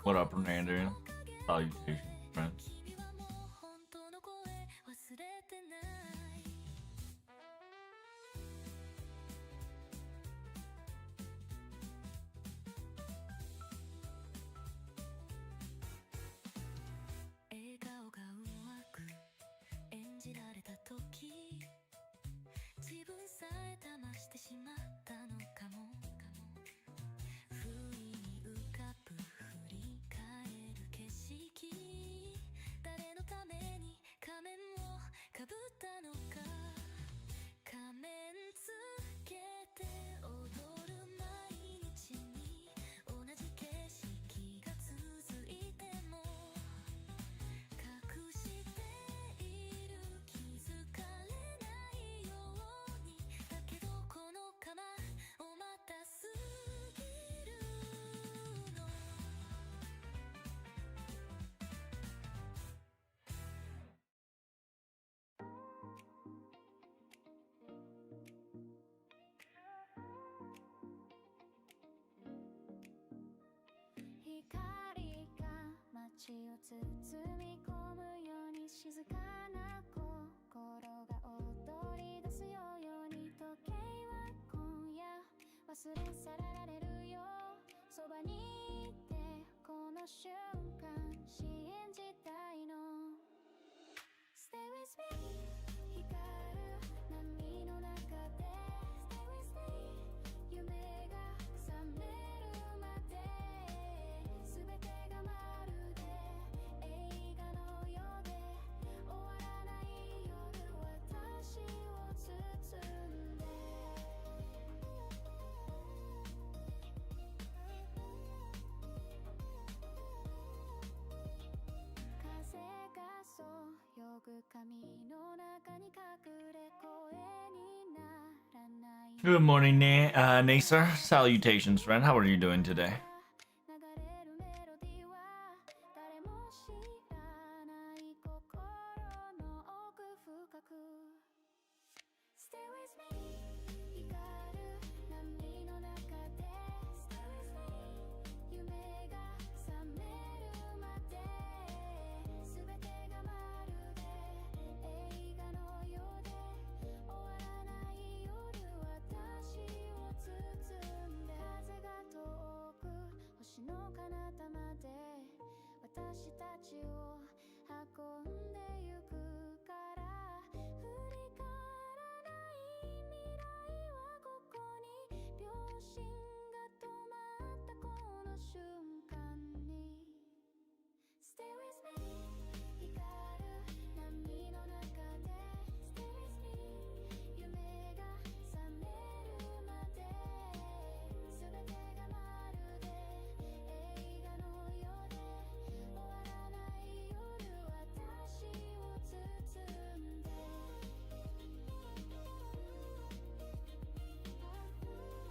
What up, Fernando? Salutations, friends. Good morning, Nasar. Salutations, friend. How are you doing today?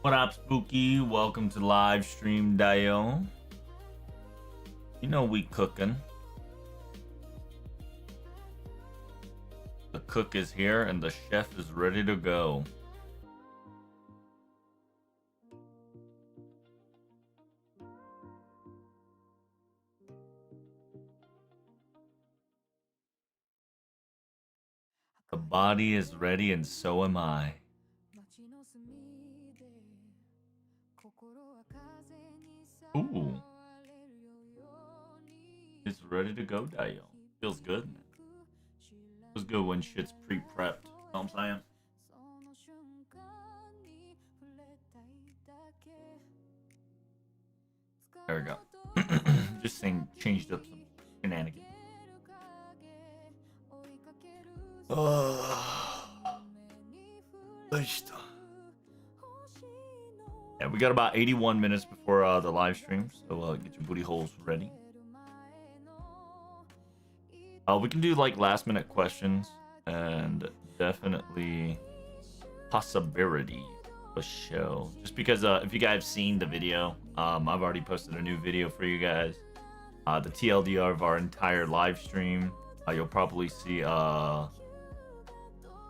What up, Spooky? Welcome to live stream, Dio. You know we cooking. The cook is here and the chef is ready to go. The body is ready and so am I. Ooh. It's ready to go, Dio. Feels good, man. Feels good when shit's pre-prepped. You know what I'm saying? There we go. Just saying, changed up some shenanigans. Yeah, we got about 81 minutes before the live stream, so get your booty holes ready. We can do like last minute questions and definitely possibility of a show. Just because if you guys have seen the video, I've already posted a new video for you guys. The TLDR of our entire live stream. You'll probably see the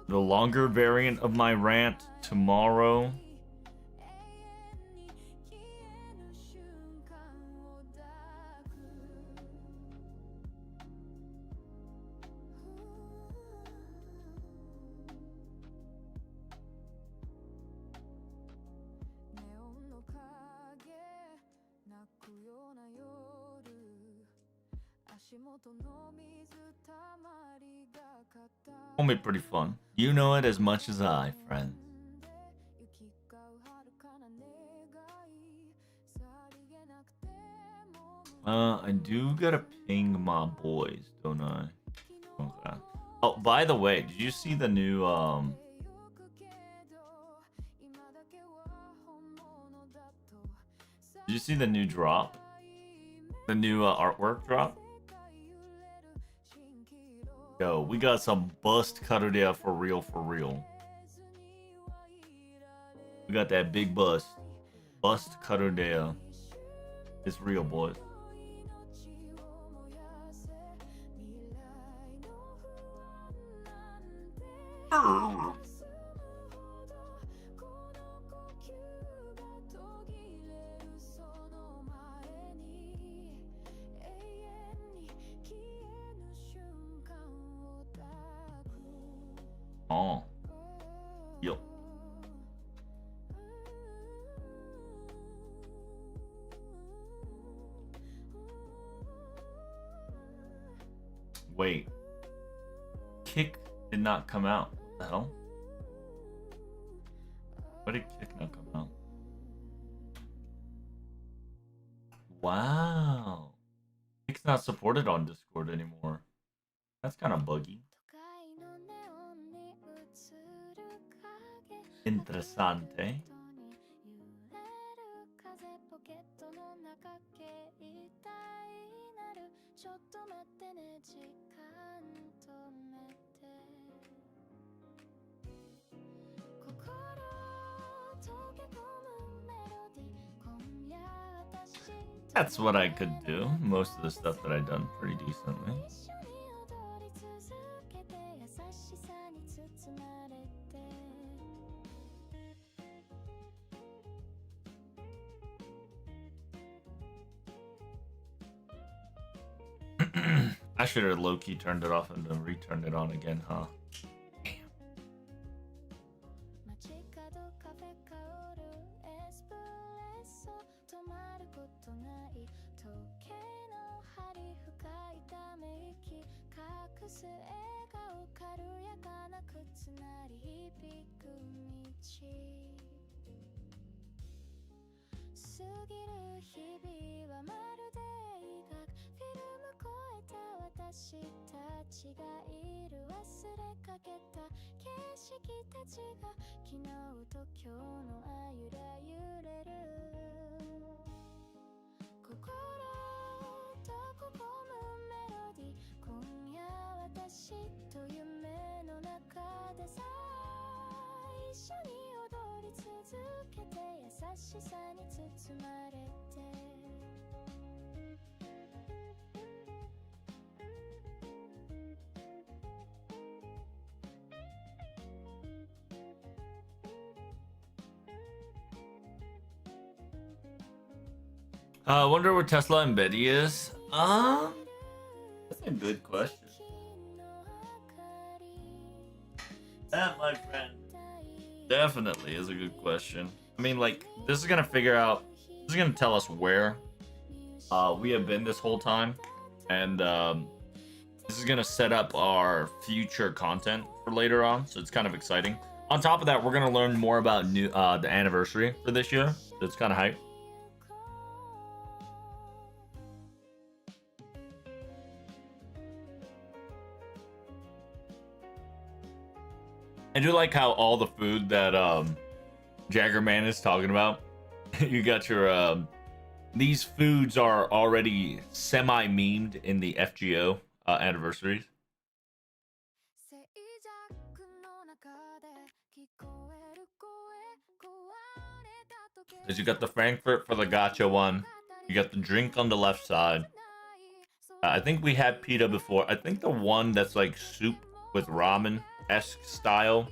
longer variant of my rant tomorrow. Will be pretty fun. You know it as much as I, friend. I do gotta ping my boys, don't I? Okay. Oh, by the way, did you see the new Did you see the new drop? The new artwork drop? Yo, we got some bust Karuya for real, for real. We got that big bust. Bust Karuya. It's real, boys. Oh. Yo. Wait. Kick did not come out. What the hell? Why did Kick not come out? Wow. Kick's not supported on Discord anymore. That's kind of buggy. Interessante. That's what I could do. Most of the stuff that I've done pretty decently. I should have low-key turned it off and then returned it on again, huh? Damn. I wonder where Tesla and Betty is. That's a good question. That, my friend, definitely is a good question. I mean, like, this is gonna tell us where we have been this whole time, and this is gonna set up our future content for later on. So it's kind of exciting. On top of that, we're gonna learn more about the anniversary for this year. So it's kind of hype. I do like how all the food that Jaggerman is talking about. You got your these foods are already semi-memed in the FGO anniversaries. Because you got the Frankfurt for the gacha one. You got the drink on the left side. I think we had pita before. I think the one that's like soup with ramen-esque style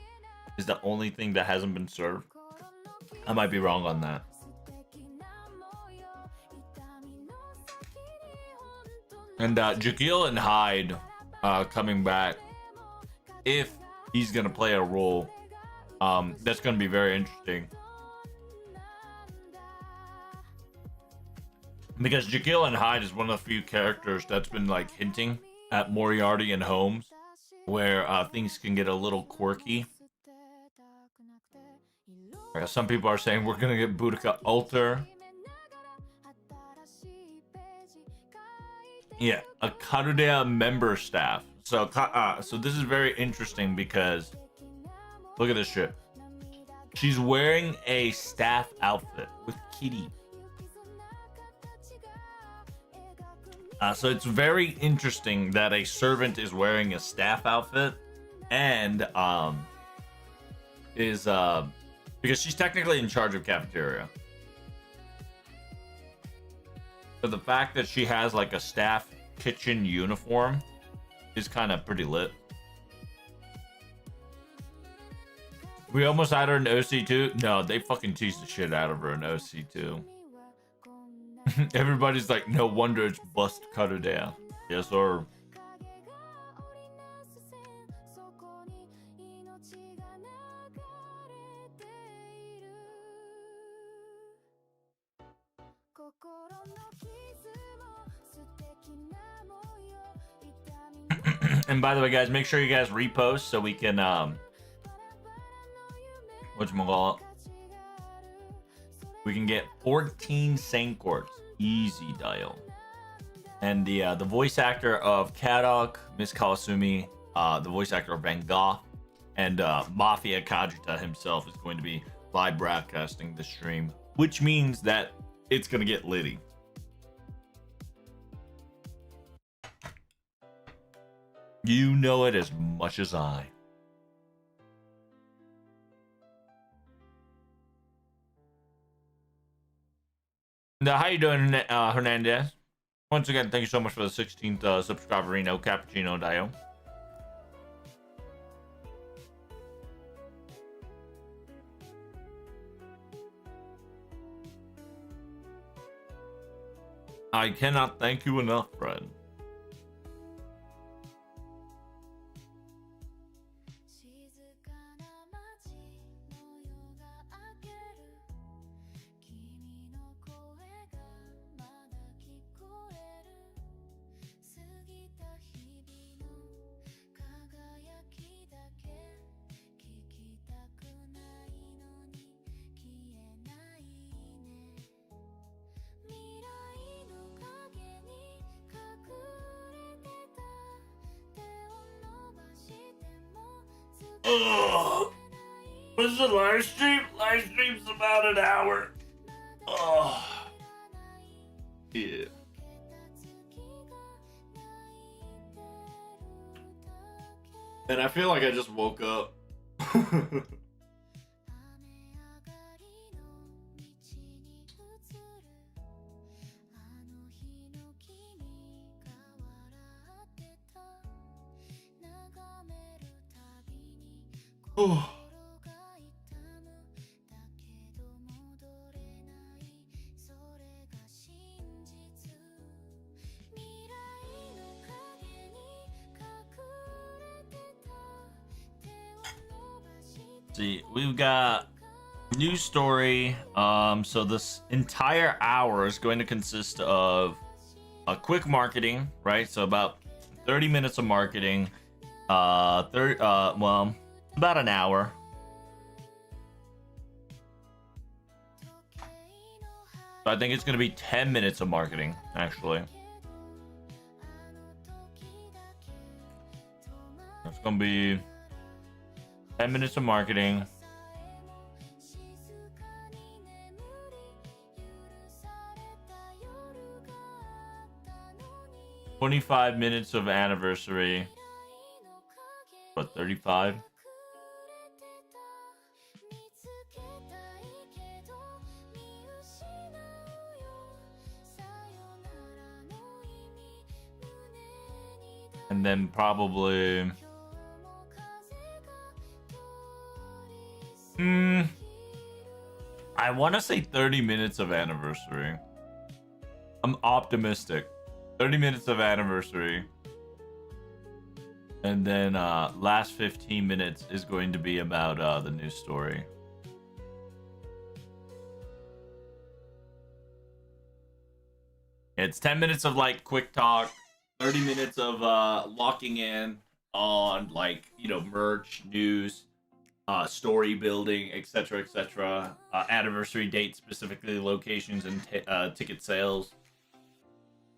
is the only thing that hasn't been served. I might be wrong on that. And Jekyll and Hyde coming back, if he's gonna play a role, that's gonna be very interesting. Because Jekyll and Hyde is one of the few characters that's been like hinting at Moriarty and Holmes, where things can get a little quirky. Some people are saying we're gonna get Boudica Alter. Yeah, a Karudea member staff. So this is very interesting because look at this shit. She's wearing a staff outfit with Kitty. So it's very interesting that a servant is wearing a staff outfit, and because she's technically in charge of cafeteria. So the fact that she has like a staff kitchen uniform is kind of pretty lit. We almost had her in OC2. No, they fucking teased the shit out of her in OC2. Everybody's like, no wonder it's bust Karudea. Yes, sir. And by the way, guys, make sure you guys repost so we can whatchamacallit? We can get 14 Sankorts. Easy dial. And the voice actor of Kadok, Miss Kawasumi, the voice actor of Van Gogh, and Mafia Kajita himself is going to be live broadcasting the stream, which means that it's going to get litty. You know it as much as I. Now, how you doing, Hernandez? Once again, thank you so much for the 16th subscriber, Reno Cappuccino Dio. I cannot thank you enough, friend. What's the live stream? Live stream's about an hour. Oh. Yeah. And I feel like I just woke up. Oh. See, we've got news story. So this entire hour is going to consist of a quick marketing, right? So about 30 minutes of marketing. Well, about an hour. So I think it's going to be 10 minutes of marketing, actually. It's going to be 10 minutes of marketing. 25 minutes of anniversary. What, 35? And then probably... I want to say 30 minutes of anniversary. I'm optimistic. 30 minutes of anniversary. And then last 15 minutes is going to be about the news story. It's 10 minutes of like quick talk, 30 minutes of locking in on like, you know, merch, news, story building, etc., etc. Anniversary date, specifically locations and ticket sales.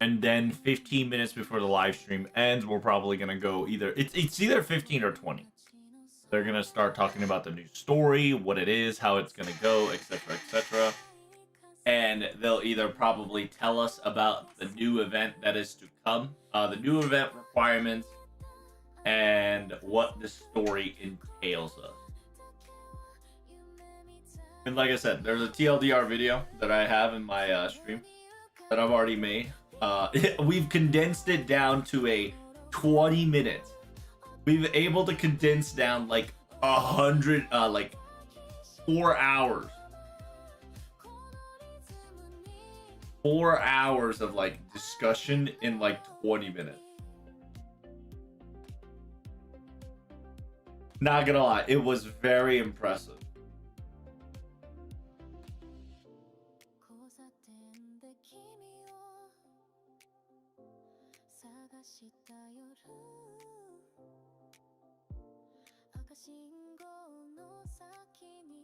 And then 15 minutes before the live stream ends, we're probably gonna go either it's either 15 or 20. They're gonna start talking about the new story, what it is, how it's gonna go, etc., etc. And they'll either probably tell us about the new event that is to come, the new event requirements, and what the story entails of. And like I said, there's a TLDR video that I have in my stream that I've already made. We've condensed it down to a 20 minutes. We've able to condense down like 100, like 4 hours. 4 hours of like discussion in like 20 minutes. Not gonna lie, it was very impressive.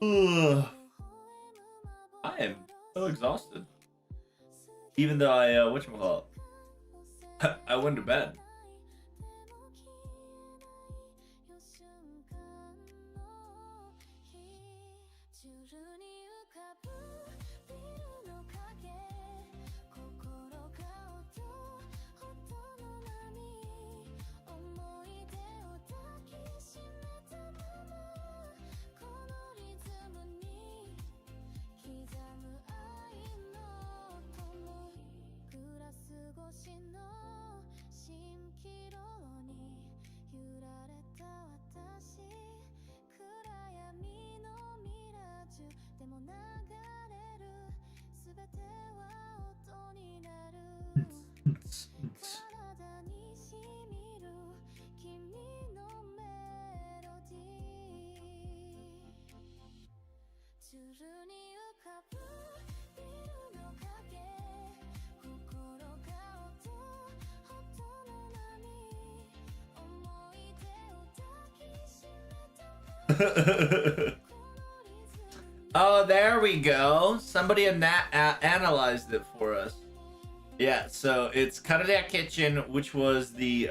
Ugh. I am so exhausted. Even though I whatchamacallit, I went to bed. Oh, there we go. Somebody analyzed it for us. Yeah, so it's Karadia Kitchen, which was the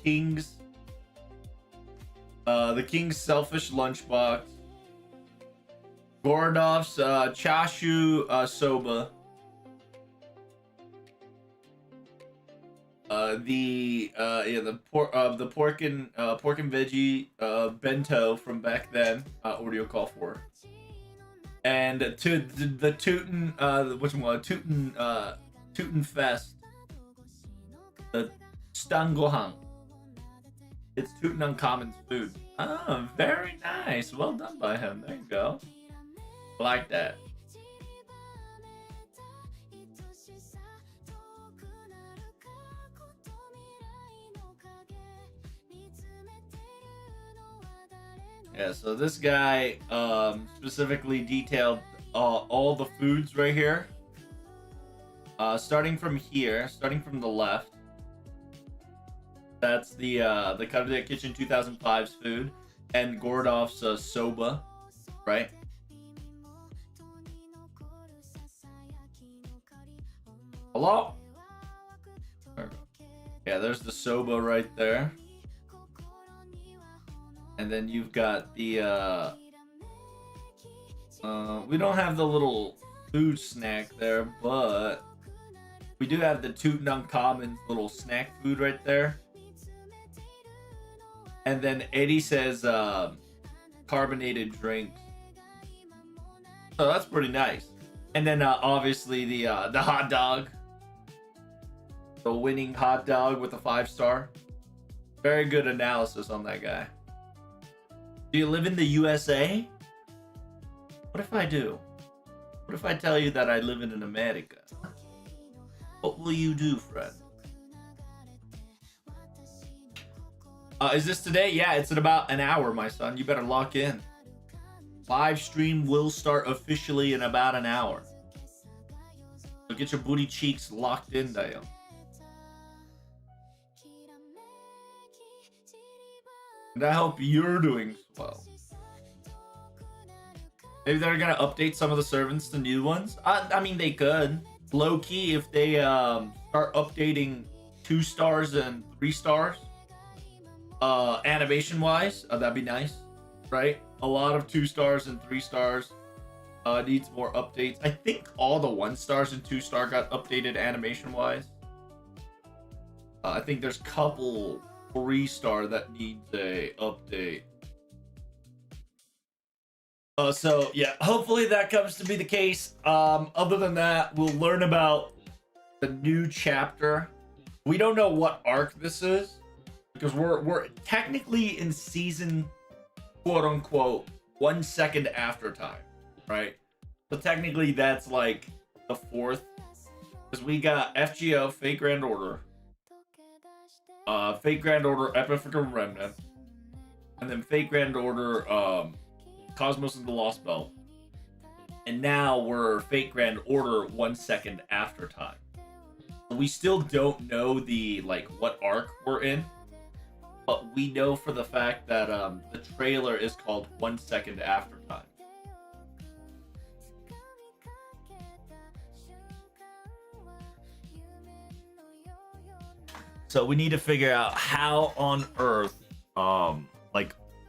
king's selfish lunchbox. Gorodov's chashu soba. The pork and veggie bento from back then. Audio call for. And to the Tootin Tootin Fest, the Stangohan. It's Tutankhamun's food. Oh, very nice. Well done by him. There you go. Like that. Yeah, so this guy specifically detailed all the foods right here. Starting from here, starting from the left. That's the Karadia Kitchen 2005's food, and Gorodov's soba, right? Hello? Yeah, there's the soba right there. And then you've got the we don't have the little food snack there, but we do have the Tutankhamun's little snack food right there. And then Eddie says carbonated drinks. So that's pretty nice. And then obviously the hot dog. The winning hot dog with a 5-star. Very good analysis on that guy. Do you live in the USA? What if I do? What if I tell you that I live in America? What will you do, friend? Is this today? Yeah, it's in about an hour, my son. You better lock in. Live stream will start officially in about an hour. So get your booty cheeks locked in, Dale. And I hope you're doing well. Maybe they're gonna update some of the servants to new ones. I mean, they could. Low key, if they start updating 2 stars and 3 stars, animation wise, that'd be nice, right? A lot of 2 stars and 3 stars needs more updates. I think all the 1 stars and 2 star got updated animation wise. I think there's a couple 3 star that needs a update. So yeah, hopefully that comes to be the case. Other than that, we'll learn about the new chapter. We don't know what arc this is because we're technically in season, quote unquote, 1 second after time, right? So technically that's like the 4th, because we got FGO, Fate Grand Order, Fate Grand Order, Epic of Remnant, and then Fate Grand Order, Cosmos and the Lost Belt. And now we're Fate Grand Order 1 second after time. We still don't know the what arc we're in, but we know for the fact that the trailer is called 1 second after time. So we need to figure out how on earth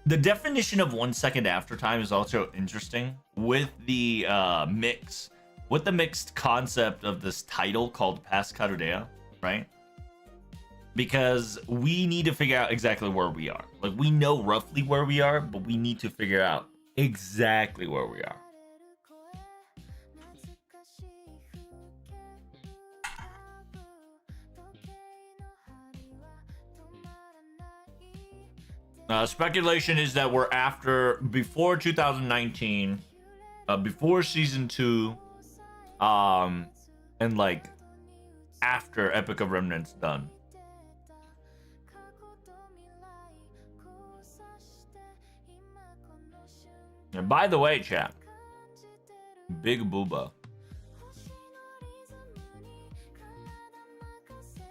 the definition of 1 second after time is also interesting with the mixed concept of this title called Past Carudea, right? Because we need to figure out exactly where we are. Like, we know roughly where we are, but we need to figure out exactly where we are. Speculation is that we're before 2019, before season 2, and after Epic of Remnant's done. And by the way, chat, Big Booba,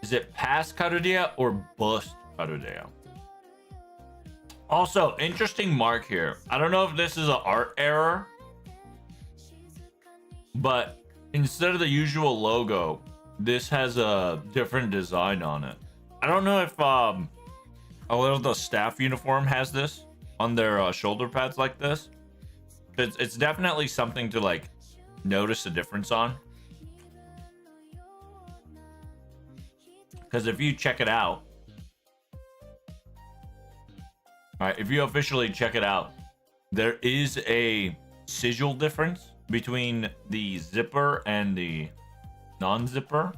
is it past Carudea or bust Carudea? Also, interesting mark here. I don't know if this is an art error, but instead of the usual logo, this has a different design on it. I don't know if a lot of the staff uniform has this on their shoulder pads like this. It's definitely something to notice a difference on. Because if you check it out, alright, if you officially check it out, there is a sigil difference between the zipper and the non-zipper.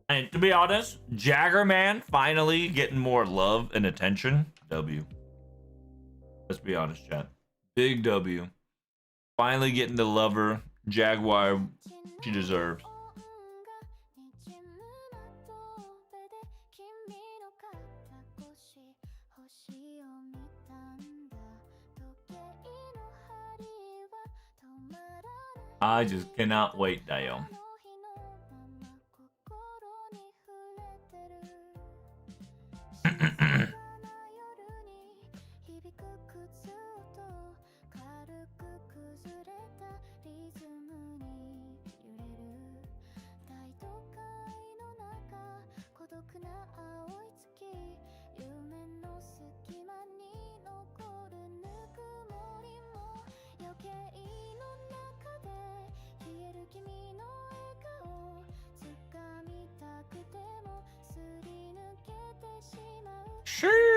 And to be honest, Jagger Man finally getting more love and attention. W. Let's be honest, chat. Big W. Finally getting the lover Jaguar she deserves. I just cannot wait, Dio.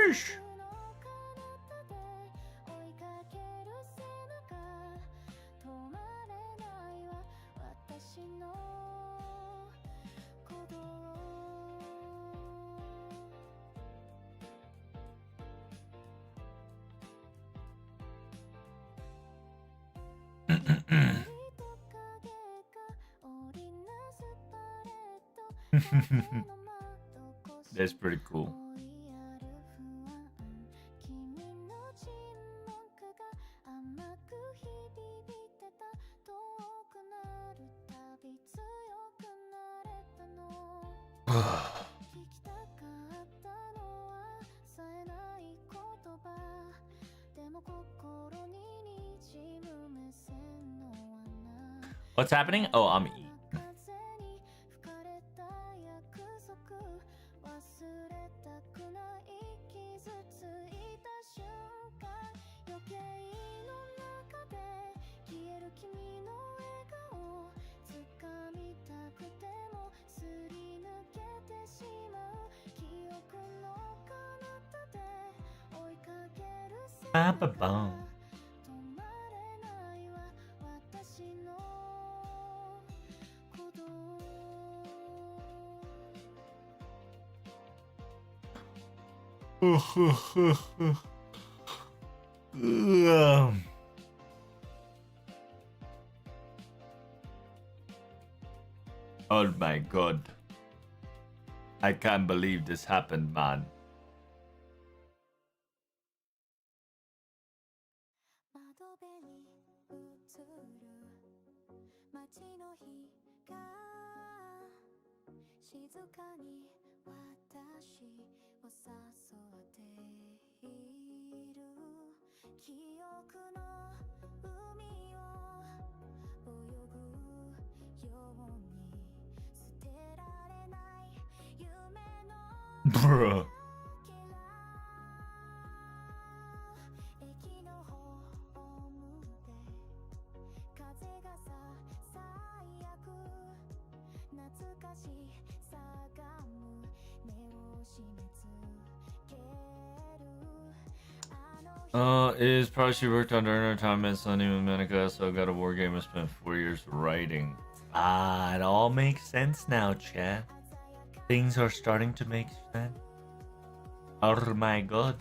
Sheesh. That's pretty cool. What's happening? Oh, I'm eating. Ba-ba-bum. Oh my god. I can't believe this happened, man. Bruh. Is probably she worked on during her time at Sunny with Manica, so got a war game and spent 4 years writing. Ah, it all makes sense now, chat. Things are starting to make sense. Oh my god.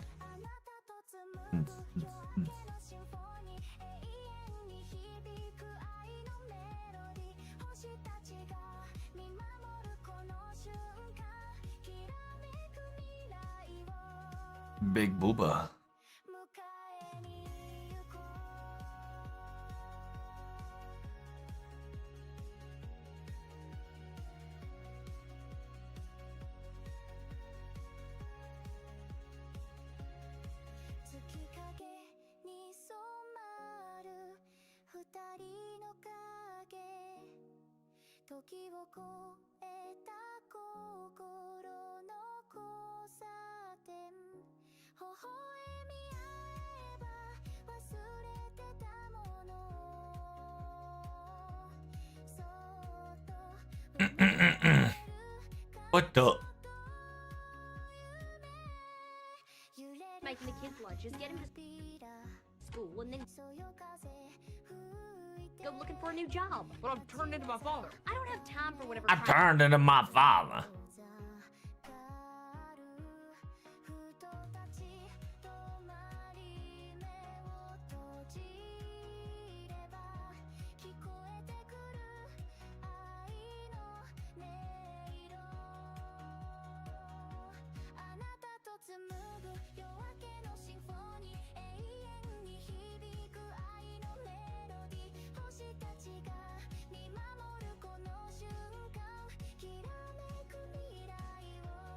Big booba. What the? Making the kids lunches, get him to school, and then go looking for a new job. But I've turned into my father. I don't have time for whatever. I turned into my father.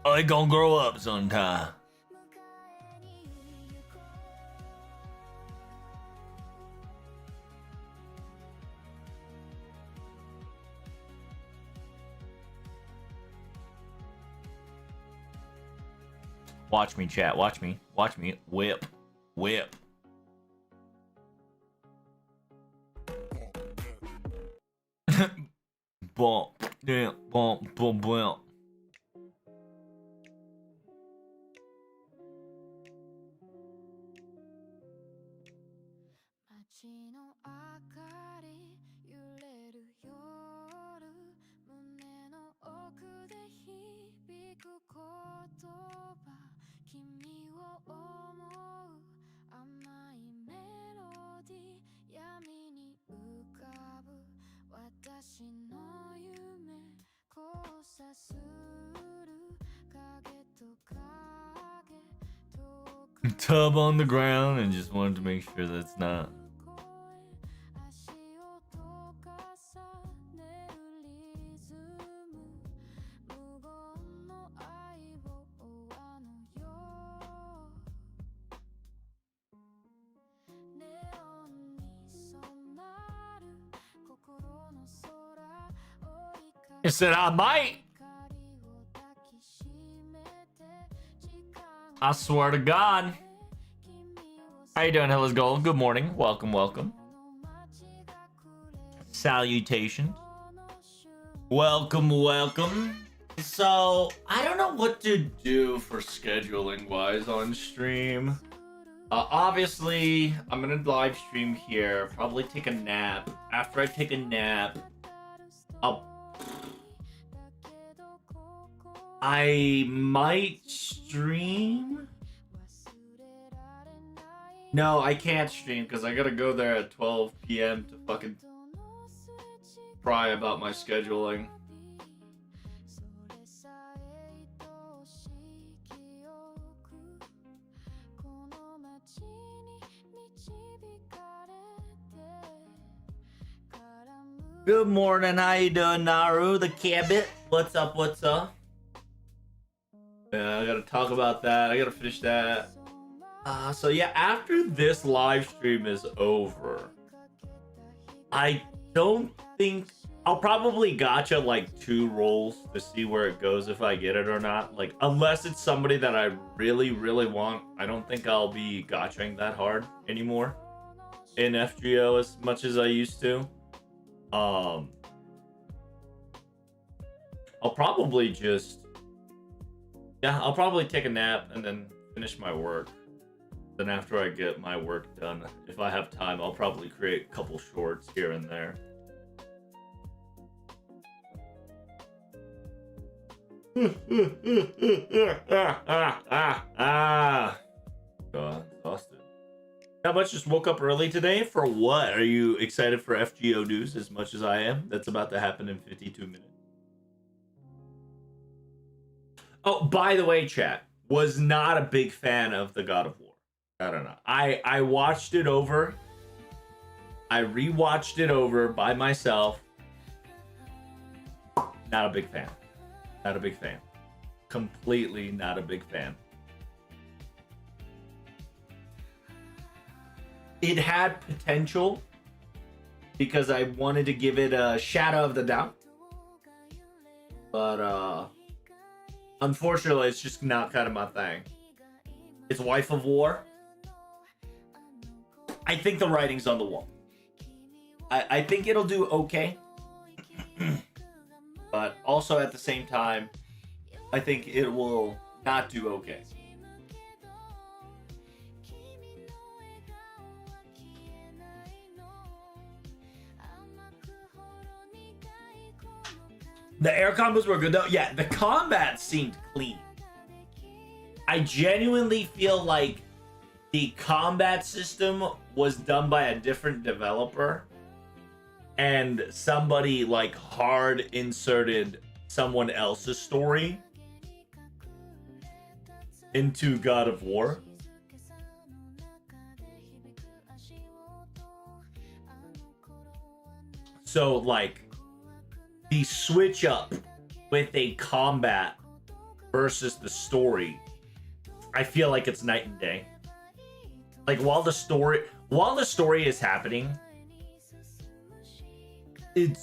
Oh, they gonna grow up sometime. Watch me, chat. Watch me. Watch me. Whip. Whip. Bump. Yeah. Bump. Bump. Bump. Tub on the ground and just wanted to make sure that's not. I said I might. I swear to God. How you doing, Hellas Gold? Good morning. Welcome, welcome. Salutations. Welcome, welcome. So, I don't know what to do for scheduling wise on stream. Obviously, I'm gonna live stream here. Probably take a nap. After I take a nap, I might stream. No, I can't stream because I gotta go there at 12 p.m. to fucking pry about my scheduling. Good morning, how you doing, Naru? The Cabot. What's up, what's up? Yeah, I gotta talk about that. I gotta finish that. So yeah, after this live stream is over, I don't think I'll probably gacha like 2 rolls to see where it goes if I get it or not. Like, unless it's somebody that I really, really want, I don't think I'll be gachaing that hard anymore in FGO as much as I used to. I'll probably just, yeah, I'll probably take a nap and then finish my work. Then after I get my work done, if I have time, I'll probably create a couple shorts here and there. God, exhausted. How much? Just woke up early today? For what? Are you excited for FGO news as much as I am? That's about to happen in 52 minutes. Oh, by the way, chat, was not a big fan of the God of War. I don't know. I watched it over. I rewatched it over by myself. Not a big fan. Not a big fan. Completely not a big fan. It had potential because I wanted to give it a shadow of the doubt. But unfortunately, it's just not kind of my thing. It's Wife of War. I think the writing's on the wall. I think it'll do okay. But also at the same time, I think it will not do okay. The air combos were good though. Yeah, the combat seemed clean. I genuinely feel like the combat system was done by a different developer and somebody like hard inserted someone else's story into God of War. So like the switch up with a combat versus the story, I feel like it's night and day. Like while the story is happening, the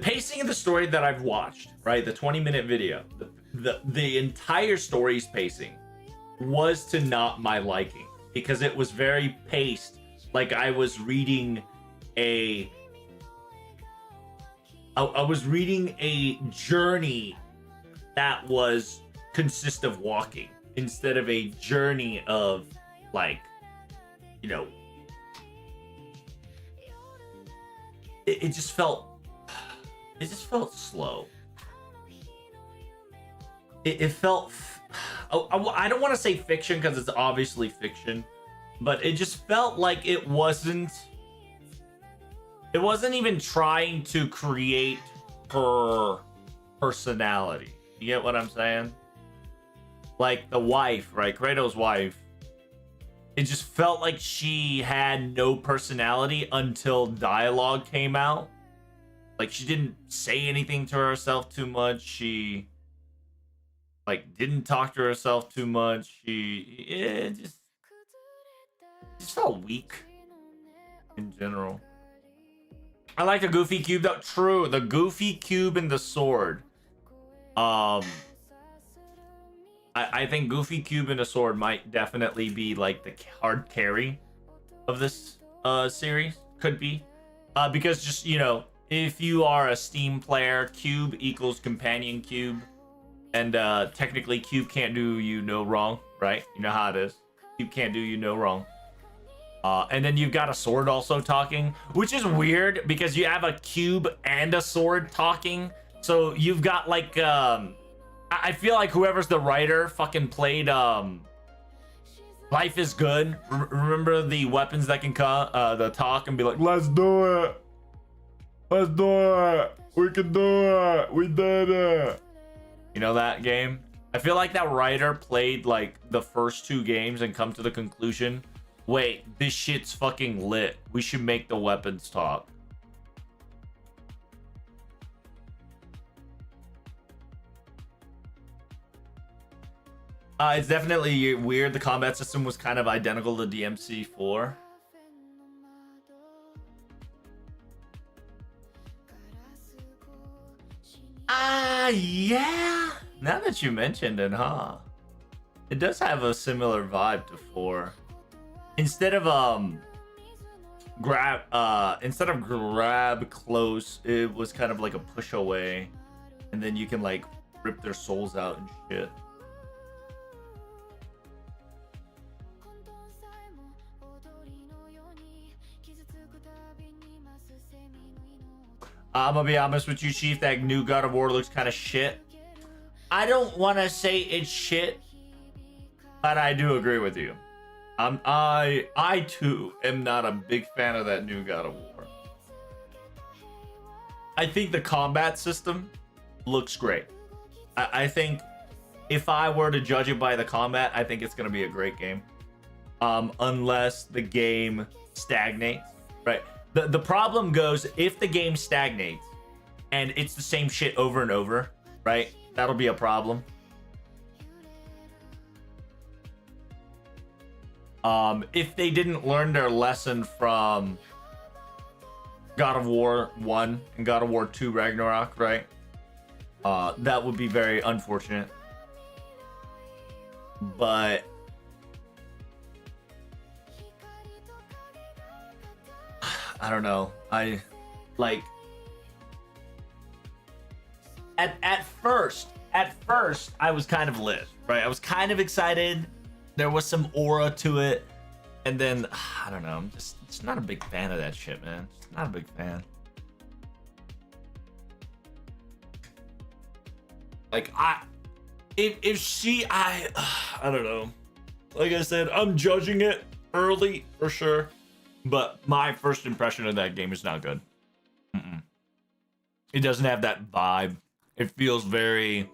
pacing of the story that I've watched, right? The 20-minute video, the entire story's pacing was to not my liking because it was very paced. Like I was reading a journey that was consist of walking instead of a journey of like, you know, it just felt slow. It felt I don't want to say fiction because it's obviously fiction, but it just felt like it wasn't It wasn't even trying to create her personality. You get what I'm saying? Like the wife, right? Kratos' wife. It just felt like she had no personality until dialogue came out. Like she didn't say anything to herself too much. She like didn't talk to herself too much. It just felt weak in general. I like the goofy cube though. True, the goofy cube and the sword. I think goofy cube and the sword might definitely be like the hard carry of this series. Could be because just if you are a Steam player, cube equals companion cube, and technically cube can't do you no wrong, right? You know how it is. Cube can't do you no wrong. And then you've got a sword also talking, which is weird because you have a cube and a sword talking. So you've got like I feel like whoever's the writer fucking played Life is Good. Remember the weapons that can the talk and be like, let's do it. Let's do it. We can do it. We did it. You know that game? I feel like that writer played like the first two games and come to the conclusion, wait, this shit's fucking lit. We should make the weapons talk. It's definitely weird. The combat system was kind of identical to DMC4. Yeah. Now that you mentioned it, huh? It does have a similar vibe to 4. Instead of grab close, it was kind of like a push away, and then you can like rip their souls out and shit. I'm gonna be honest with you, Chief. That new God of War looks kind of shit. I don't want to say it's shit, but I do agree with you. I too am not a big fan of that new God of War. I think the combat system looks great. I think if I were to judge it by the combat, I think it's gonna be a great game. Unless the game stagnates, right? The problem goes if the game stagnates and it's the same shit over and over, right? That'll be a problem. If they didn't learn their lesson from God of War 1 and God of War 2 Ragnarok, right? That would be very unfortunate. But I don't know. I like at first I was kind of lit, right? I was kind of excited. There was some aura to it, and then I don't know. I'm just not a big fan of that shit, man. Just not a big fan. Like I don't know. Like I said, I'm judging it early for sure, but my first impression of that game is not good. It doesn't have that vibe. It feels very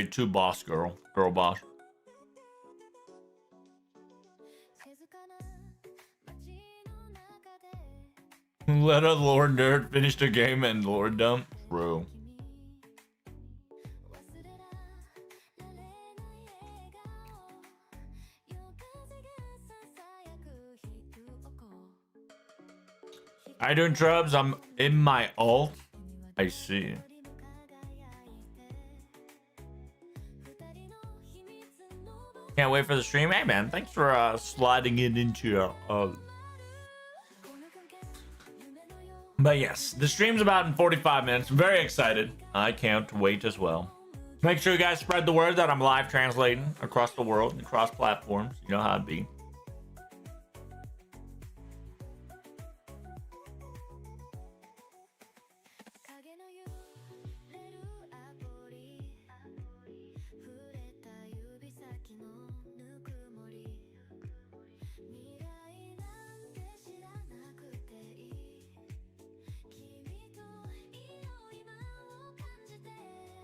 too boss girl boss. Let a Lord nerd finish the game and Lord dump. True. How you doing, Trubs? I'm in my alt. I see. Can't wait for the stream. Hey, man. Thanks for sliding it into your... But yes, the stream's about in 45 minutes. I'm very excited. I can't wait as well. Make sure you guys spread the word that I'm live translating across the world, across platforms. You know how it be.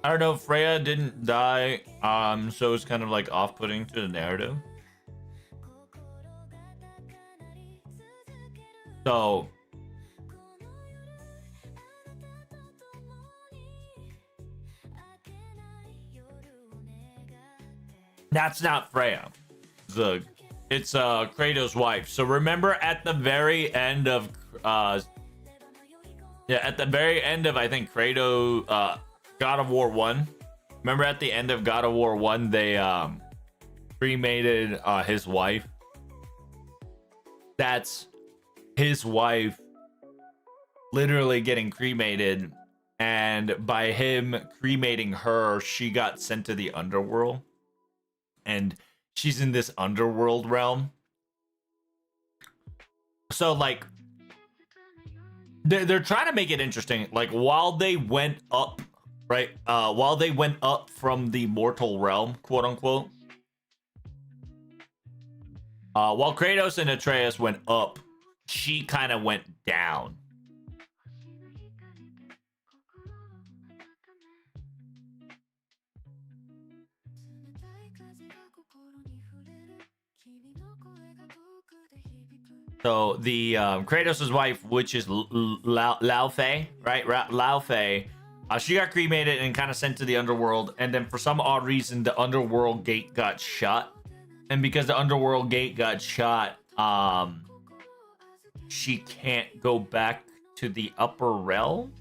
I don't know. Freya didn't die, so it's kind of like off-putting to the narrative. So that's not Freya. Zug. It's Kratos' wife. So remember at the very end of at the very end of I think Kratos God of War 1. Remember at the end of God of War 1 they cremated his wife. That's his wife literally getting cremated, and by him cremating her, she got sent to the underworld, and she's in this underworld realm. So like they're trying to make it interesting, like while they went up, right, while they went up from the mortal realm, quote unquote, while Kratos and Atreus went up, she kind of went down. So the Kratos' wife, which is Lao Fei, right? Lao Fei, she got cremated and kind of sent to the underworld. And then for some odd reason, the underworld gate got shut. And because the underworld gate got shut, she can't go back to the upper realm,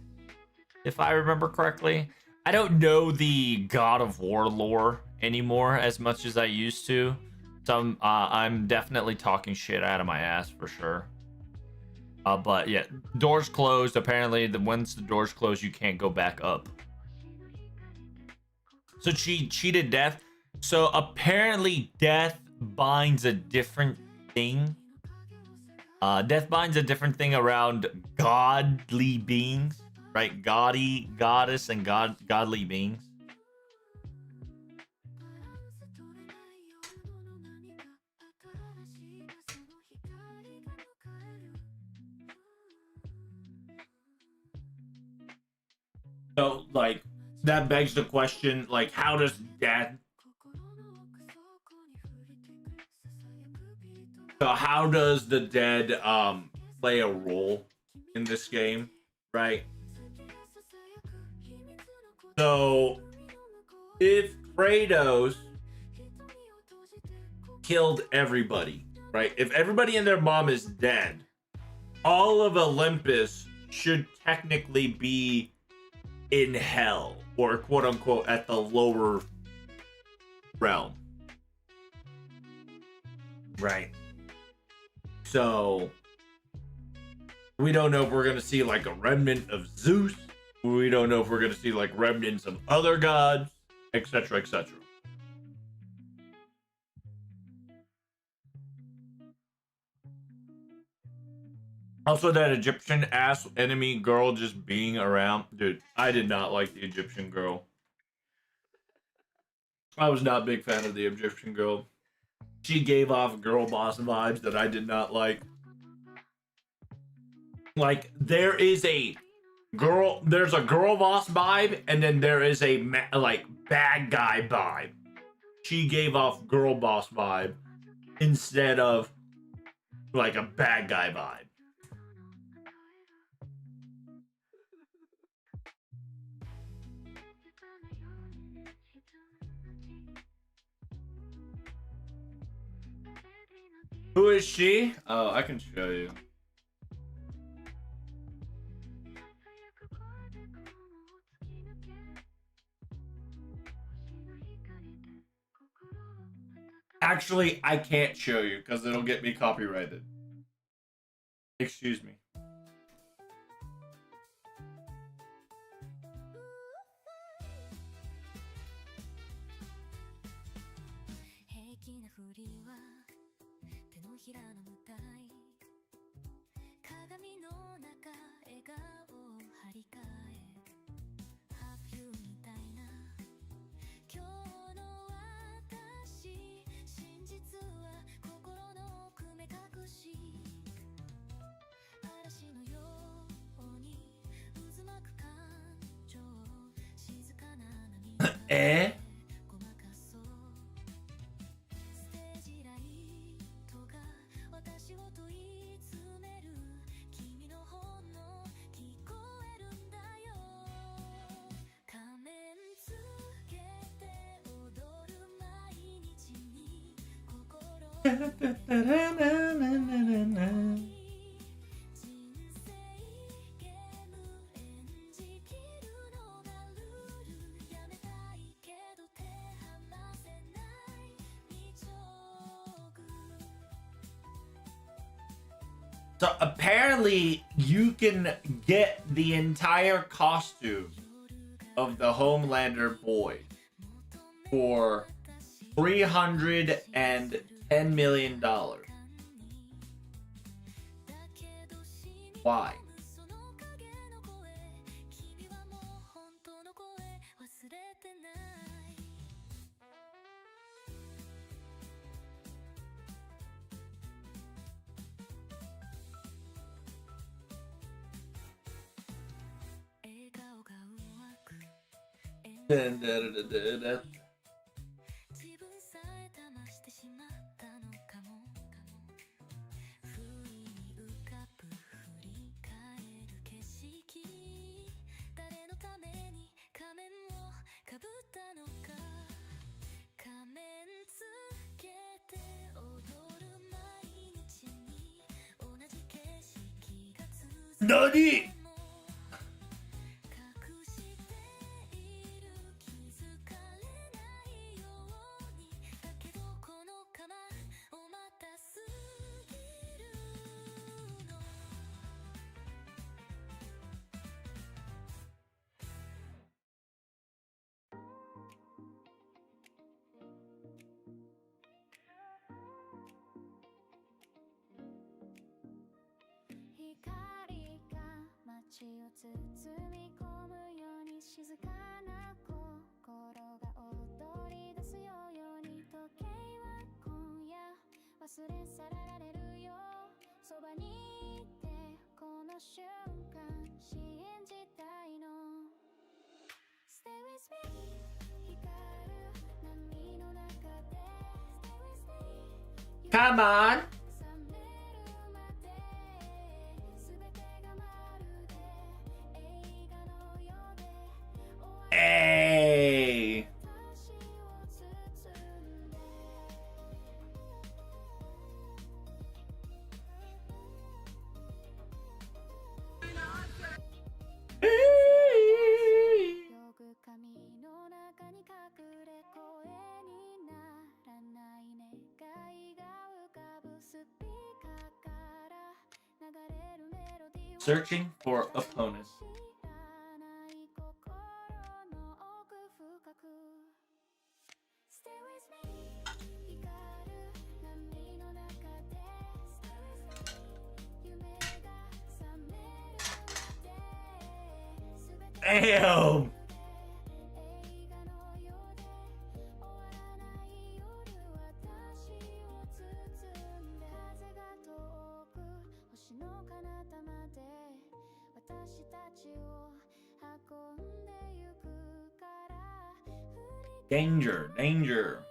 if I remember correctly. I don't know the God of War lore anymore as much as I used to. So I'm definitely talking shit out of my ass for sure. But yeah, doors closed. Apparently, once the doors close, you can't go back up. So she cheated death. So apparently, death binds a different thing. Death binds a different thing around godly beings, right? Goddess, and godly beings. So, like, that begs the question, like, how does death... So how does the dead play a role in this game, right? So, if Kratos killed everybody, right? If everybody and their mom is dead, all of Olympus should technically be in hell, or quote unquote at the lower realm, right? So we don't know if we're gonna see like a remnant of Zeus. We don't know if we're gonna see like remnants of other gods, etc., etc. Also, that Egyptian ass enemy girl just being around. Dude, I did not like the Egyptian girl. I was not a big fan of the Egyptian girl. She gave off girl boss vibes that I did not like. Like, there's a girl boss vibe, and then there is a like bad guy vibe. She gave off girl boss vibe instead of like a bad guy vibe. Who is she? Oh, I can show you. Actually, I can't show you because it'll get me copyrighted. Excuse me. Eh? So apparently you can get the entire costume of the Homelander boy for $310 million. Why? Da-da-da-da-da. 何 Come on. Hey. Searching for opponents. Damn! Danger, danger.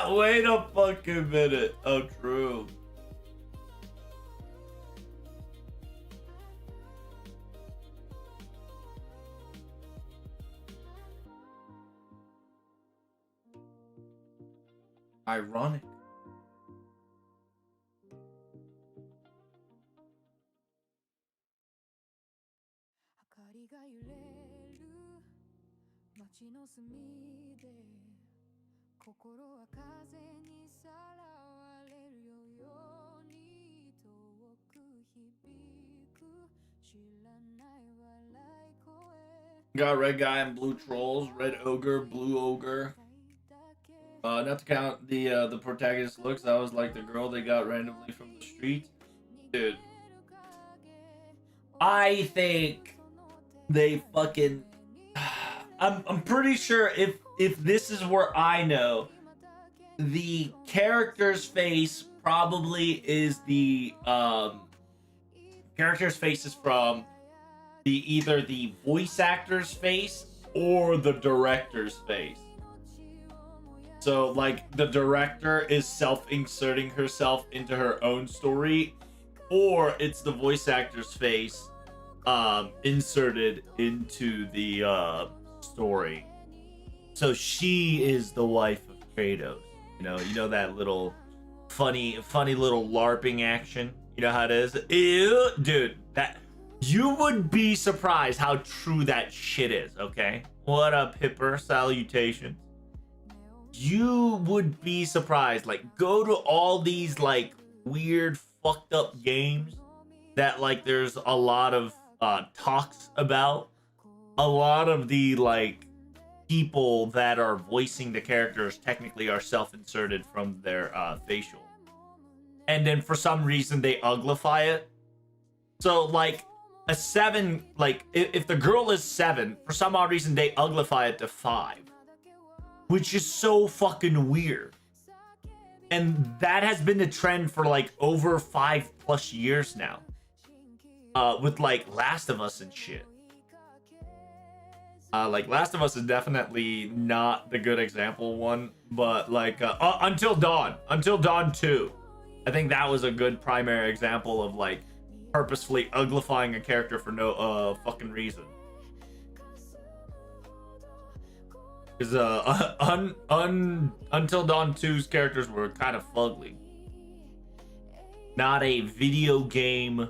Wait a fucking minute. Oh, true. Ironic. Got red guy and blue trolls, red ogre, blue ogre. Not to count the protagonist looks. That was like the girl they got randomly from the street. Dude, I think they fucking. I'm pretty sure if this is where I know, the character's face probably is the character's face is from either the voice actor's face or the director's face. So like the director is self-inserting herself into her own story, or it's the voice actor's face inserted into the story. So she is the wife of Kratos. You know that little funny little LARPing action. You know how it is? Ew, dude, that you would be surprised how true that shit is, okay? What up, Hipper? Salutations. You would be surprised. Like, go to all these like weird fucked up games that like there's a lot of talks about. A lot of the like people that are voicing the characters technically are self-inserted from their facial, and then for some reason they uglify it. So like a 7, like if the girl is 7, for some odd reason they uglify it to 5, which is so fucking weird. And that has been the trend for like over 5+ years now, with like Last of Us and shit. Like Last of Us is definitely not the good example one, but like Until Dawn 2, I think that was a good primary example of like purposefully uglifying a character for no fucking reason. Because Until Dawn 2's characters were kind of fugly. Not a video game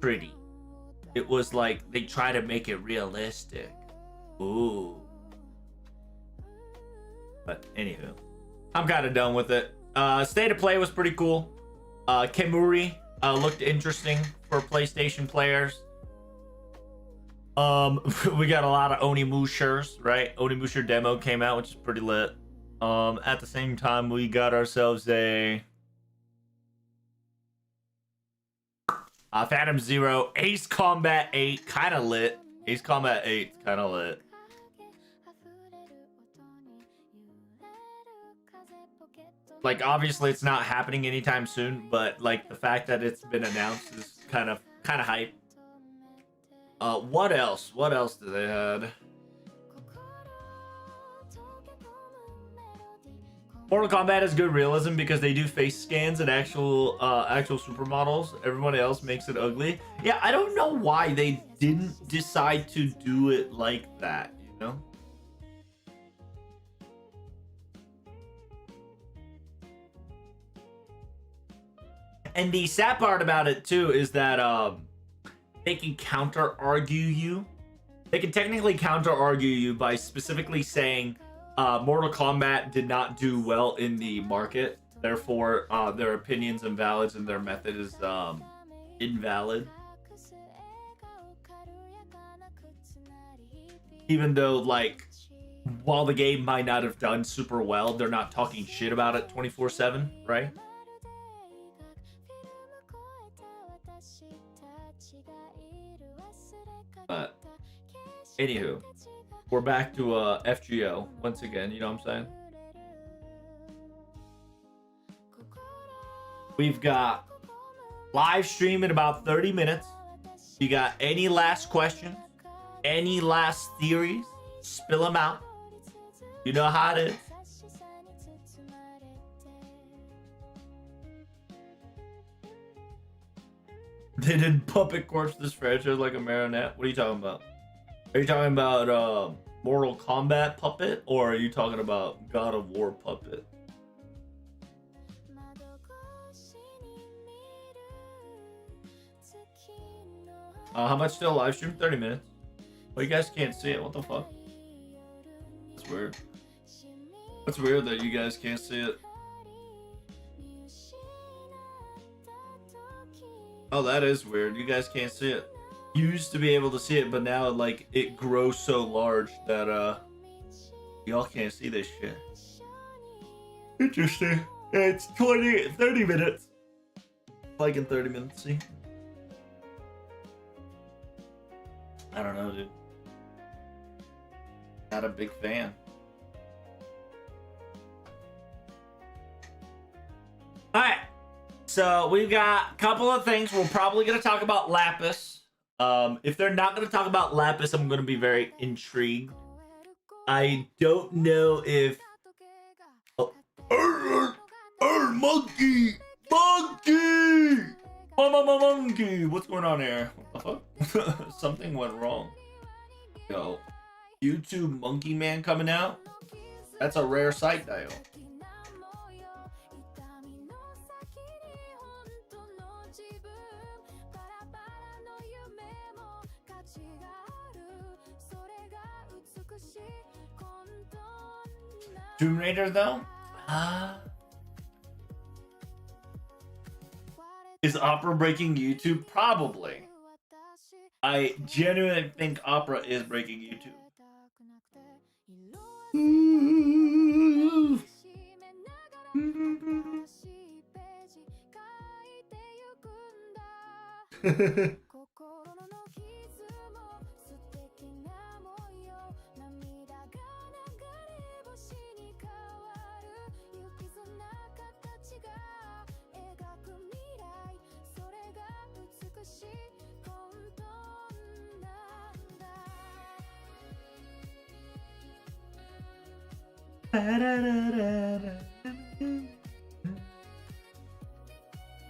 pretty. It was like they try to make it realistic. Ooh. But anywho, I'm kind of done with it. State of Play was pretty cool. Kemuri looked interesting for PlayStation players. We got a lot of Onimushers, right? Onimusher demo came out, which is pretty lit. At the same time, we got ourselves a Phantom Zero, Ace Combat 8, kind of lit. Ace Combat 8, kind of lit. Like, obviously, it's not happening anytime soon, but like the fact that it's been announced is kind of hype. What else? What else did they had? Mortal Kombat is good realism because they do face scans and actual supermodels. Everyone else makes it ugly. Yeah, I don't know why they didn't decide to do it like that, you know? And the sad part about it too is that they can counter argue you. They can technically counter argue you by specifically saying Mortal Kombat did not do well in the market, therefore their opinion's invalid and their method is invalid. Even though, like, while the game might not have done super well, they're not talking shit about it 24/7, right? But anywho, we're back to FGO once again, you know what I'm saying? We've got live stream in about 30 minutes. You got any last questions? Any last theories? Spill them out. You know how it is. They did puppet corpse this franchise like a marionette. What are you talking about? Are you talking about Mortal Kombat puppet, or are you talking about God of War puppet? How much still live stream? 30 minutes. Well, you guys can't see it. What the fuck? That's weird. That's weird that you guys can't see it. Oh, that is weird. You guys can't see it. used to be able to see it, but now like it grows so large that y'all can't see this shit. Interesting. It's 30 minutes. Like in 30 minutes, see? I don't know, dude. Not a big fan. Alright. So we've got a couple of things. We're probably gonna talk about Lapis. If they're not gonna talk about Lapis, I'm gonna be very intrigued. I don't know if monkey! Monkey! Monkey! What's going on here? What the fuck? Something went wrong. Yo, YouTube Monkey Man coming out? That's a rare sight, Dio. Tomb Raider, though? Is Opera breaking YouTube? Probably. I genuinely think Opera is breaking YouTube.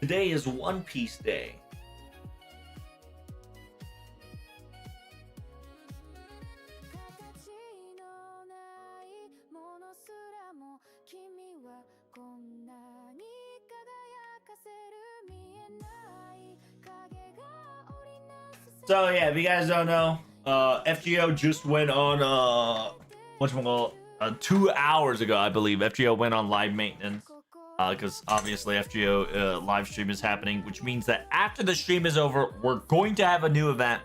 Today is One Piece Day. So yeah, if you guys don't know, FGO just went on whatchamacallit, 2 hours ago, I believe. FGO went on live maintenance because obviously FGO live stream is happening, which means that after the stream is over, we're going to have a new event,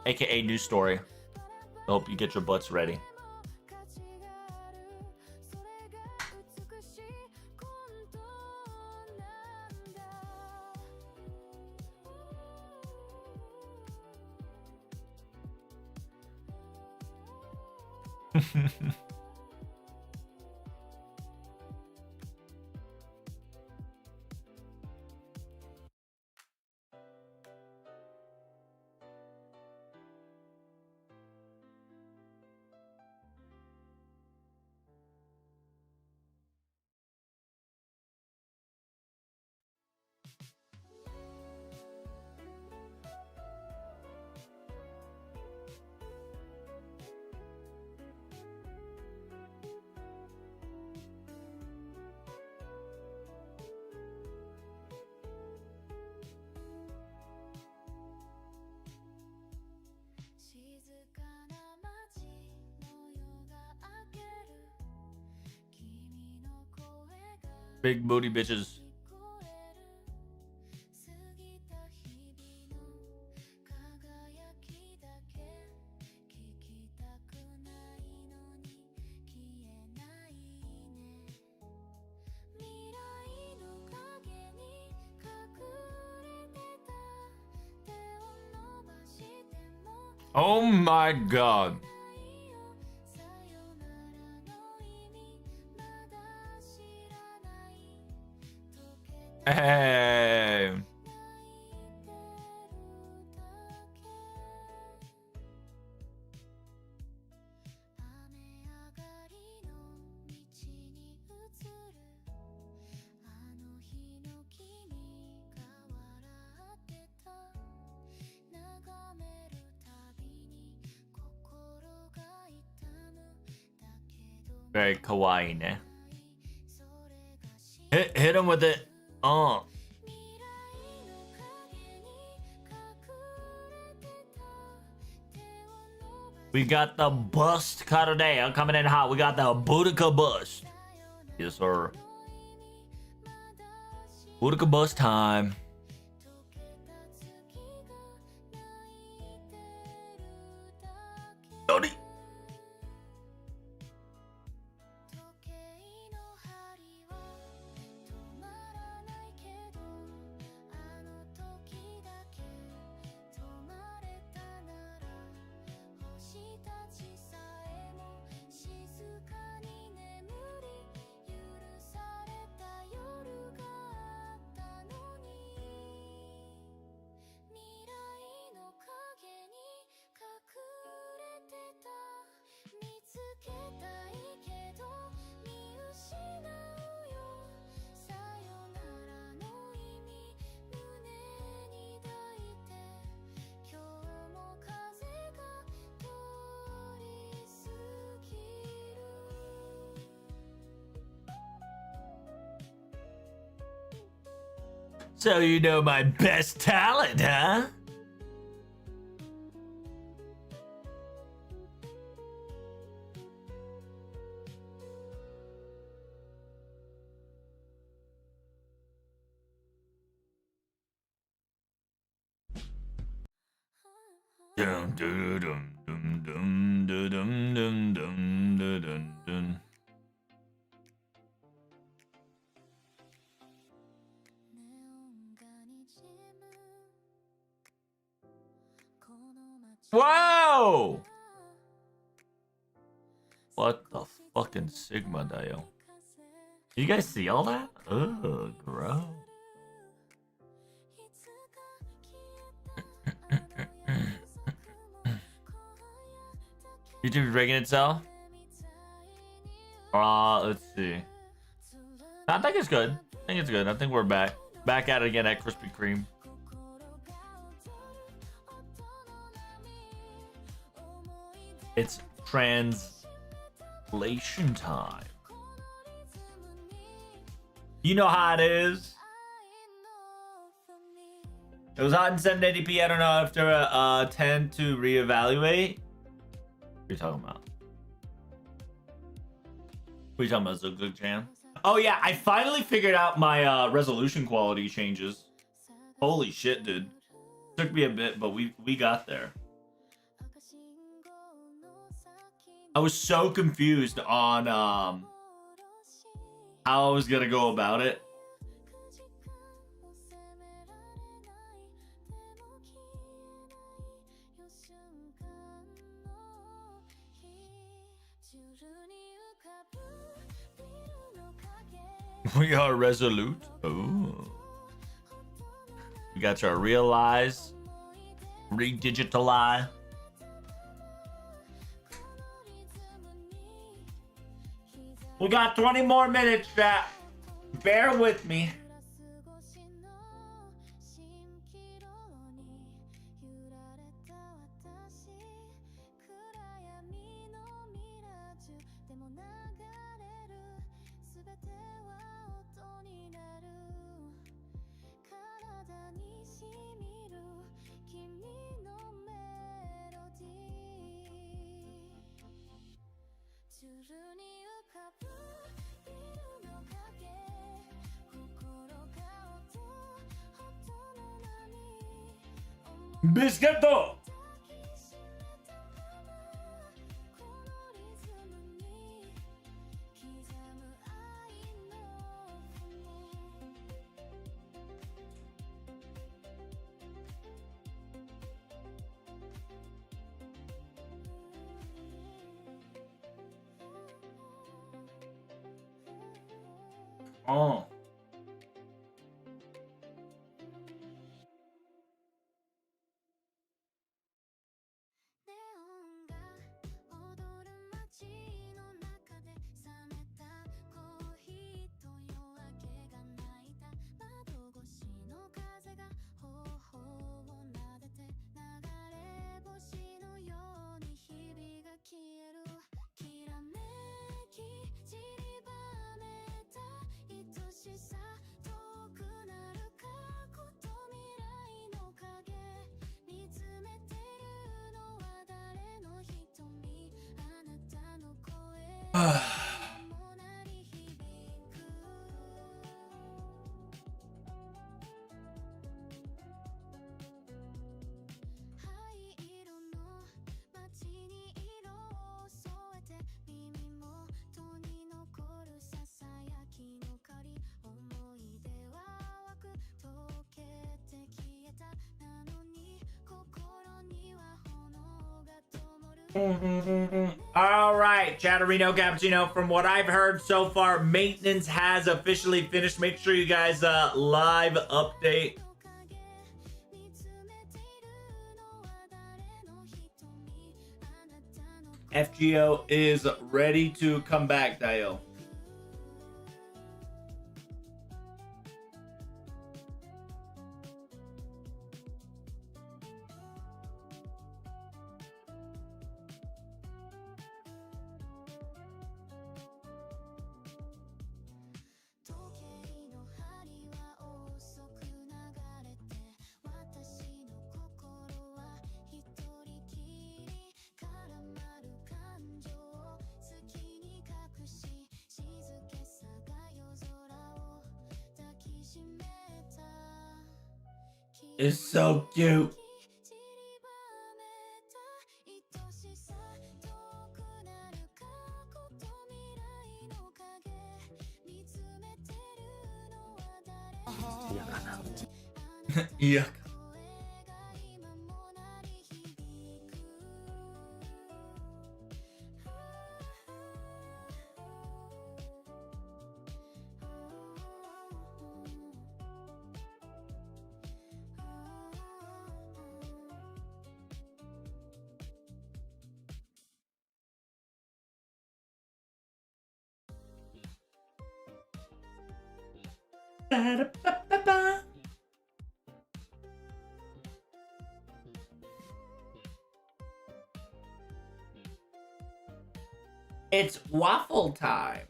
aka new story. I hope you get your butts ready. Big booty bitches. Oh my god. Hey. Very kawaii, ne? Hit him with it. We got the bust today. I'm coming in hot. We got the Boudica bust. Yes, sir. Boudica bust time. So you know my best talent, huh? Dum dum dum dum dum dum dum dum dum dum. Whoa! What the fucking Sigma Dio? You guys see all that? Ugh, gross. YouTube breaking itself? Let's see. I think it's good. I think it's good. I think we're back. Back at it again at Krispy Kreme. It's translation time. You know how it is. It was hot in 780p. I don't know after 10 to reevaluate. What are you talking about? What are you talking about, Zug Jam? Oh yeah, I finally figured out my resolution quality changes. Holy shit, dude. Took me a bit, but we got there. I was so confused on how I was gonna go about it. We are resolute. Oh. We got our realize, redigitalize. We got 20 more minutes, chat. Bear with me. Biscuito! Oh. All right, Chatterino Cappuccino. From what I've heard so far, maintenance has officially finished. Make sure you guys live update. FGO is ready to come back, Dio. It's so cute. Yeah. Ba-da-ba-ba-ba. It's waffle time.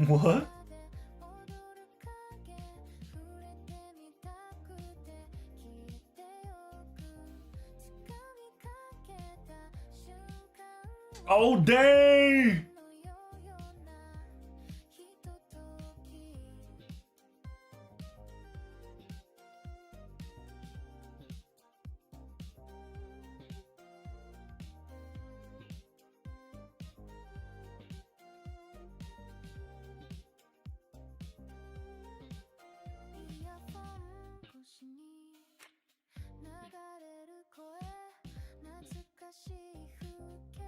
What? Oh, dang!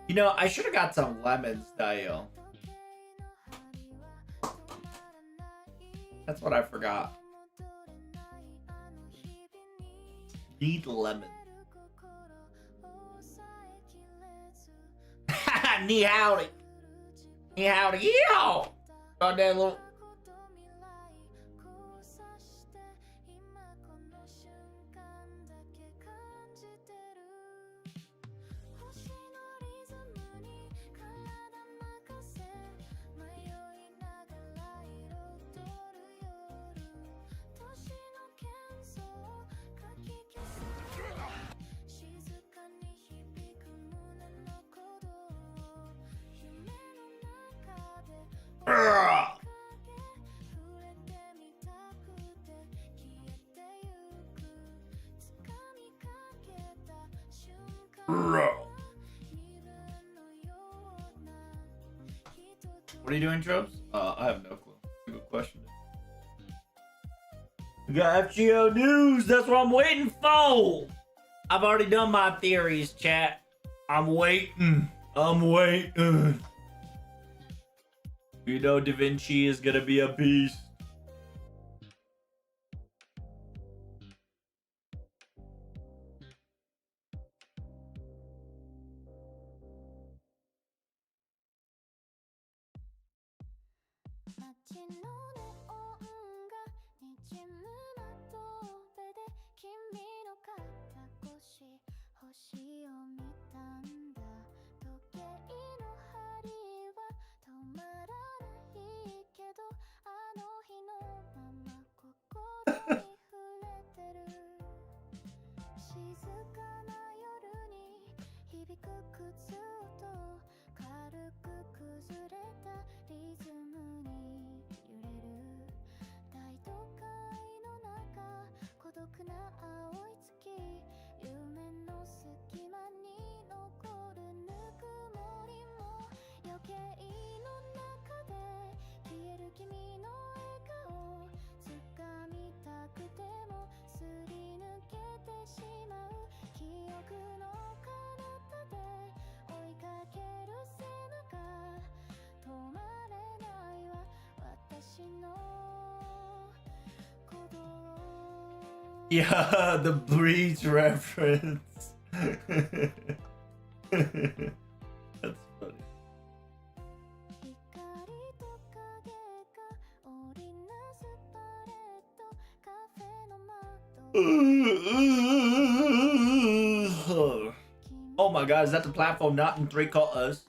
You know, I should have got some lemons, Dio. That's what I forgot. Need lemon. Ni howdy. Ni howdy. Yeehaw! Got that little. What are you doing, Tropes? I have no clue. Good question. We got FGO news. That's what I'm waiting for. I've already done my theories, chat. I'm waiting. You know Da Vinci is gonna be a beast. Yeah, the Breach reference. That's funny. Oh my god, is that the platform not in 3 colors?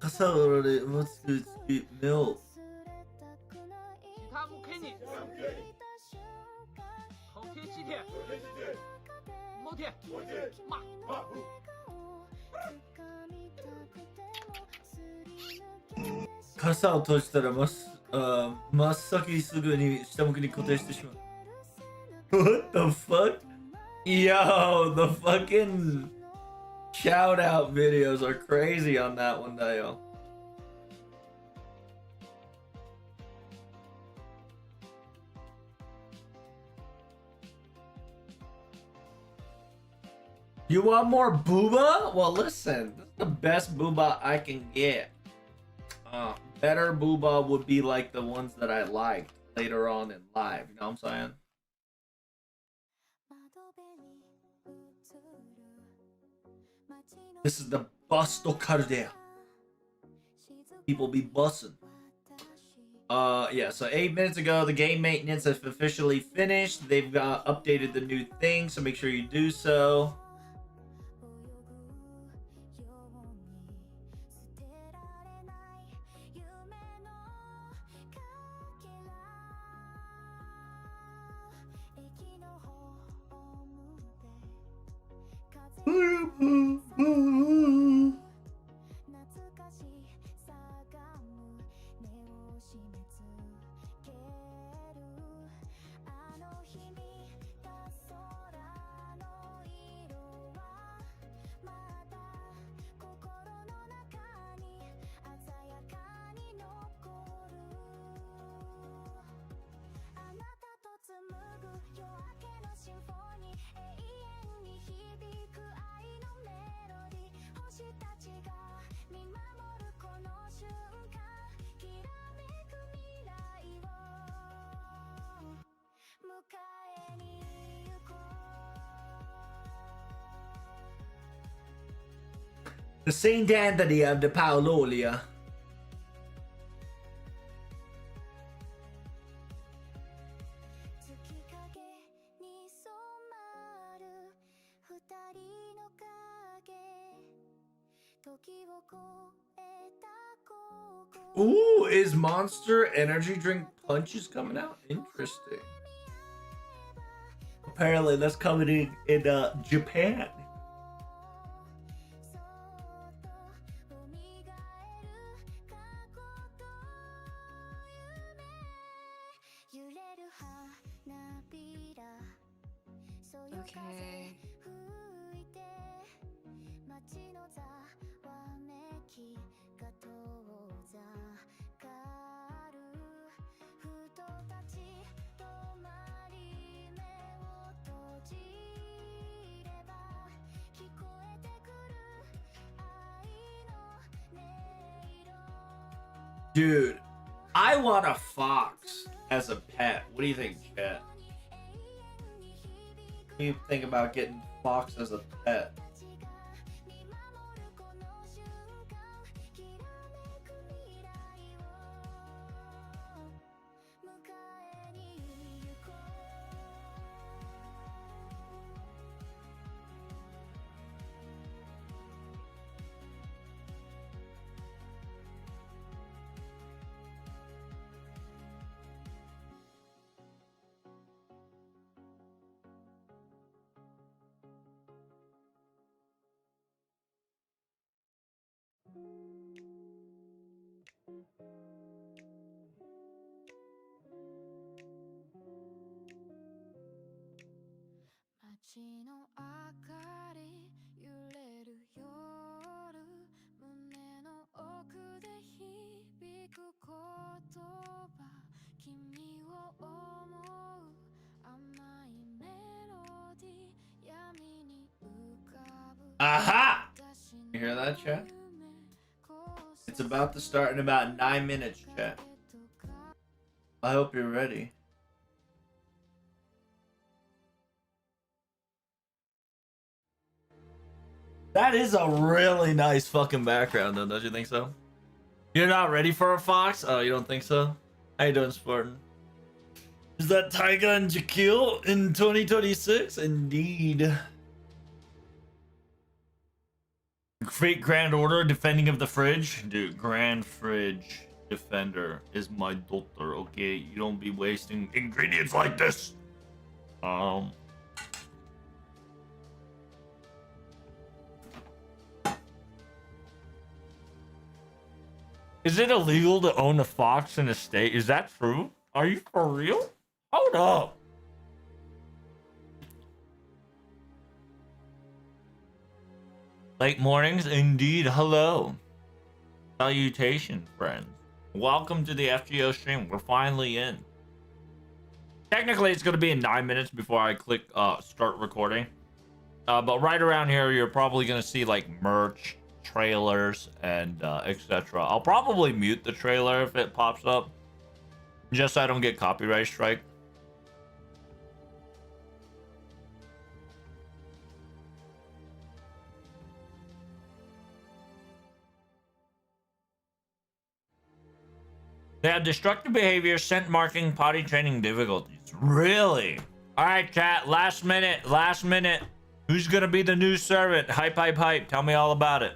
傘を折られマスクつき目を其他不给你，口贴西贴，某贴，骂。傘を閉じたら真っ先にすぐに下向きに固定してしまう。What the fuck? Yo, the fucking shout out videos are crazy on that one, Dale. You want more booba? Well, listen, this is the best booba I can get. Better booba would be like the ones that I liked later on in live. You know what I'm saying? This is the Busto Cardea. People be bussin'. Yeah, so 8 minutes ago, the game maintenance has officially finished. They've updated the new thing, so make sure you do so. The Saint Anthony of the Paulolia. Ooh, is Monster Energy Drink Punches coming out? Interesting. Apparently, that's coming in Japan. Okay. Dude, I want a fox as a pet. What do you think, Chet? What do you think about getting fox as a pet? Aha! You hear that, chat? It's about to start in about 9 minutes, chat. I hope you're ready. That is a really nice fucking background, though, don't you think so? You're not ready for a fox? Oh, you don't think so? How you doing, Spartan? Is that Tiger and Jakeel in 2026? Indeed. Great Grand Order defending of the fridge. Dude, Grand Fridge Defender is my daughter, okay? You don't be wasting ingredients like this. Is it illegal to own a fox in a state? Is that true? Are you for real? Hold up. Late mornings, indeed. Hello. Salutations, friends. Welcome to the FGO stream. We're finally in. Technically, it's going to be in 9 minutes before I click start recording. But right around here, you're probably going to see like merch, trailers, and etc. I'll probably mute the trailer if it pops up, just so I don't get copyright strike. They have destructive behavior, scent marking, potty training difficulties. Really? All right, chat. Last minute. Last minute. Who's gonna be the new servant? Hype, hype, hype. Tell me all about it.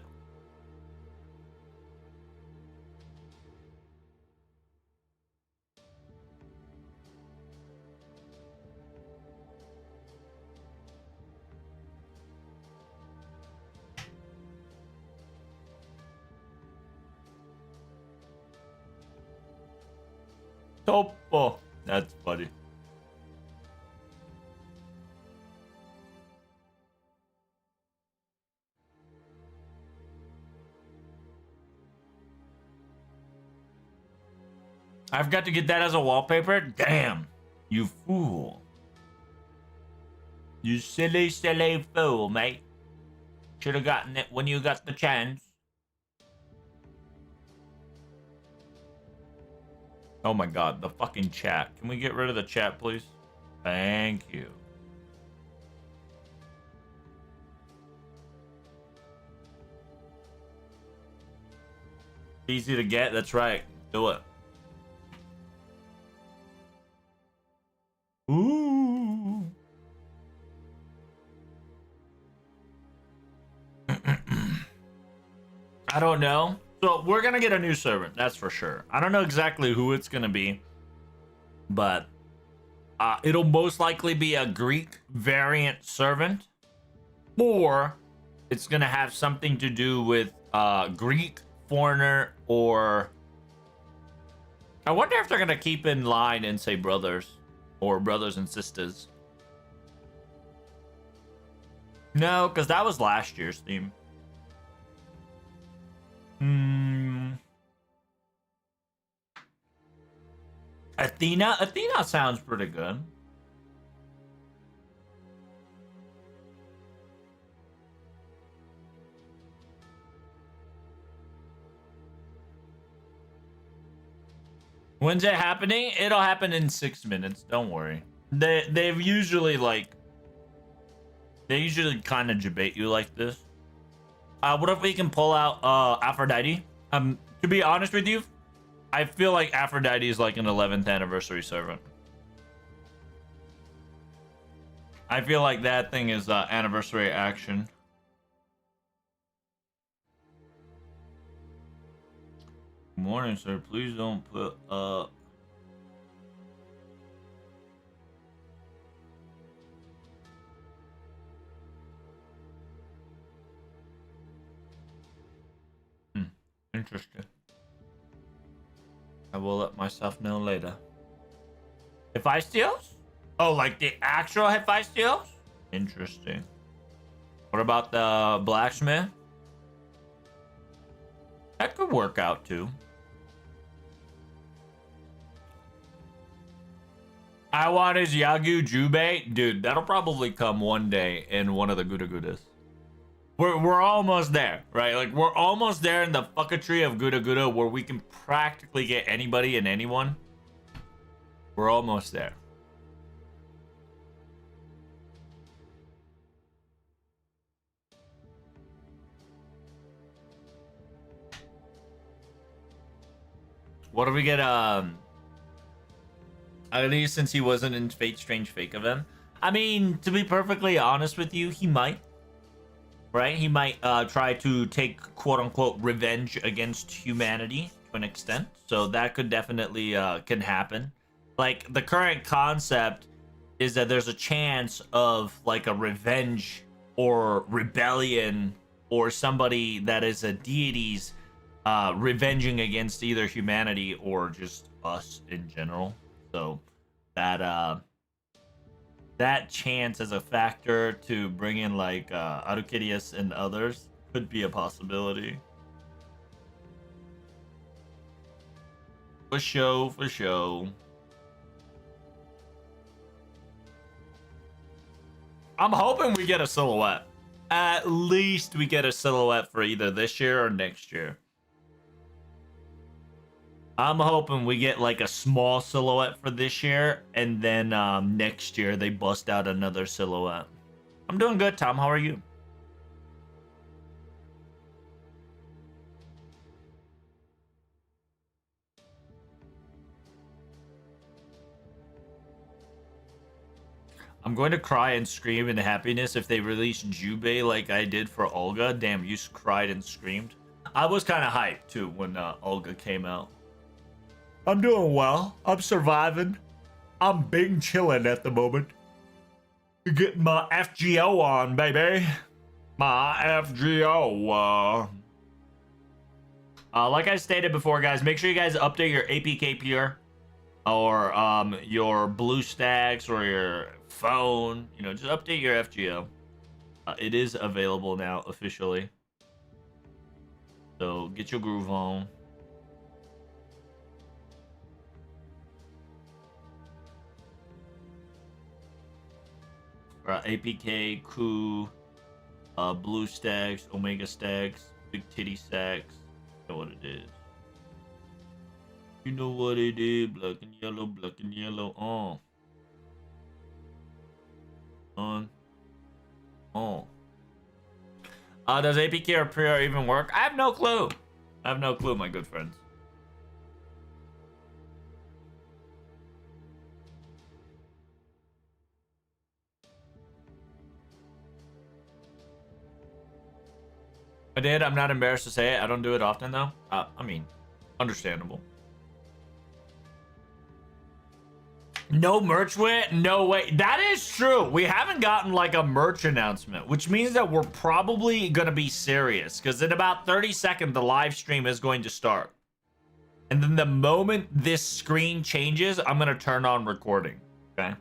Topo. That's funny. I've got to get that as a wallpaper? Damn. You fool. You silly, silly fool, mate. Should have gotten it when you got the chance. Oh my god, the fucking chat. Can we get rid of the chat, please? Thank you. Easy to get, that's right. Do it. Ooh. I don't know. So we're gonna get a new servant, that's for sure. I don't know exactly who it's gonna be, but it'll most likely be a Greek variant servant, or it's gonna have something to do with Greek, foreigner, or I wonder if they're gonna keep in line and say brothers or brothers and sisters. No, because that was last year's theme. Athena sounds pretty good. When's it happening? It'll happen in 6 minutes. Don't worry. They've usually they usually kind of debate you like this. What if we can pull out Aphrodite? To be honest with you, I feel like Aphrodite is like an 11th anniversary servant. I feel like that thing is anniversary action. Good morning, sir. Please don't put Interesting. I will let myself know later. Hephaestos? Oh, like the actual Hephaestos? Interesting. What about the blacksmith? That could work out too. I want his Yagu Jubei. Dude, that'll probably come one day in one of the Guda Gudas. We're almost there, right? Like, we're almost there in the fuckatry of Guda Guda where we can practically get anybody and anyone. We're almost there. What do we get, at least since he wasn't in Fate Strange Fake event? I mean, to be perfectly honest with you, he might. right? He might try to take quote unquote revenge against humanity to an extent. So that could definitely can happen. Like the current concept is that there's a chance of like a revenge or rebellion or somebody that is a deity's revenging against either humanity or just us in general. So that that chance as a factor to bring in like Arukirius and others could be a possibility. For show, for show. I'm hoping we get a silhouette. At least we get a silhouette for either this year or next year. I'm hoping we get like a small silhouette for this year, and then next year they bust out another silhouette. I'm doing good, Tom. How are you? I'm going to cry and scream in happiness if they release Jubei like I did for Olga. Damn, you cried and screamed. I was kind of hyped too when Olga came out. I'm doing well. I'm surviving. I'm big chilling at the moment. Getting my FGO on, baby. My FGO. Like I stated before, guys, make sure you guys update your APK PR or your BlueStacks or your phone. You know, just update your FGO. It is available now officially. So get your groove on. APK, Coup, BlueStacks, Omega Stacks, Big Titty Stacks. You know what it is. You know what it is. Black and yellow, black and yellow. On. Does APK or PR even work? I have no clue. I have no clue, my good friends. I did. I'm not embarrassed to say it. I don't do it often, though. I mean, understandable. No merch with? No way. That is true. We haven't gotten like a merch announcement, which means that we're probably going to be serious because in about 30 seconds, the live stream is going to start. And then the moment this screen changes, I'm going to turn on recording. Okay.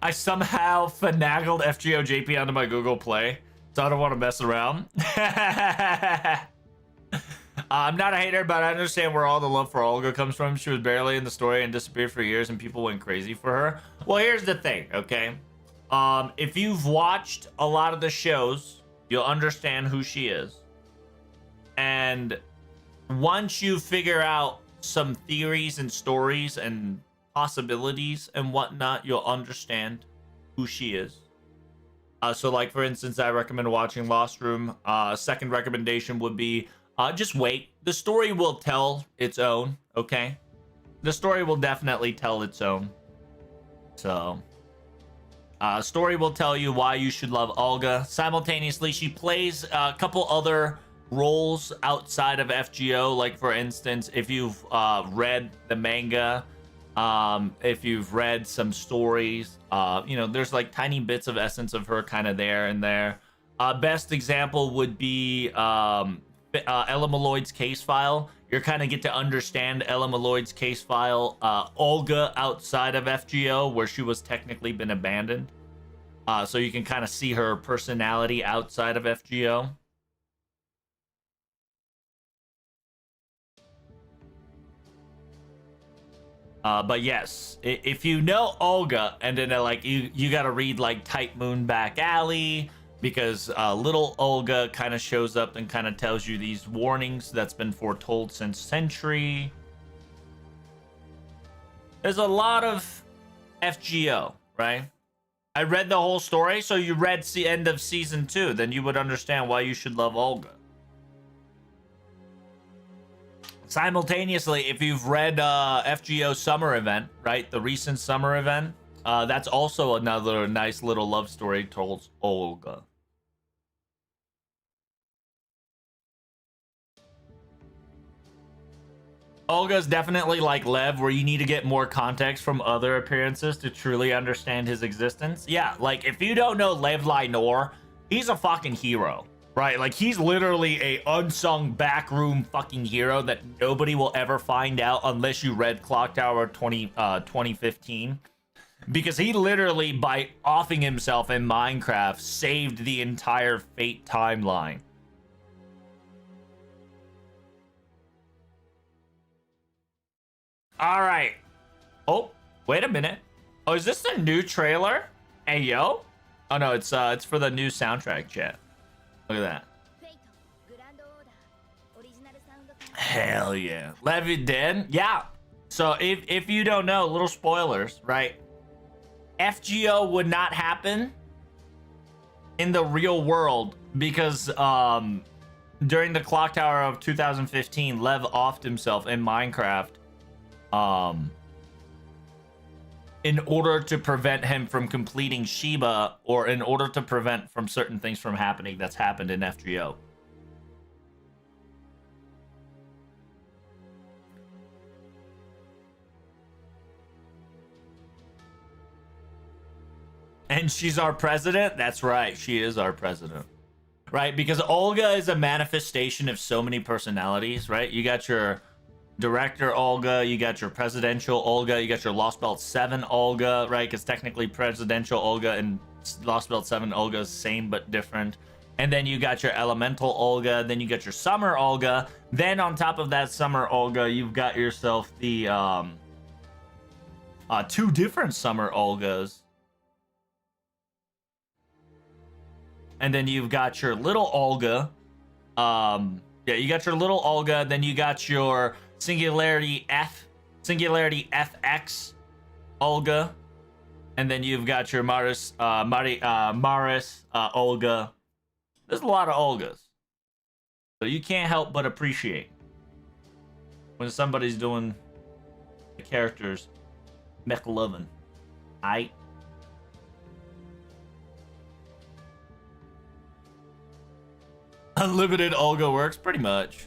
I somehow finagled FGO JP onto my Google Play, so I don't want to mess around. I'm not a hater, but I understand where all the love for Olga comes from. She was barely in the story and disappeared for years, and people went crazy for her. Well, here's the thing, okay? If you've watched a lot of the shows, you'll understand who she is. And once you figure out some theories and stories and possibilities and whatnot, you'll understand who she is. So like for instance, I recommend watching Lost Room. Second recommendation would be just wait. The story will tell its own. Okay, the story will definitely tell its own. So story will tell you why you should love Olga. Simultaneously, she plays a couple other roles outside of FGO. Like for instance, if you've read the manga, if you've read some stories, you know, there's like tiny bits of essence of her kind of there and there. Best example would be Ella Malloy's case file. You kind of get to understand Ella Malloy's case file. Olga outside of FGO, where she was technically been abandoned. So you can kind of see her personality outside of FGO. But yes, if you know Olga, and then like you got to read like Type Moon Back Alley, because little Olga kind of shows up and kind of tells you these warnings that's been foretold since Century. There's a lot of FGO, right? I read the whole story, so you read the end of season 2, then you would understand why you should love Olga. Simultaneously, if you've read FGO summer event, right, the recent summer event, That's also another nice little love story told Olga. Olga's definitely like Lev, where you need to get more context from other appearances to truly understand his existence. Yeah, like if you don't know Lev Linor, he's a fucking hero, right? Like he's literally a unsung backroom fucking hero that nobody will ever find out unless you read Clock Tower 2015. Because he literally, by offing himself in Minecraft, saved the entire Fate timeline. All right. Oh, wait a minute. Oh, is this the new trailer? Hey, yo. Oh no, it's for the new soundtrack, chat. Look at that. Hell yeah. Lev dead? Yeah. So if you don't know, little spoilers, right? FGO would not happen in the real world because during the Clock Tower of 2015, Lev offed himself in Minecraft in order to prevent him from completing Shiba, or in order to prevent from certain things from happening that's happened in FGO. And she's our president? That's right, she is our president. Right, because Olga is a manifestation of so many personalities, right? You got your director Olga, you got your presidential Olga, you got your Lost Belt 7 Olga, right? Because technically presidential Olga and Lost Belt 7 Olga is same but different. And then you got your elemental Olga, then you got your summer Olga. Then on top of that summer Olga, you've got yourself the two different summer Olgas. And then you've got your little Olga. Yeah, you got your little Olga. Then you got your Singularity FX Olga. And then you've got your Maris Olga. There's a lot of Olgas. So you can't help but appreciate when somebody's doing the characters McLovin. Aight. Unlimited Olga works pretty much.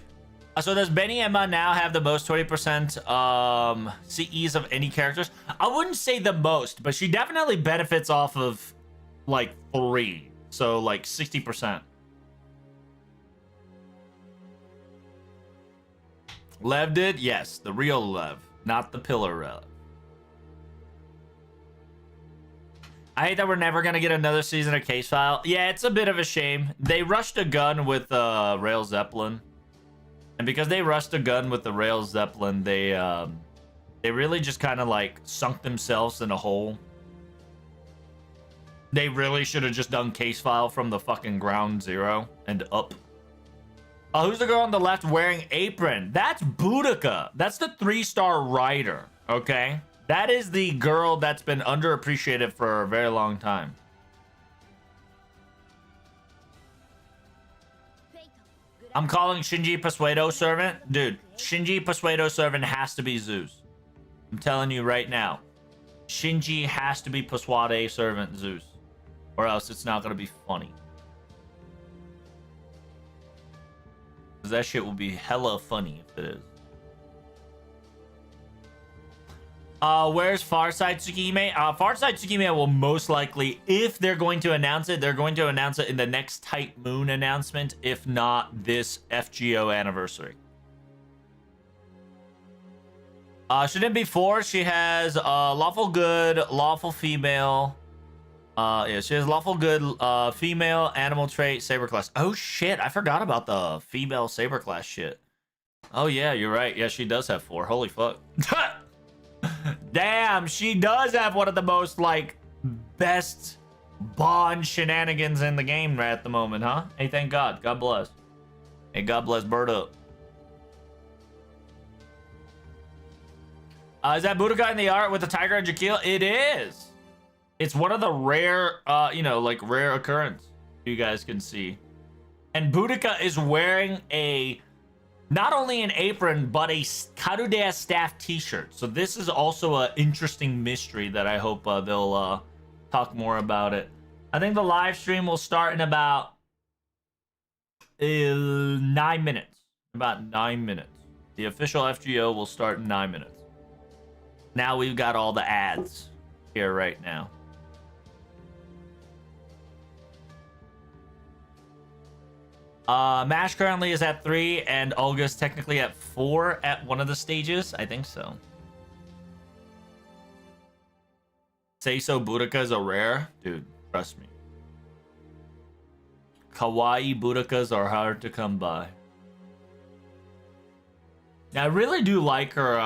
So does Benny Emma now have the most 20% CEs of any characters? I wouldn't say the most, but she definitely benefits off of like 3. So like 60%. Lev did? Yes, the real Lev, not the pillar Lev. I hate that we're never going to get another season of Case File. Yeah, it's a bit of a shame. They rushed a gun with Rail Zeppelin. And because they rushed a gun with the Rail Zeppelin, they really just kind of like sunk themselves in a hole. They really should have just done Case File from the fucking ground zero and up. Who's the girl on the left wearing apron? That's Boudica. That's the 3-star rider, okay? That is the girl that's been underappreciated for a very long time. I'm calling Shinji Pasuedo Servant. Dude, Shinji Pasuedo Servant has to be Zeus. I'm telling you right now. Shinji has to be Pasuade Servant Zeus. Or else it's not going to be funny. Because that shit will be hella funny if it is. Where's Farside Tsukihime? Farside Tsukihime will most likely, if they're going to announce it, they're going to announce it in the next Type Moon announcement, if not this FGO anniversary. Shouldn't be 4. She has lawful good, lawful female. Yeah, she has lawful good, female, animal trait, saber class. Oh shit, I forgot about the female saber class shit. Oh yeah, you're right. Yeah, she does have 4. Holy fuck. Damn, she does have one of the most, like, best Bond shenanigans in the game right at the moment, huh? Hey, thank God. God bless. Hey, God bless Bird Up. Is that Boudica in the art with the tiger and Jakeel? It is. It's one of the rare, you know, like, rare occurrence you guys can see. And Boudica is wearing a not only an apron, but a Karudea staff t-shirt. So this is also an interesting mystery that I hope they'll talk more about it. I think the live stream will start in about 9 minutes. About 9 minutes. The official FGO will start in 9 minutes. Now we've got all the ads here right now. Mash currently is at 3, and Olga's technically at 4 at one of the stages. I think so. Seiso Boudica is a rare? Dude, trust me. Kawaii Boudikas are hard to come by. Now, I really do like her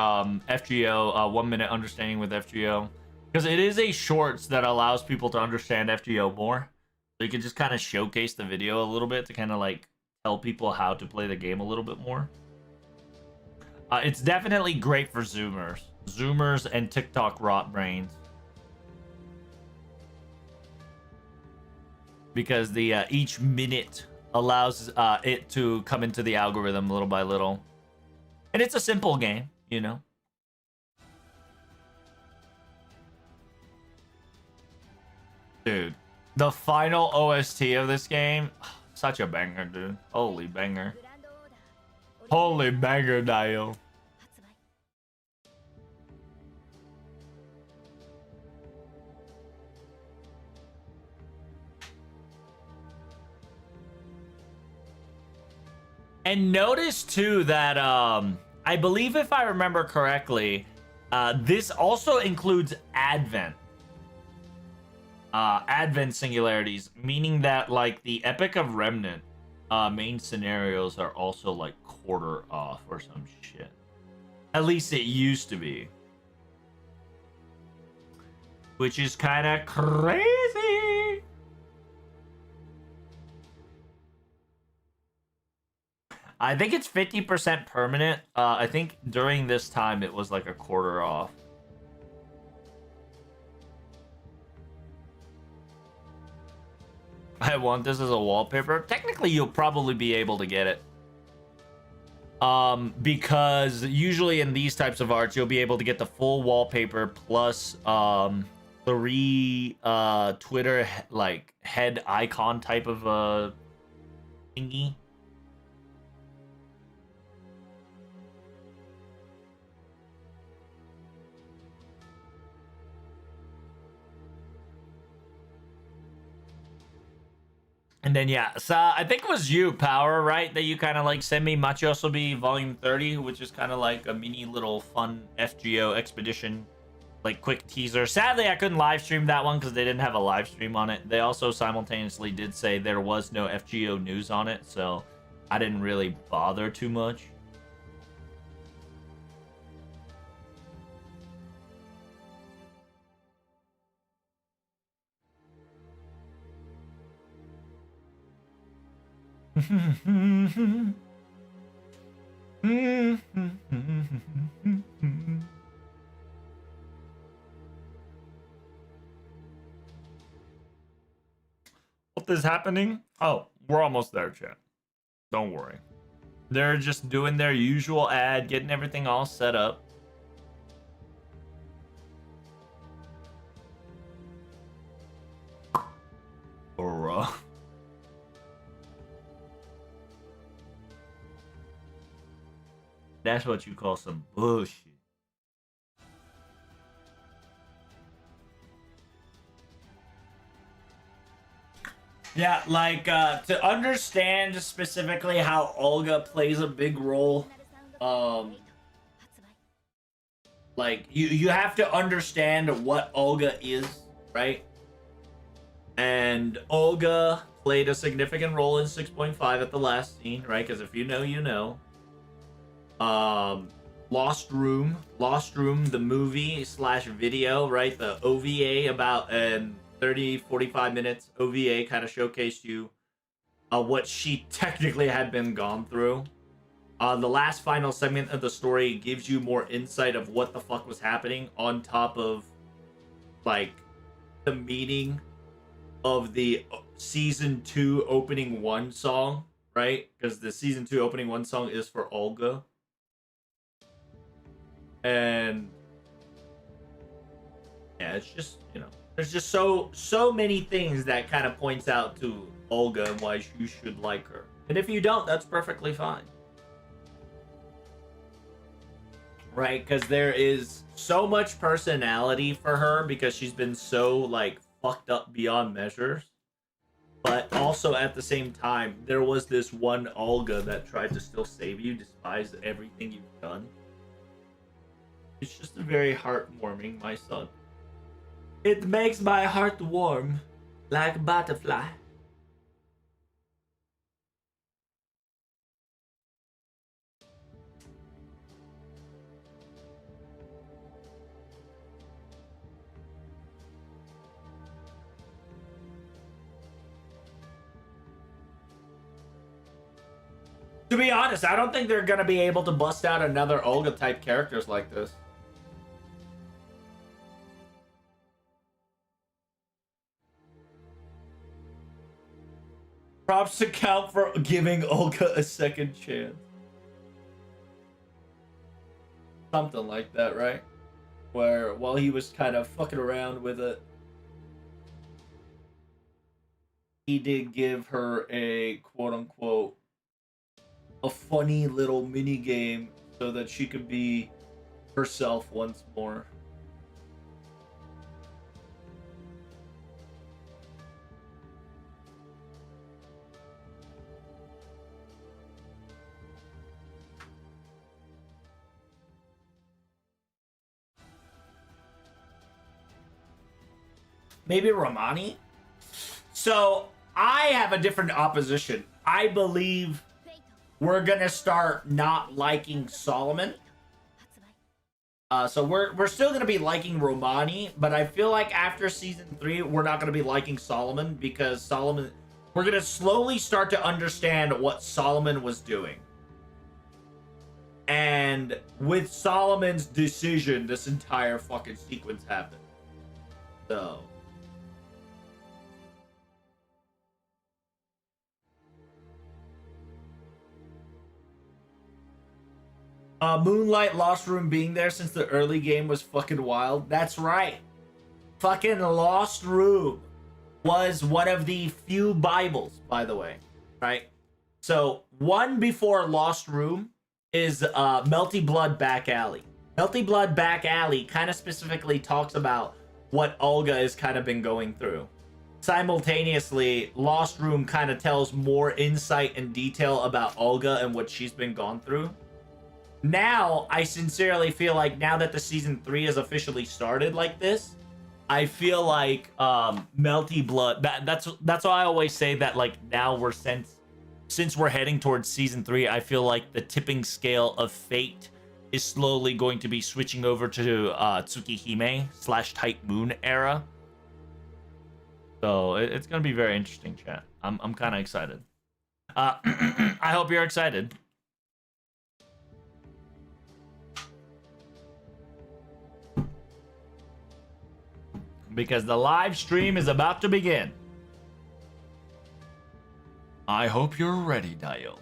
FGO, 1 minute understanding with FGO. Because it is a shorts that allows people to understand FGO more. So you can just kind of showcase the video a little bit to kind of like tell people how to play the game a little bit more. It's definitely great for Zoomers. Zoomers and TikTok rot brains. Because the each minute allows it to come into the algorithm little by little. And it's a simple game, you know. Dude, the final OST of this game, such a banger, dude. Holy banger. Holy banger, Dio. And notice too that I believe if I remember correctly, this also includes Advent. Advent singularities, meaning that like the Epic of Remnant main scenarios are also like quarter off or some shit. At least it used to be. Which is kind of crazy. I think it's 50% permanent. I think during this time it was like a quarter off. I want this as a wallpaper. Technically, you'll probably be able to get it. Because usually in these types of arts, you'll be able to get the full wallpaper plus 3 Twitter like head icon type of thingy. And then, yeah, so I think it was you, Power, right? That you kind of like sent me Machiyosobi Volume 30, which is kind of like a mini little fun FGO expedition, like quick teaser. Sadly, I couldn't live stream that one because they didn't have a live stream on it. They also simultaneously did say there was no FGO news on it, so I didn't really bother too much. What is happening? Oh, we're almost there, chat. Don't worry. They're just doing their usual ad, getting everything all set up. Bruh. That's what you call some bullshit. Yeah, like, to understand specifically how Olga plays a big role, like, you have to understand what Olga is, right? And Olga played a significant role in 6.5 at the last scene, right? Because if you know, you know. Lost Room, the movie slash video, right? The OVA about 30-45 minutes OVA kind of showcased you what she technically had been gone through. The last final segment of the story gives you more insight of what the fuck was happening on top of like the meaning of the season 2 opening 1 song, right? Because the season 2 opening one song is for Olga. And yeah, it's just, you know, there's just so many things that kind of points out to Olga and why you should like her. And if you don't, that's perfectly fine. Right? Because there is so much personality for her because she's been so, like, fucked up beyond measures. But also at the same time, there was this one Olga that tried to still save you despite everything you've done. It's just very heartwarming, my son. It makes my heart warm like a butterfly. To be honest, I don't think they're gonna be able to bust out another Olga type characters like this. Props to Count for giving Olga a second chance. Something like that, right? Where while he was kind of fucking around with it, he did give her a quote-unquote a funny little mini game so that she could be herself once more. Maybe Romani? So I have a different opposition. I believe we're gonna start not liking Solomon. So we're still gonna be liking Romani, but I feel like after season 3, we're not gonna be liking Solomon because Solomon. We're gonna slowly start to understand what Solomon was doing. And with Solomon's decision, this entire fucking sequence happened. So. Moonlight Lost Room being there since the early game was fucking wild. That's right. Fucking Lost Room was one of the few Bibles, by the way. Right? So, one before Lost Room is Melty Blood Back Alley. Melty Blood Back Alley kind of specifically talks about what Olga has kind of been going through. Simultaneously, Lost Room kind of tells more insight and detail about Olga and what she's been gone through. Now, I sincerely feel like now that the season 3 has officially started like this, I feel like Melty Blood. That's why I always say that like now we're since we're heading towards season 3, I feel like the tipping scale of fate is slowly going to be switching over to Tsukihime / Type Moon era. So it's gonna be very interesting, chat. I'm kind of excited. I hope you're excited. Because the live stream is about to begin. I hope you're ready, Dio.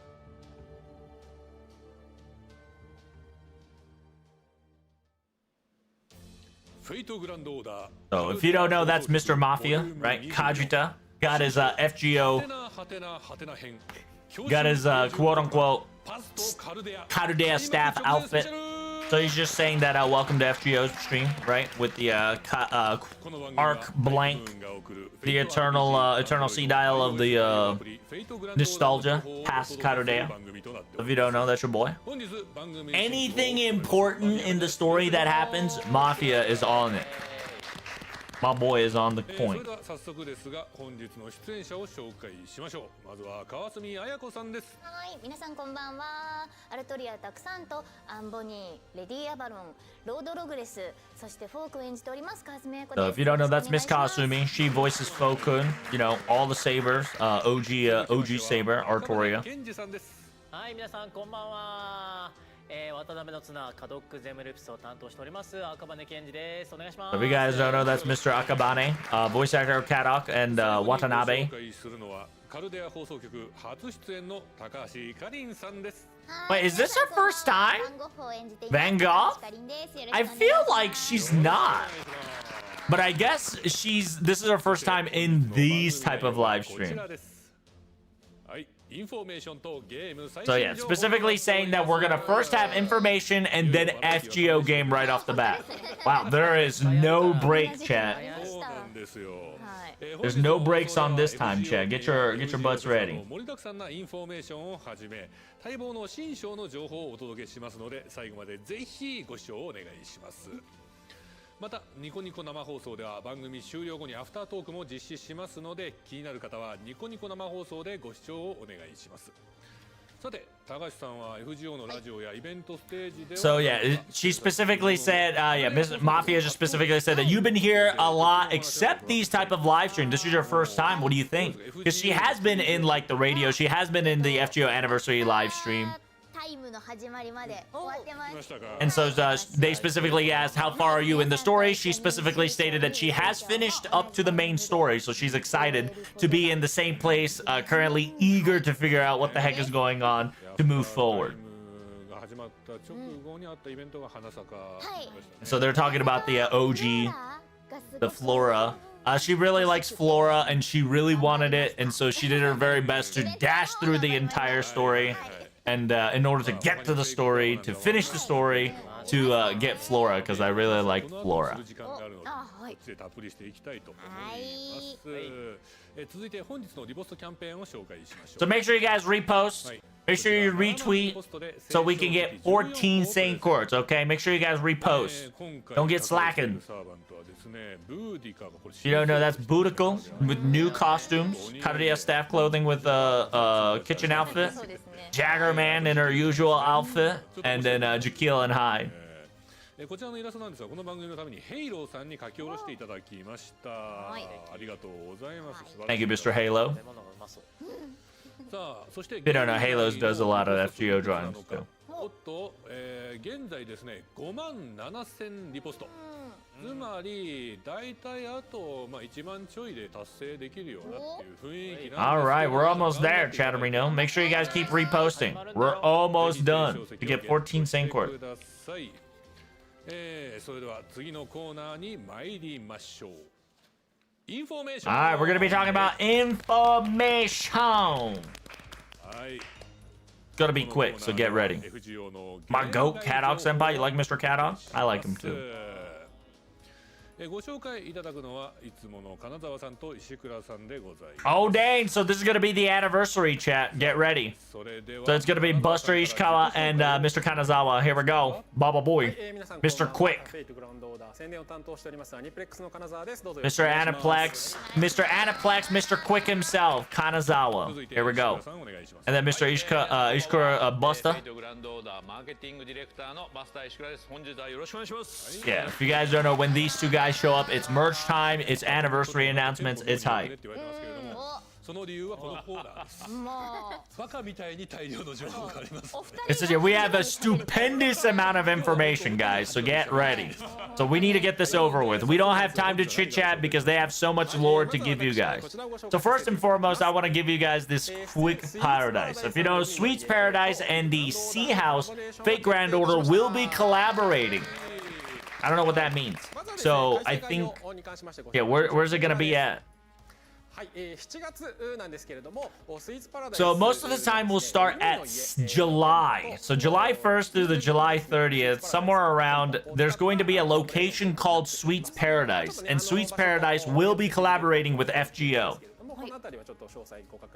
So, if you don't know, that's Mr. Mafia, right? Kajita got his FGO, got his quote-unquote Karudea staff outfit. So he's just saying that welcome to FGO's stream, right? With the arc blank, the eternal sea dial of the nostalgia past Karudea. If you don't know, that's your boy. Anything important in the story that happens, Mafia is on it. My boy is on the point. 早速ですが本日の出演者を紹介しましょう。まずは川澄彩子さんです。はい、皆さんこんばんは。アルトリアたくさんとアンボニー、レディアバロン、ロードログレス、そしてフォークを演じております川澄彩子です。So if you don't know, that's Miss Kasumi. She voices Fokun. You know all the sabers. OG Saber, Artoria. 健二さんです。はい、皆さんこんばんは。渡辺の綱カドックゼムルプスを担当しております赤羽健二です。お願いしま So す。 if you guys don't know, that's Mr. Akabane, voice actor of Kadok and 最後にご Watanabe. 紹介するのはカルデア放送局初出演の高橋かりんさんです。 Wait, is this her first time? Van Gogh? I feel like she's not. But I guess this is her first time in these type of live こち stream. らです。はい、インフォメーションとゲーム最 So 新 yeah, 情報 specifically saying that we're gonna first have information and then FGO game right off the bat. Wow, there is no break, chat. そうなんですよ。There's no breaks on this time, chat. Get your butts ready. 盛りだくさんなインフォメーションをはじめ待望の新章の情報をお届けしますので最後までぜひご視聴をお願いします。またニコニコ生放送では番組終了後にアフタートークも実施しますので気になる方はニコニコ生放送でご視聴をお願いします。さて高橋さんは FGO のラジオやイベントステージで So yeah, she specifically said, Mafia just specifically said that you've been here a lot, except these type of live stream. This is your first time. What do you think? Because she has been in like the radio, she has been in the FGO anniversary live stream. タイムの始まりまで終わってま来ますしたか。 And so they specifically asked, how far are you in the story? She specifically stated that she has finished up to the main story, so she's excited to be in the same place, currently eager to figure out what the heck is going on to move forward. が始まった直後にあったイベントが花坂でしたね。 So they're talking about the OG, the Flora. She really likes Flora, and she really wanted it, and so she did her very best to dash through the entire story. And in order to get to the story, to finish the story, to get Flora, because I really like Flora. たっぷりしていきたいと思います。続いて本日のリポストキャンペーンを紹介しましょう。 So make sure you guys repost. Make sure you retweet so we can get 14 Saint Courts, okay? Make sure you guys repost. Don't get slacking. You don't know that's Boudical with new costumes. Karuya staff clothing with a kitchen outfit. Jagger Man in her usual outfit. And then Jaquil and Hyde. こちらのイラストなんですが、この番組のためにヘイローさんに書き下ろしていただきました。ありがとうございます。 Thank you, Mr. Halo. さあ、そして If you don't know, Halos does a lot of FGO drawings too. おっと、現在ですね、57,000リポスト。つまり大体あと1万ちょいで達成できるようなっていう雰囲気なんです。 All right, we're almost there, Chatterino. Make sure you guys keep reposting. We're almost done to get 14 Saint Court. それでは次のコーナーに参りましょう。インフォメーショ All ン。 right, we're going to be talking about information. はい。 It's going to be quick, so get ready. My goat, Kadok Senpai. You like Mr. Kadok? I like him too. ご紹介いただくのはいつもの金沢さんと石倉さんでございます。 Oh, dang. So this is going to be the anniversary chat. Get ready. So it's going to be Buster Ishikawa and Mr. Kanazawa. Here we go. Baba Boy. Mr. Quick. Mr. Aniplex. Mr. Aniplex. Mr. Quick himself. Kanazawa. Here we go. And then Mr. Ishikura Buster. Yeah, if you guys don't know, when these two guys show up, it's merch time, it's anniversary announcements, it's hype. その理由はこのコーナーです。バカみたいに大量の情報があります。 We have a stupendous amount of information, guys, so get ready. So we need to get this over with. We don't have time to chit chat because they have so much lore to give you guys. So first and foremost, I want to give you guys this quick paradise. If you know, Sweets Paradise and the Sea House Fake Grand Order will be collaborating. I don't know what that means. So I think, yeah, where's it gonna be at? So most of the time we'll start at July. So July 1st through the July 30th, somewhere around, there's going to be a location called Sweets Paradise. And Sweets Paradise will be collaborating with FGO.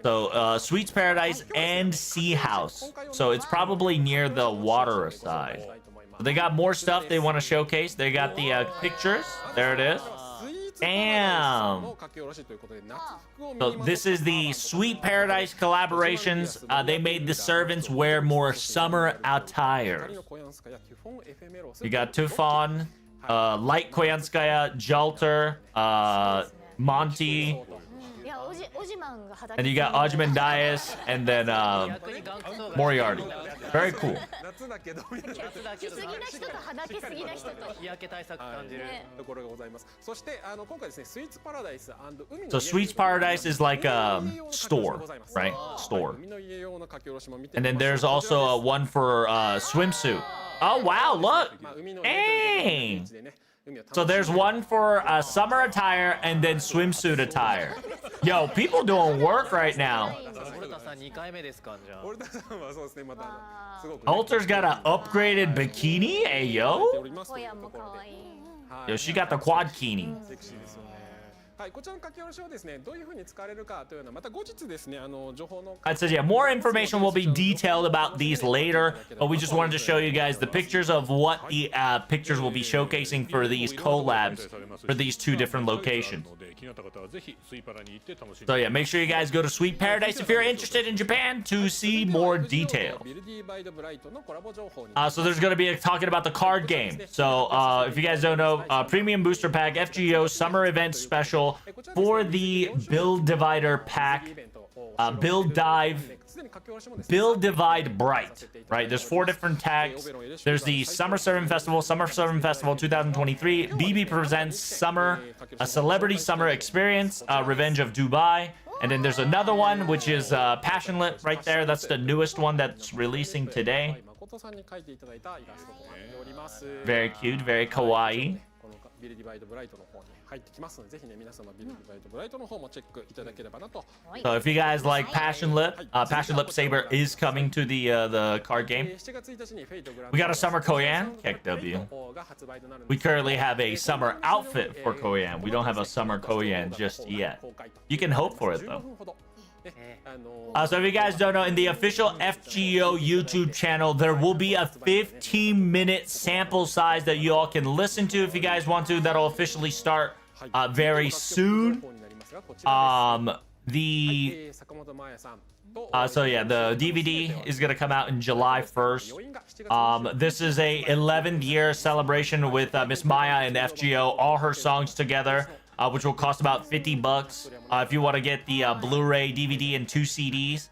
So Sweets Paradise and Sea House. So it's probably near the water side. They got more stuff they want to showcase. They got the pictures. There it is. Damn. So this is the Sweet Paradise collaborations. They made the servants wear more summer attire. You got Tufan, Light Koyanskaya, Jalter, Monty. オジマンが裸 And you got Ozymandias and then 逆にガンクソーが Moriarty. Very cool. 夏だけどみたいな夏だけど着すぎな人とはだけすぎな人と日焼け対策感じる、ねところがございます。そして今回ですね、スイーツパラダイス海の So Sweets Paradise is like a store, right? はい Store. 海の家用の書き下ろしも見て And み then ましょ there's う。 also a one for swimsuit. Oh wow, look. まあ海の家ということでビ Dang. ーチでね海を楽し So む there's one for summer attire and then swimsuit attire. Yo, people doing work right now. 森田さん2回目ですかじゃあ堀田さんはそうですね、またすごく Alter's got an upgraded bikini. Hey や yo. っておりますという小屋もところで可愛い はい Yo, she got the quad kini. セクシーですよね。はい、こちらの書き下ろしをですね、どういう風に使われるかというのはまた後日ですね、情報の It says, yeah, more information will be detailed about these later, but we just wanted to show you guys the pictures of what the pictures will be showcasing for these collabs for these two different locations. So yeah, make sure you guys go to Sweet Paradise if you're interested in Japan to see more detail. ビルディバイドブライトのコラボ情報に So there's going to be talking about the card game. So if you guys don't know, Premium Booster Pack, FGO Summer Event Special for the Build Divider Pack, Build Dive, Build Divide Bright, right? There's 4 different tags. There's the Summer Servant Festival 2023, BB Presents Summer, a Celebrity Summer Experience, Revenge of Dubai. And then there's another one, which is Passionate right there. That's the newest one that's releasing today. 誠さんに書いていただいたイラストとなっております。 Very cute, very kawaii. このビルディバイドブライトの方に入ってきますので、ぜひね皆様ビルディバイドブライトの方もチェックいただければなと。 So if you guys like Passion Lip Saber is coming to the card game. 7月1日にフェイトグラン We got a summer Koyan, Keck W. が発売となるん We ですけど currently have a summer outfit for Koyan. We don't have a summer Koyan just yet. You can hope for it though. 15分ほどねSo if you guys don't know, in the official FGO YouTube channel, there will be a 15-minute sample size that you all can listen to if you guys want to. That'll officially start very soon. The坂本真綾さんと so yeah, the DVD is gonna come out in July 1st. This is a 11th year celebration with Miss Maya and FGO, all her songs together, which will cost about $50. If you want to get the Blu-ray, DVD, and 2 CDs.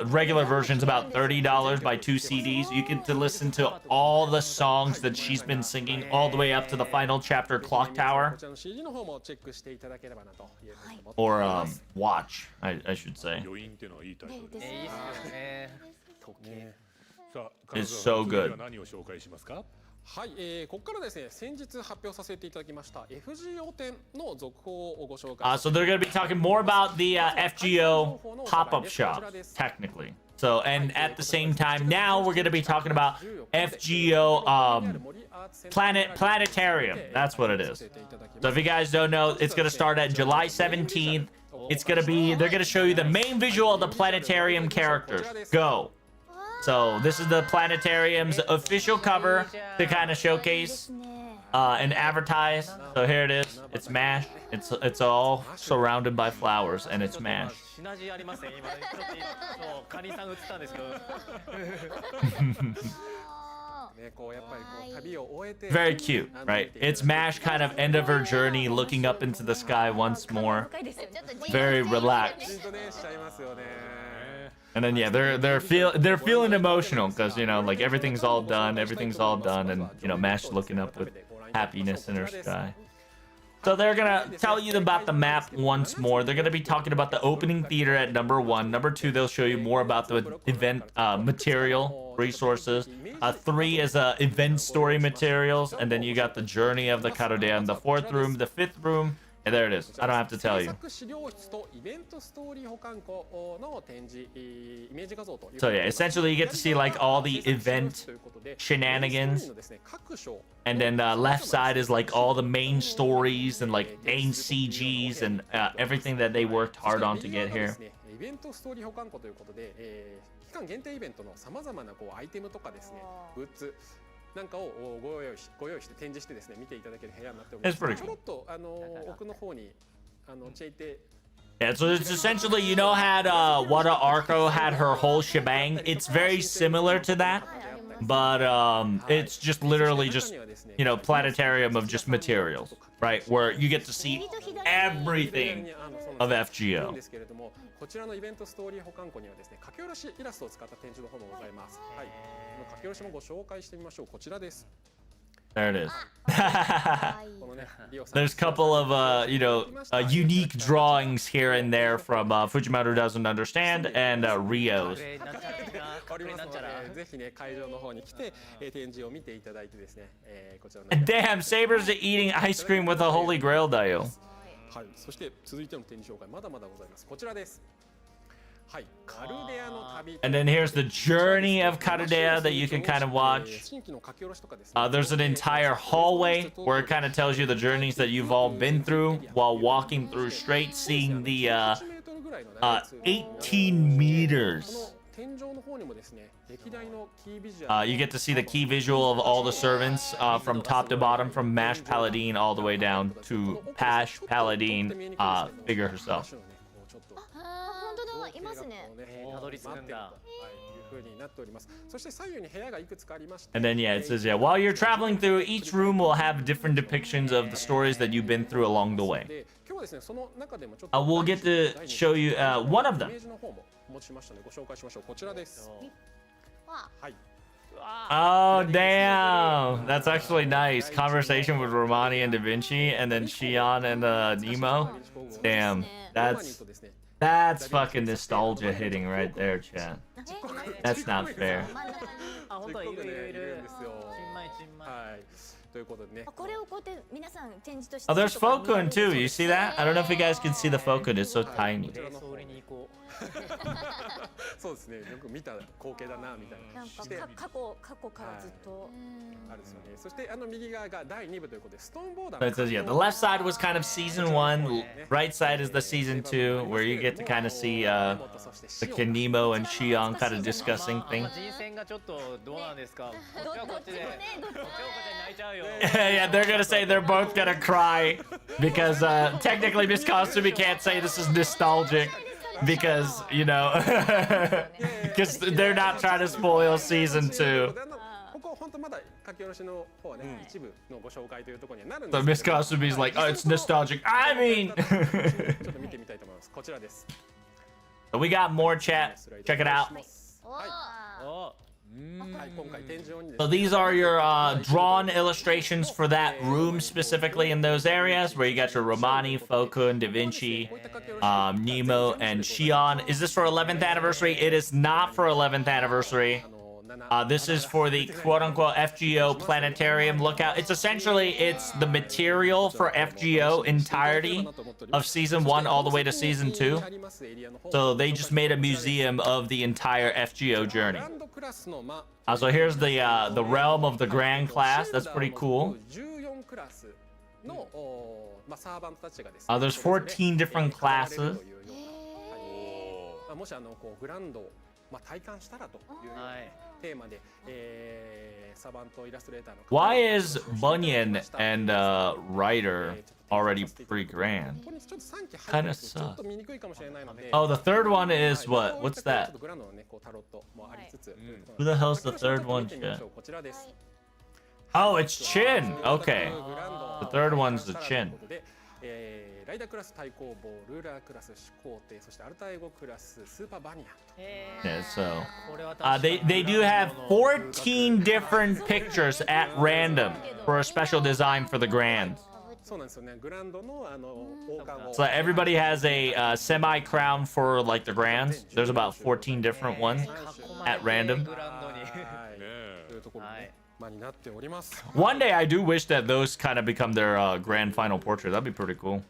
Regular version's about $30 by 2 CDs. You get to listen to all the songs that she's been singing all the way up to the final chapter, Clock Tower. こちらの CD の方もチェックしていただければなというふうに思って Or watch, I should say. 余韻っていうのはいいタイトルですいいですよね時計さあ It's so good. 何を紹介しますかはい、ここからですね、先日発表させていただきました FGO 展の続報をご紹介 So they're going to be talking more about the FGO pop-up shop, technically. So, and at the same time, now we're going to be talking about FGO Planetarium. That's what it is. So if you guys don't know, it's going to start at July 17th. It's going to be, they're going to show you the main visual of the Planetarium characters. Go. So this is the Planetarium's official cover to kind of showcase and advertise. So here it is. It's MASH. It's all surrounded by flowers, and it's MASH. シナジーありますね今ちょっとそうカニさん映ったんですけど ね、こうやっぱりこう旅を終えて Very cute, right? It's MASH kind of end of her journey, looking up into the sky once more. Very relaxed. じんとねしちゃいますよね。 And then yeah, they're feeling emotional because you know like everything's all done, and you know MASH looking up with happiness in her sky. So they're gonna tell you about the map once more. They're gonna be talking about the opening theater at number 1. Number 2, they'll show you more about the event material resources. 3 is event story materials, and then you got the journey of the Karodea in the 4th room, the 5th room. And there it is. I don't have to tell you. So yeah, essentially you get to see like all the event shenanigans. And then left side is like all the main stories and like main CGs and everything that they worked hard on to get here. イベントストーリー保管庫ということで、期間限定イベントのさまざまなこうアイテムとかですね、グッズなんかをご用意して展示してですね見ていただける部屋になっております。ちょろっと奥の方にチェイテ Yeah, so it's essentially, you know, had Wada Arco had her whole shebang. It's very similar to that, but it's just literally just, you know, planetarium of just materials, right? Where you get to see everything of いる FGO. んですけれども、こちらのイベントストーリー保管庫にはですね、書き下ろしイラストを使った展示の方もございます。はい、この書き下ろしもご紹介してみましょう。こちらです。 There it is. このね、リオさん There's a couple of unique drawings here and there from Fujimaru Doesn't Understand and Rio's. ありますので、ぜひね会場の方に来て、展示を見ていただいてですね、こちらの And damn, Saber's eating ice cream with a holy grail dial. はい、そして続いての展示紹介まだまだございます。こちらです。はい、カルデアの旅。 And then here's the journey of Karudeya that you can kind of watch. 新規の書き下ろしとかですね。There's an entire hallway where it kind of tells you the journeys that you've all been through while walking through straight, seeing the 18 meters. You get to see the key visual of all the servants from top to bottom, from Mash Paladine all the way down to Pash Paladine figure herself. 本当だ、いますね。たどり着くんだ。 And then yeah, it says yeah, while you're traveling through, each room will have different depictions of the stories that you've been through along the way. We'll get to show you one of them. Oh damn, that's actually nice. Conversation with Romani and Da Vinci, and then Shion and Nemo. Damn, that's fucking nostalgia hitting right there, chat. That's not fair. あ、本当いるいるいる。ちんまいちんまい。はい。ということでね。これをこうやって皆さん展示として。 Oh, there's Fokun too. You see that? I don't know if you guys can see the Fokun. It's so tiny. そうですね。よく見た光景だなみたいな。なんか過去からずっと。あるですよね。そして右側が第2部ということでストーンボーダー。 But it says yeah, the left side was kind of season 1, right side is the season 2, where you get to kind of see the Nemo and Shion kind of discussing things. 人選がちょっとどうなんですか。こっちはこっちで。こっちはこっちで泣いちゃうよ。 Yeah, they're gonna say they're both gonna cry because technically Miss Kosumi can't say this is nostalgic because you know because they're not trying to spoil season 2. ここ本当まだ書き下ろしの方はね一部のご紹介というところになるん So ですけ Miss ど。 Kosumi's like, oh, it's nostalgic. I mean, ちょっと見てみたいと思います。こちらです。 so we got more chat. Check it out. はい、今回展示用にです So ね。 these are your drawn illustrations for that room specifically in those areas where you got your Romani, Fokun, Da Vinci, Nemo, and Shion. Is this for 11th anniversary? It is not for 11th anniversary. This is for the quote-unquote FGO planetarium lookout. It's the material for FGO entirety of season 1 all the way to season 2. So they just made a museum of the entire FGO journey. So here's the realm of the grand class. That's pretty cool. There's 14 different classes. もしグランドを体感したらというテーマで、サバントイラストレーターの Why is Bunyan and Ryder already pretty grand? Kind of sucks. Oh, the third one is what? What's that? Who the hell's the third one, chat? Oh, it's Chin. Okay. The third one's the Chin. ライダークラス対抗棒、ルーラークラス始皇帝、そしてアルタエゴクラススーパーバニア。 Yeah, so they do have 14 different pictures at random for a special design for the grand. そうなんですよね。グランドの王冠を。 So everybody has a semi crown for like the grands. There's about 14 different ones at random. というところね。になっております。 One day I do wish that those kind of become their grand final portrait. That'd be pretty cool.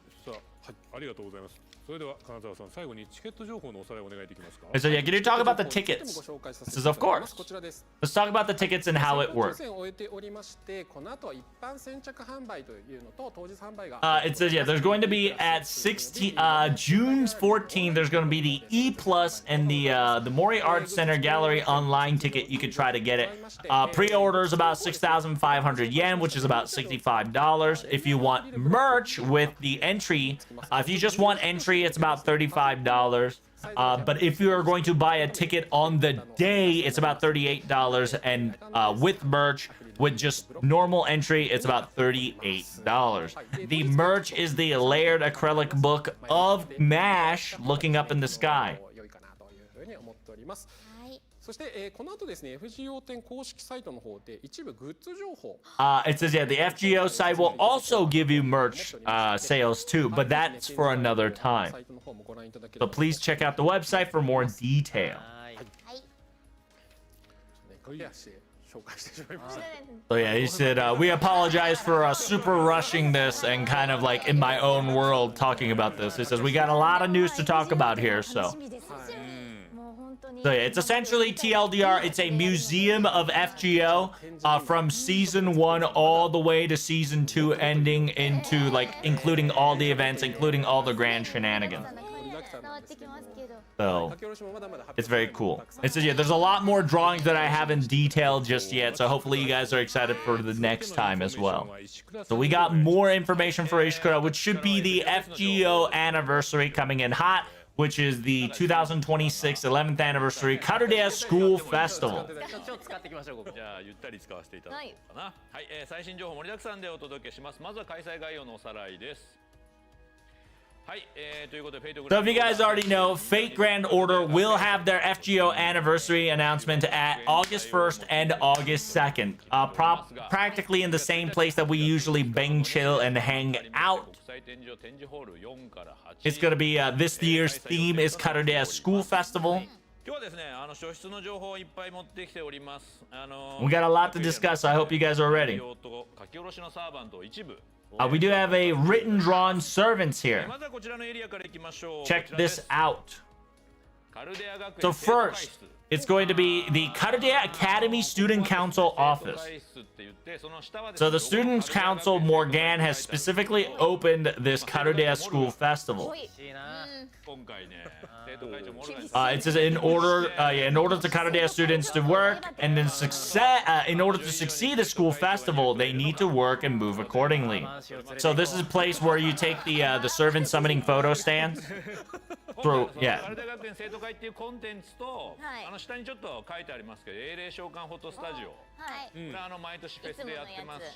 ありがとうございます。それでは金沢さん、最後にチケット情報のおさらいお願いできますか。 So yeah, can you talk about the tickets? This is of course. Let's talk about the tickets and how it works. It says yeah, there's going to be at June 14th. There's going to be the E Plus and the Mori Arts Center Gallery online ticket. You could try to get it. Pre-order is about 6,500 yen, which is about $65. If you want merch with the entry, if you just want entry, it's about $35. But if you are going to buy a ticket on the day, it's about $38, and with merch, with just normal entry, it's about $38. The merch is the layered acrylic book of MASH looking up in the sky. 良いかなというふうに思っております。そして、この後ですね、FGO 店公式サイトの方で一部グッズ情報。It says, yeah, the FGO site will also give you merch sales too, but that's for another time. So please check out the website for more detail. 駆け足で紹介してしまいました。 So yeah, he said, we apologize for super rushing this and kind of like in my own world talking about this. He says, we got a lot of news to talk about here, so. So yeah, it's essentially TLDR. It's a museum of FGO from season 1 all the way to season 2, ending into like including all the events, including all the grand shenanigans. So it's very cool. It says, yeah, there's a lot more drawings that I haven't detailed just yet, so hopefully you guys are excited for the next time as well. So we got more information for Ishikura, which should be the FGO anniversary coming in hot, which is the 2026 11th anniversary Karudeya School Festival. ちょっと使っていきましょうここ。じゃあゆったり使わせていただこうかな。はい、最新情報盛りだくさんでお届けします。まずは開催概要のおさらいです。はい、ということで So if you guys already know, Fate Grand Order will have their FGO anniversary announcement at August 1st and August 2nd. Practically in the same place that we usually bang, chill, and hang out. It's going to be, this year's theme is Karudeya School Festival. 今日はですね、書室の情報をいっぱい持ってきております。We got a lot to discuss, so I hope you guys are ready. We do have a written drawn servants here. Check this out. So first, it's going to be the Karudeya Academy Student Council office. So the Students Council Morgan has specifically opened this Karudeya School Festival. It says in order to Karudeya students to work and then in order to succeed at school festival, they need to work and move accordingly. So this is a place where you take the servant summoning photo stands. Through, yeah.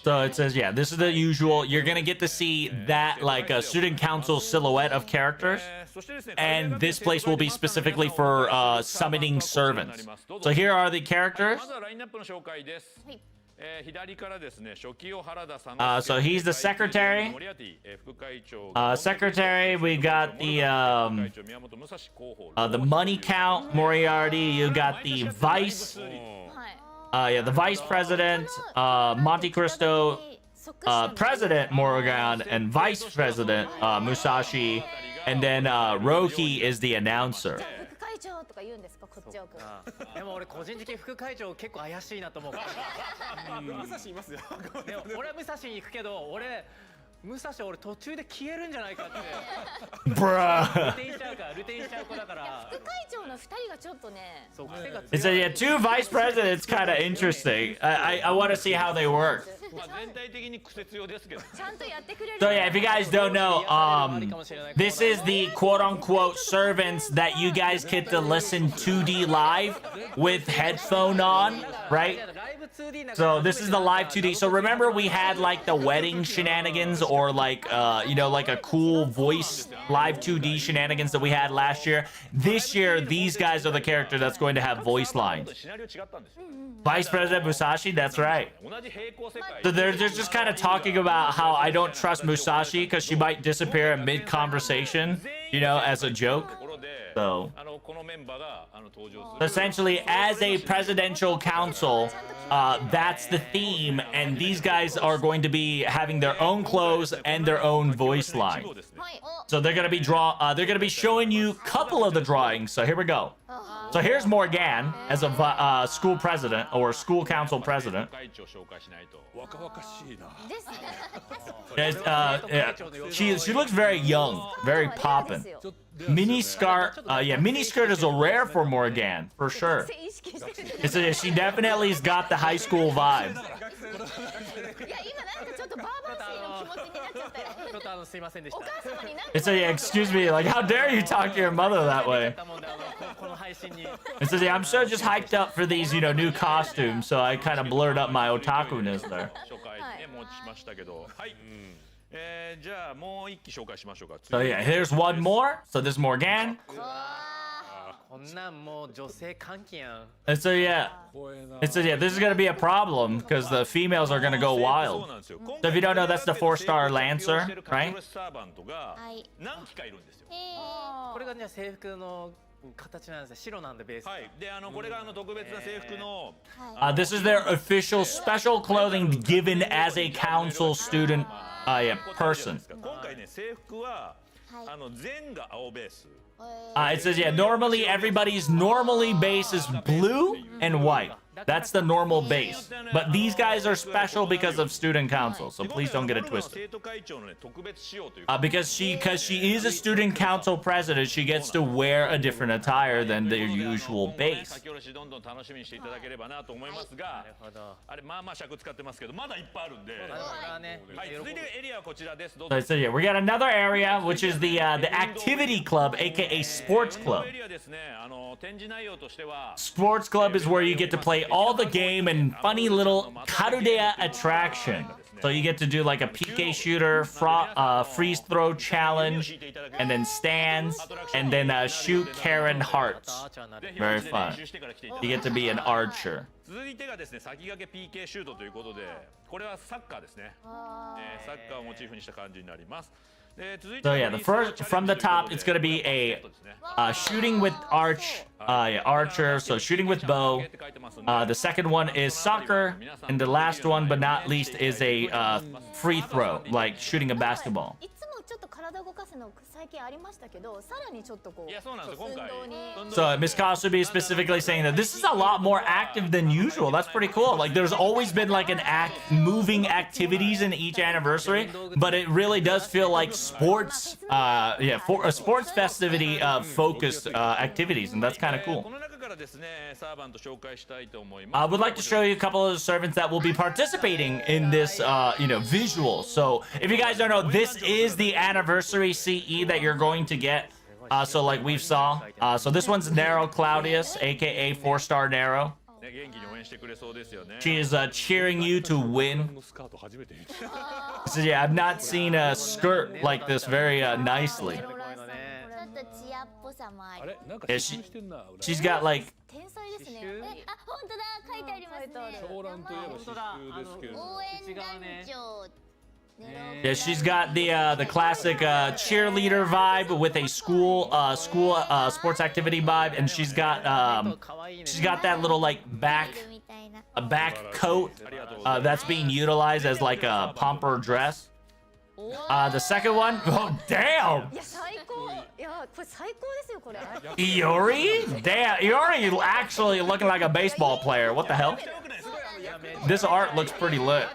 So it says, yeah, this is the usual. You're gonna get to see that like a student council silhouette of characters, and this place will be specifically for summoning servants. So here are the characters. So he's the secretary. Secretary, we got the money count, Moriarty. You got the vice. The vice president, Monte Cristo, president Morgan, and vice president Musashi, and then Roki is the announcer. でも俺個人的に副会長結構怪しいなと思う。武蔵いますよ。でも俺は武蔵に行くけど俺途中で消えるんじゃないかって。Bruh. ルテインしちゃう子だから。副会長の2人がちょっとね。そう癖が強い。It's yeah, two vice presidents, kind of interesting. I want to see how they work. So yeah, if you guys don't know, this is the quote-unquote servants that you guys get to listen 2D live with headphone on, right? So this is the live 2D. So remember we had like the wedding shenanigans or like, like a cool voice live 2D shenanigans that we had last year. This year, these guys are the character that's going to have voice lines. Vice President Musashi, that's right. So they're just kind of talking about how I don't trust Musashi because she might disappear in mid-conversation, as a joke. So essentially, as a presidential council, that's the theme, and these guys are going to be having their own clothes and their own voice line. So they're gonna be showing you a couple of the drawings. So here we go. So here's Morgan as a school president or school council president. She looks very young, very poppin'. Mini skirt, mini skirt is a rare for Morgan for sure. She definitely's got the high school vibe. 持ちになっちゃったよ。ちょっとすいませんでしおた。母様になっ It says, yeah, excuse me, like, how dare you talk to your mother that way? この配信に。 It says, yeah, I'm so just hyped up for these, you know, new costumes, so I kind of blurred up my otaku-ness there. 紹介ね持ちましたけど、はい。じゃあもう一機紹介しましょうか。 So yeah, here's one more. So this is Morgan. こんなんもう女性関係やん。 And so yeah, it says, yeah, this is gonna be a problem because the females are gonna go wild. So if you don't know, that's the 4-star Lancer, right? はい何機かいるんですよ。これがじゃあ制服の形なんですね。白なんでベースが。はい。でこれが特別な制服の This is their official special clothing given as a council student person. 今回ね制服は全が青ベース。 It says, yeah, normally everybody's normally base is blue and white. That's the normal base. But these guys are special because of student council, so please don't get it twisted. Because she is a student council president, she gets to wear a different attire than their usual base. 先ほどどんどん楽しみにしていただければなと思いますが、あれまあまあ尺使ってますけど、まだいっぱいあるんで。はい、続いてエリアはこちらです。どうぞ。 So yeah, we got another area, which is the activity club, aka sports club. エリアですね。展示内容としては。 Sports club is where you get to play all the game and funny little Karudea attraction. So you get to do like a PK shooter, freeze throw challenge, and then stands, and then shoot Karen hearts. Very fun. You get to be an archer. 続いてがですね、先駆け PK シュートということで、これはサッカーですね。サッカーをモチーフにした感じになります。 So yeah, the first from the top, it's gonna be a shooting with archer, so shooting with bow. The second one is soccer, and the last one, but not least, is a free throw, like shooting a basketball. いつもちょっと体動かすの最近ありましたけど、さらにちょっとこう運動に。 So Miss Kosubi is specifically saying that this is a lot more active than usual. That's pretty cool. Like there's always been like moving activities in each anniversary, but it really does feel like sports, for a sports festivity focused activities, and that's kind of cool. I would like to show you a couple of the servants that will be participating in this, visual. So if you guys don't know, this is the anniversary CE that you're going to get. So like we saw, so this one's Nero Claudius, aka 4-star Nero. She is cheering you to win. So yeah, I've not seen a skirt like this very nicely. Yeah, she's got like 天才ですね。あ、本当だ、書いてありますね。応援団長。 Yeah, she's got the classic cheerleader vibe with a school sports activity vibe, and she's got that little like back coat that's being utilized as like a pomper dress. The second one, oh damn! いや最高。いやこれ最高ですよこれ。 Iori? Damn, Iori actually looking like a baseball player. What the hell? This art looks pretty lit.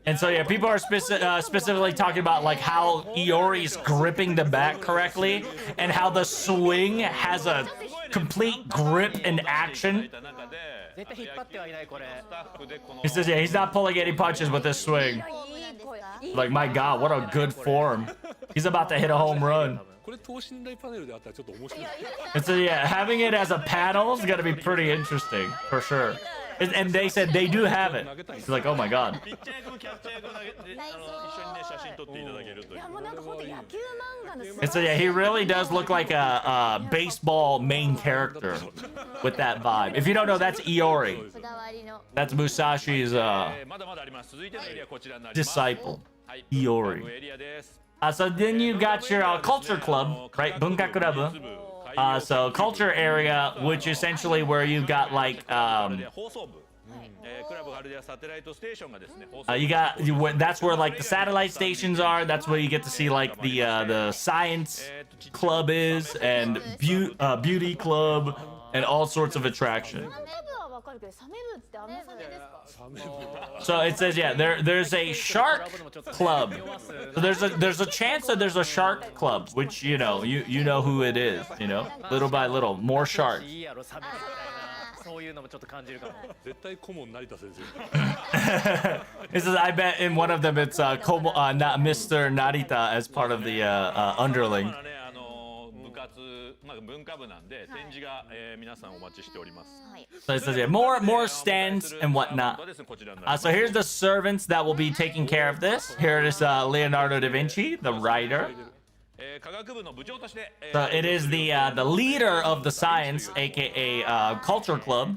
And so yeah, people are specifically talking about like how Iori's gripping the bat correctly and how the swing has a complete grip and action. He says, yeah, he's not pulling any punches with this swing. Like, my God, what a good form. He's about to hit a home run. And so yeah, having it as a panel is gonna be pretty interesting for sure. And they said they do have it. It's like, oh my God. And so yeah, he really does look like a baseball main character with that vibe. If you don't know, that's Iori. That's Musashi's disciple, Iori. So then you got your culture club, right? Bunkakurabu. So culture area, which essentially where you got like that's where like the satellite stations are. That's where you get to see like the science club is and beauty club and all sorts of attractions. So it says, yeah, there's a shark club. So there's a chance that there's a shark club, which you know who it is, little by little, more sharks. そういうのもちょっと感じるかも。絶対顧問成田先生。 It says, I bet in one of them it's not Mr. Narita as part of the underling. まあね部活まあ文化部なんで展示が皆さんお待ちしております。 So it says, yeah, more stands and whatnot. ですねこちらになります So here's the servants that will be taking care of this. Here is Leonardo da Vinci, the writer. 科学部の部長として、So it is the leader of the science, aka Culture Club.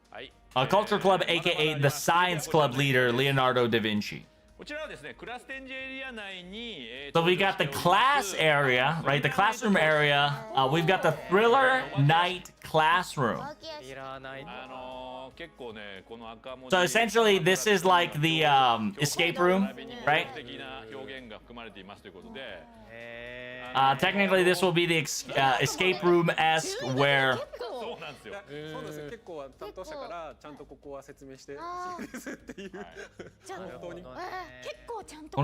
はい Culture Club, aka the Science Club leader, Leonardo da Vinci. こちらはですねクラス展示エリア内に、So we got the class area, right? The classroom area. We've got the thriller night classroom. いらない。結構ねこの赤文字 So essentially, this is like the escape room, right? 的な表現が含まれていますということで。 Technically, this will be the escape room-esque where そうなんですよ。そうですね。結構担当者からちゃんとここは説明してほしいですっていう。じゃあ本当に。結構ちゃんと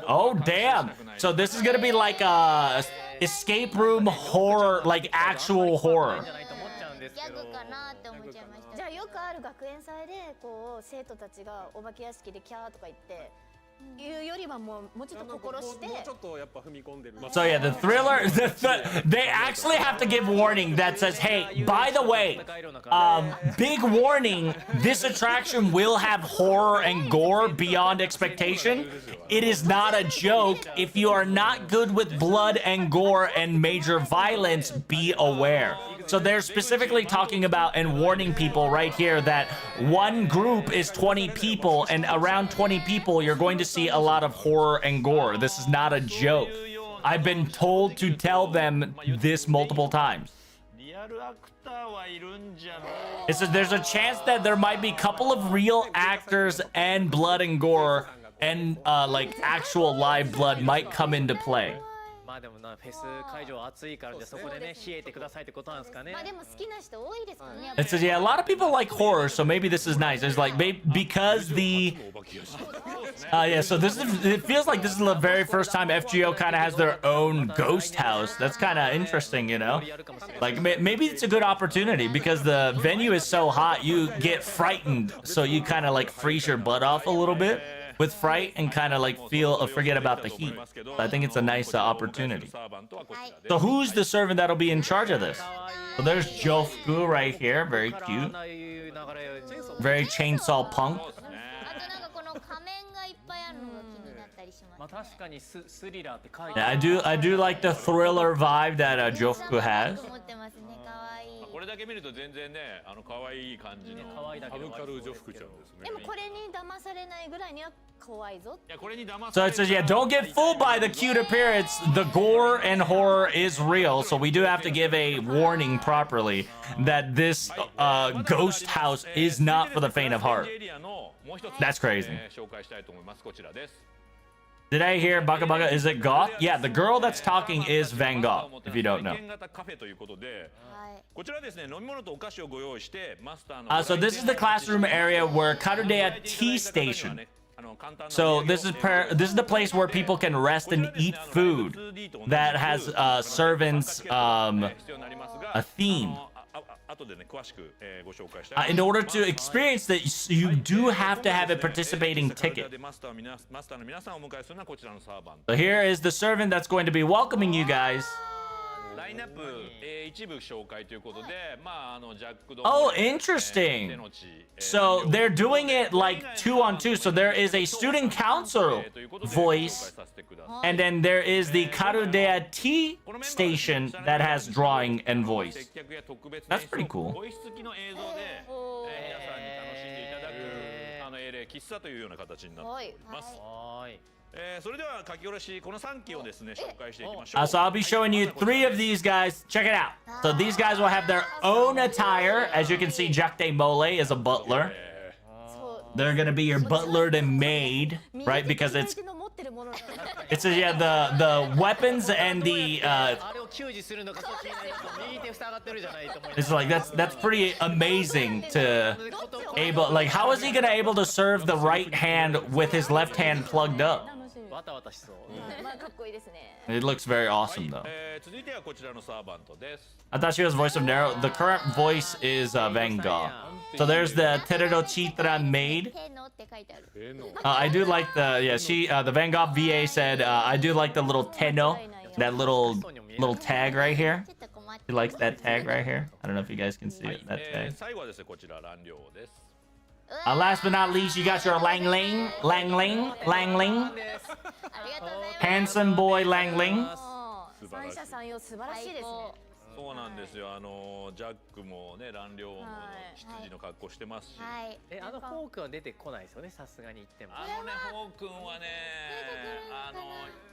Oh, damn! So this is gonna be like a escape room horror, like actual horror. じゃないと思っちゃうんですギけど。ャグかなって思っちゃいました。じゃあよくある学園祭でこう生徒たちがお化け屋敷でキャーとか言っていうよりはもうちょっと心して。もうちょっとやっぱ踏み込んでる。 So yeah, the thriller, they actually have to give warning that says, hey, by the way, big warning, this attraction will have horror and gore beyond expectation. It is not a joke. If you are not good with blood and gore and major violence, be aware. So they're specifically talking about and warning people right here that one group is 20 people, and around 20 people, you're going to see a lot of horror and gore. This is not a joke. I've been told to tell them this multiple times. リアルアクターはいるんじゃない It says there's a chance that there might be a couple of real actors and blood and gore and like actual live blood might come into play. まあでもなフェス会場暑いからじゃあそこでね冷えてくださいってことなんですかね。まあでも好きな人多いですからね。 It says, yeah, a lot of people like horror, so maybe this is nice. It's like, because the... yeah, so this is... It feels like this is the very first time FGO kind of has their own ghost house. That's kind of interesting, you know? Like, maybe it's a good opportunity, because the venue is so hot, you get frightened, so you kind of, like, freeze your butt off a little bit with fright and kind of, like, forget about the heat. So I think it's a nice opportunity. So who's the servant that'll be in charge of this? So there's Jofuku right here, very cute. Very chainsaw punk. あとなんかこの仮面がいっぱいあるのが気になったりします。まあ確かにスリラーって書いて Yeah, I do like the thriller vibe that Jofuku has. 思ってますね。可愛い。これだけ見ると全然ね可愛い感じの可愛いだけサでブカル女服ちゃんですねで。もこれに騙されないぐらいには怖いぞ。いやこれに騙 So さ it says, yeah, don't get fooled by the cute appearance. The gore and horror is real, so we do have to give a warning properly that this ghost house is not for the faint of heart. That's crazy. 紹介したいと思います。こちらです。 Did I hear Baka Baka? Is it Goth? Yeah, the girl that's talking is Van Gogh, if you don't know. 型カフェということで、はい。こちらですね飲み物とお菓子をご用意してマスターの So this is the classroom area where Karudea Tea Station. So this is the place where people can rest and eat food that has servants a theme. 後でね詳しくご紹介したい。 In order to experience this, you do have to have a participating ticket. マスターの皆さんをお迎えするのはこちらのサーバント。 So here is the servant that's going to be welcoming you guys. ラインナップ一部紹介ということで、まあジャックド。 Oh, interesting. So they're doing it like 2-on-2. So there is a student council voice, and then there is the Karudea Tea Station that has drawing and voice. That's pretty cool. ボイス付きの映像で皆さんに楽しんでいただく英霊喫茶というような形になっております。はい。それでは書き下ろしこの3機をですね紹介していきましょう。 So I'll be showing you 3 of these guys. Check it out. So these guys will have their own attire. As you can see, Jacques Mole is a butler. They're gonna be your butler and maid, right? Because it's の持ってるもの。 it says yeah the weapons and the あれを給仕するのがそう気になります右手塞がってるじゃないと思います it's like that's pretty amazing to how is he gonna able to serve the right hand with his left hand plugged up? バタバタしそう。まあかっこいいですね。 It looks very は awesome い though. 続いてはこちらのサーバントです。 I thought she was voice of Nero. The current voice is Van Gogh. So there's the Terudo Chitra maid. 手のって書いてある。I do like the the Van Gogh VA said I do like the little teno, that little tag right here. ちょっと困って He likes that tag right here. I don't know if you guys can see it. That tag. 最後はですねこちら乱量です。 Last but not least, you got your Langling. ありがとうございます。 Handsome boy Langling. 三者三様素晴らしいですね。そうなんですよ。ジャックもね乱量も羊の格好してますし。はい。フォークは出てこないですよね。さすがに言っても。フォー君はね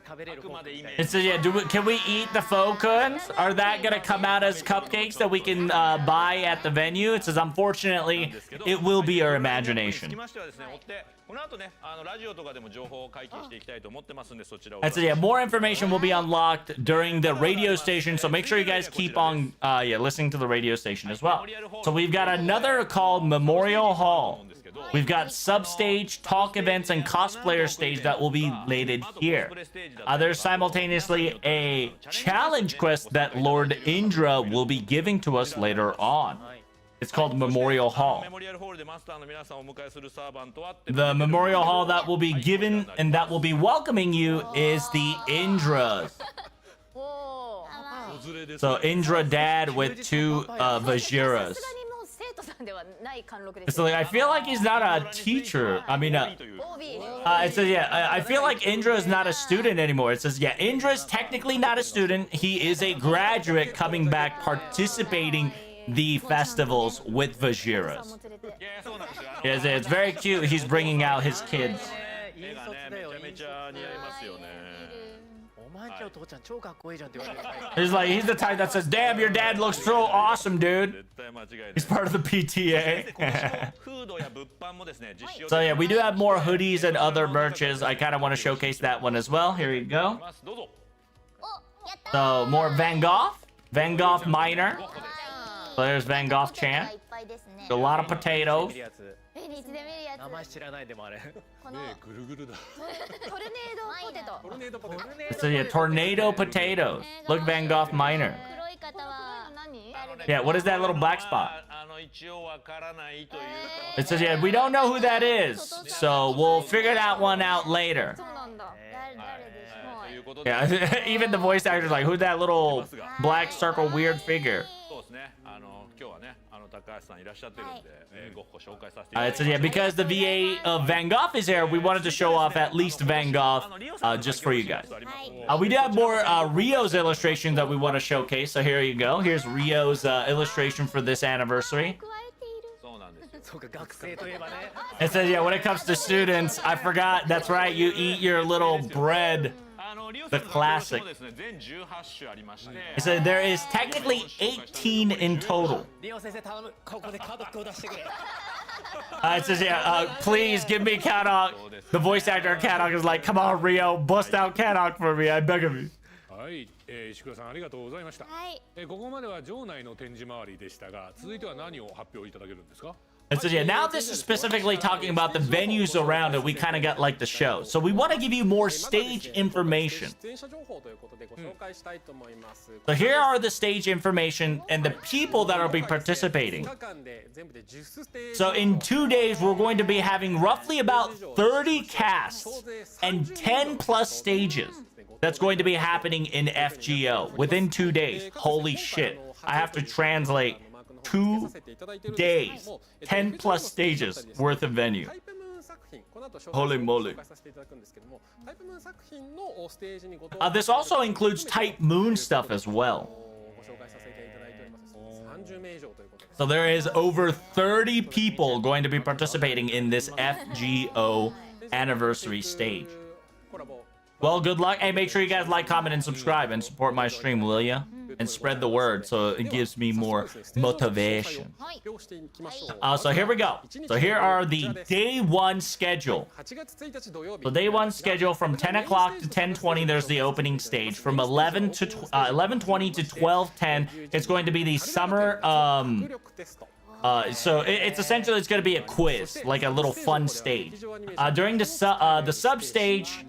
食べれるあくまでイメー It ジ。 says, yeah, can we eat the Fokuns? Are that gonna come out as cupcakes that we can buy at the venue? It says, unfortunately, it will be our つ imagination. きましてはですね、追ってこの後ねラジオとかでも情報を解禁していきたいと思ってますんでそちらを。 It says, yeah, more information will be unlocked during the radio station, so make sure you guys keep on, listening to the radio station as well. So we've got another called Memorial Hall. We've got substage, talk events, and cosplayer stage that will be laid here. There's simultaneously a challenge quest that Lord Indra will be giving to us later on. It's called Memorial Hall. メモリアルホールでマスターの皆さんをお迎えするサーバントはって The Memorial Hall that will be given and that will be welcoming you is the Indras. おー。 So Indra dad with two Vajiras. さすがにもう生徒さんではない貫禄です So ね。 like, I feel like he's not a teacher. I mean, OB。 it says, yeah, I feel like Indra is not a student anymore. It says, yeah, Indra is technically not a student. He is a graduate coming back participating the festivals with Vajiras. も連れて。いやそうなんですよ。 Yes, it's very cute. He's bringing out his kids. 絵がねめちゃめちゃ似合いますよね。お前んちの父ちゃん超かっこいいじゃんって言われる。 He's like, he's the type that says, damn, your dad looks so awesome, dude. 絶対間違いない。 He's part of the そして PTA. 今年もフードや物販もですね実施予 So 定 yeah, we do have more hoodies and other merches. I kind of want to showcase that one as well. Here you go. どうぞ。お、やった。 So more Van Gogh. Van Gogh Minor. So there's Van Gogh ちゃん。 Chan. いっぱいですね A。lot of potatoes. 見るやつ。え、いつで見るやつ。名前知らないでもあれ。このぐるぐるだ。トルネードポテト。トルネードポテト So yeah, tornado potatoes. Look, Van Gogh Minor. 黒い方は何？ Yeah, what is that little black spot? 一応わからないという It says, yeah, we don't know who that is. So we'll figure that one out later. そうなんだ。誰でしょう。ということで。 Yeah, even the voice actor's like, who's that little black circle weird figure? そうですね。今日はね高橋さんいらっしゃってるんで、ご紹介させていた It だき says, yeah, because the VA of Van Gogh is here, we wanted to show off at least Van Gogh just for you guys. We do have more Rio's illustrations that we want to showcase, so here you go. Here's Rio's illustration for this anniversary. 加えている。そうなんですよ。そうか学生といえばね。 It says, yeah, when it comes to students, I forgot, that's right, you eat your little bread. The classic. It said there is technically 18 in total. リオ先生頼む。ここでカドックを出してくれ。 It says, yeah, please give me Kadok. The voice actor Kadok is like, come on, Rio, bust out Kadok for me, I beg of you. はい、石倉さんありがとうございました。はい。ここまでは場内の展示周りでしたが、続いては何を発表いただけるんですか？ It says, yeah, now this is specifically talking about the venues around it. We kind of got like the show. So we want to give you more stage information. 出演者情報ということでご紹介したいと思います。 So here are the stage information and the people that will be participating. 2日間で全部で10ステージ So in 2 days, we're going to be having roughly about 30 casts and 10 plus stages. That's going to be happening in FGO within 2 days. Holy shit. I have to translate 2 days, 10 plus stages worth of venue. タイプムーン作品この後紹 Holy moly. 介させていただくんですけども、タイプムーン作品のステージにご登 This also includes Type Moon stuff as well. ご紹介させていただいております。30名以上ということで。 So there is over 30 people going to be participating in this FGO anniversary stage. コラボ Well, good luck. Hey, make sure you guys like, comment, and subscribe and support my stream, will ya? And spread the word so it gives me more motivation. 発表していきましょう。 So here we go. So here are the day one schedule. 8月1日土曜日 So day one schedule from 10 o'clock to 10:20. There's the opening stage. From 11 to 11:20 to 12:10. It's going to be the summer. 力テスト So it's essentially it's going to be a quiz, like a little fun stage. During the sub stage.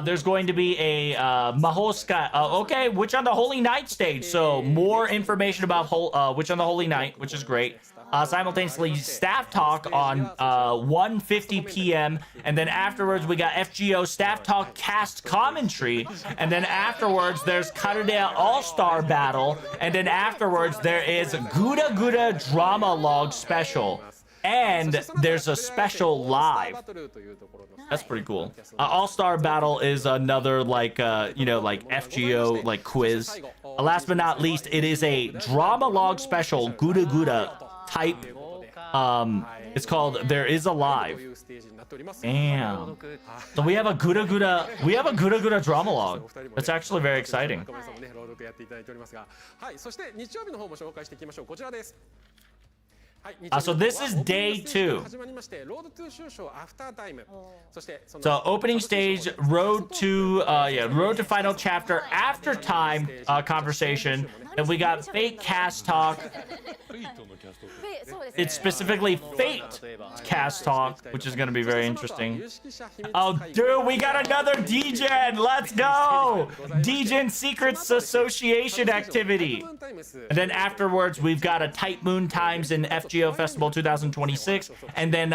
there's going to be a Mahoska. Okay, Witch on the Holy Night stage. So more information about Witch on the Holy Night, which is great. Simultaneously, staff talk on 1:50 p.m. And then afterwards, we got FGO staff talk cast commentary. And then afterwards, there's Karudea All-Star Battle. And then afterwards, there is Guda Guda Drama Log Special. And there's a special live. That's pretty cool. All-Star Battle is another, like, like FGO, like, quiz. Last but not least, it is a drama log special, Guda Guda type. It's called There Is a Live. Damn. So we have a Guda Guda drama log. That's actually very exciting. So this is day 2. So opening stage, road to final chapter, after time conversation. Then we got fake cast talk. It's specifically Fate cast talk, which is going to be very interesting. Oh, dude, we got another DGen. Let's go. DGen Secrets Association activity. And then afterwards, we've got a Type Moon Times in FGO Festival 2026. And then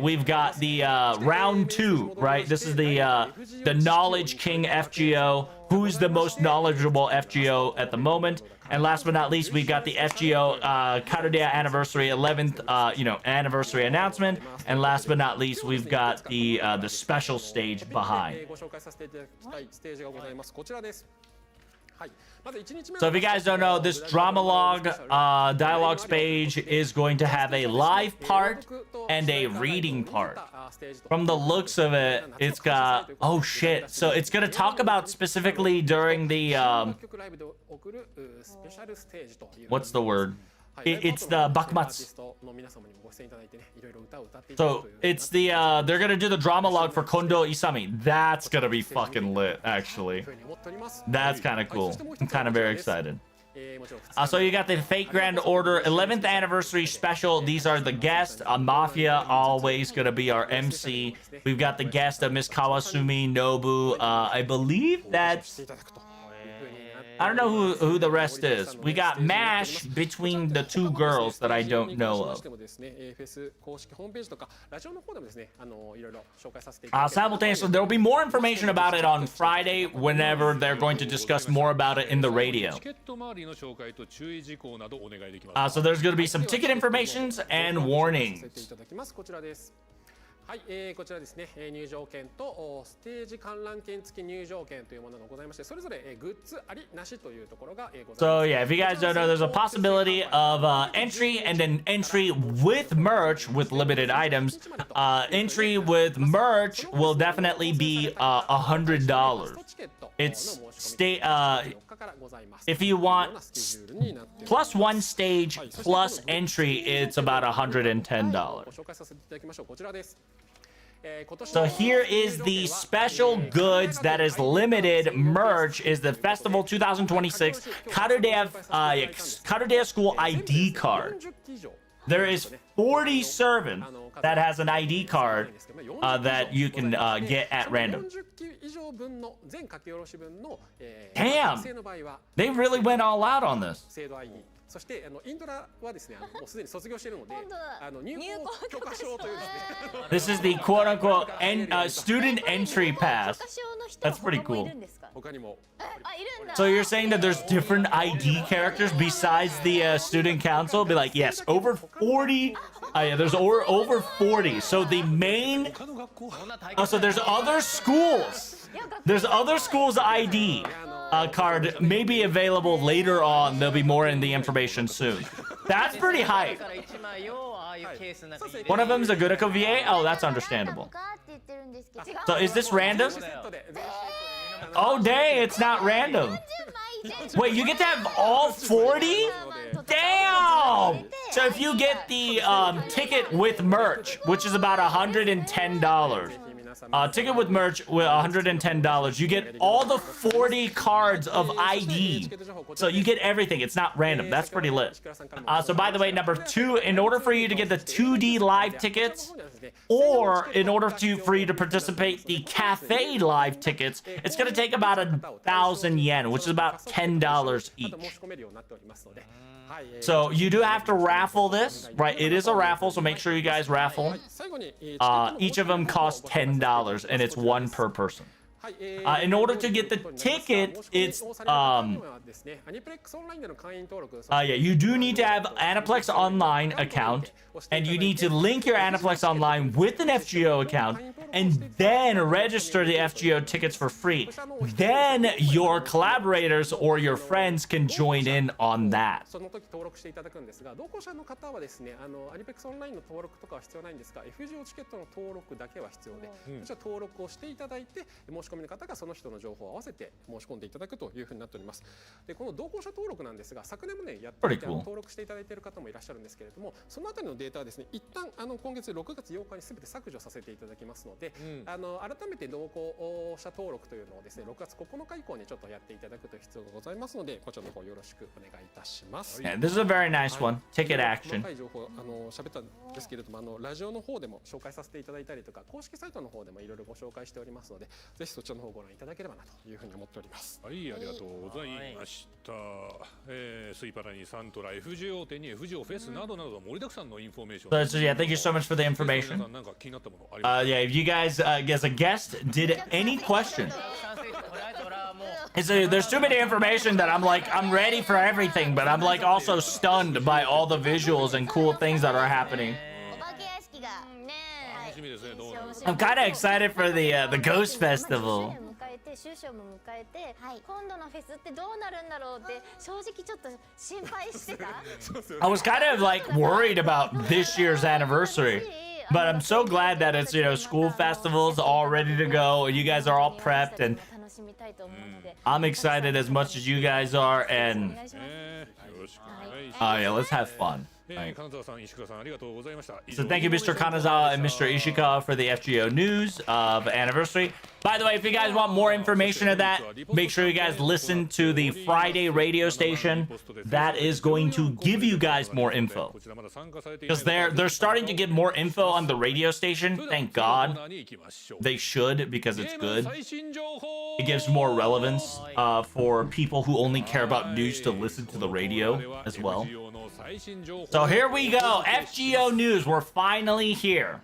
we've got the round 2, right? This is the Knowledge King FGO. Who's the most knowledgeable FGO at the moment? And last but not least, we've got the FGO Karudea Anniversary 11th, anniversary announcement. And last but not least, we've got the special stage behind. So if you guys don't know, this drama log dialogue stage is going to have a live part and a reading part. From the looks of it, it's got, oh shit. So it's going to talk about specifically during the, what's the word? It's the Bakumatsu. So it's the they're gonna do the drama log for Kondo Isami. That's gonna be fucking lit, actually. That's kind of cool. I'm kind of very excited. So you got the Fate Grand Order 11th anniversary special. These are the guests. Mafia always gonna be our MC. We've got the guest of Miss Kawasumi Nobu. I believe that's, I don't know who the rest is. We got MASH between the two girls that I don't know of. Simultaneously, there will be more information about it on Friday whenever they're going to discuss more about it in the radio. So there's going to be some ticket informations and warnings. はい、こちらですね、入場券とステージ観覧券付き入場券というものがございまして、それぞれグッズありなしというところがございます。So yeah, if you guys don't know, there's a possibility of entry and then entry with merch with limited items. Entry with merch will definitely be $100. It's if you want plus one stage plus entry, it's about $110. So here is the special goods that is limited merch is the Festival 2026 Karudea School ID card. There is 47 that has an ID card that you can get at random. Damn! They really went all out on this. そしてインドラはですね、もうすでに卒業しているので、入校許可証というですね。This is the quote-unquote student entry pass. That's pretty cool. So you're saying that there's different ID characters besides the student council? Be like, yes, over 40. Yeah, there's over 40. So the main. So there's other schools. There's other schools' ID card may be available later on. There'll be more in the information soon. That's pretty hype. One of them is a Gurako VA. Oh, that's understandable. So is this random? Oh, dang, it's not random. Wait, you get to have all 40? Damn! So if you get the ticket with merch, which is about $110, ticket with merch with $110. You get all the 40 cards of ID. So you get everything. It's not random. That's pretty lit. So by the way, number 2, in order for you to get the 2D live tickets, or in order for you to participate the cafe live tickets, it's going to take about 1,000 yen, which is about $10 each. So you do have to raffle this, right? It is a raffle, so make sure you guys raffle. Each of them costs $10, and it's one per person. In order to get the ticket, it's you do need to have Aniplex Online account, and you need to link your Aniplex Online with an FGO account, and then register the FGO tickets for free. Then your collaborators or your friends can join in on that. その時登録していただくんですが、同行者の方はですね、アニペックスオンラインの登録とかは必要ないんですが、FGO チケットの登録だけは必要で、こちら登録をしていただいて、申し込みの方がその人の情報を合わせて申し込んでいただくというふうになっております。で、この同行者登録なんですが、昨年もねやっていて登録していただいている方もいらっしゃるんですけれども、そのあたりのデータはですね、一旦今月6月8日にすべて削除させていただきますので、改めて同行者登録というのをですね、6月9日以降にちょっとやっていただくという必要がございますので、こちらの方よろしくお願いいたします。Yeah, this is a very nice one. Ticket action. 細かい情報喋ったんですけれども、ラジオの方でも紹介させていただいたりとか、公式サイトの方でもいろいろご紹介しておりますので、ぜひそちらの方をご覧いただければなというふうに思っております。はい、ありがとうございました。スイパラにサントラ FGO 店に FGO フェスなどなど盛りだくさんのインフォメーション。So yeah, thank you so much for the information. Yeah, if you guys, as a guest, did any question? There's too many information that I'm ready for everything, but I'm like also stunned by all the visuals and cool things that are happening. I'm kind of excited for the Ghost Festival. 終章も迎えて、今度のフェスってどうなるんだろうって正直ちょっと心配してた。I was kind of like worried about this year's anniversary, but I'm so glad that it's, school festivals all ready to go. You guys are all prepped, and I'm excited as much as you guys are. And yeah, let's have fun. Right. So thank you, Mr. Kanazawa and Mr. Ishikawa, for the FGO news of anniversary. By the way, if you guys want more information of that, make sure you guys listen to the Friday radio station. That is going to give you guys more info, because they're starting to get more info on the radio station. Thank God. They should, because it's good. It gives more relevance for people who only care about news to listen to the radio as well. So here we go. FGO news. We're finally here.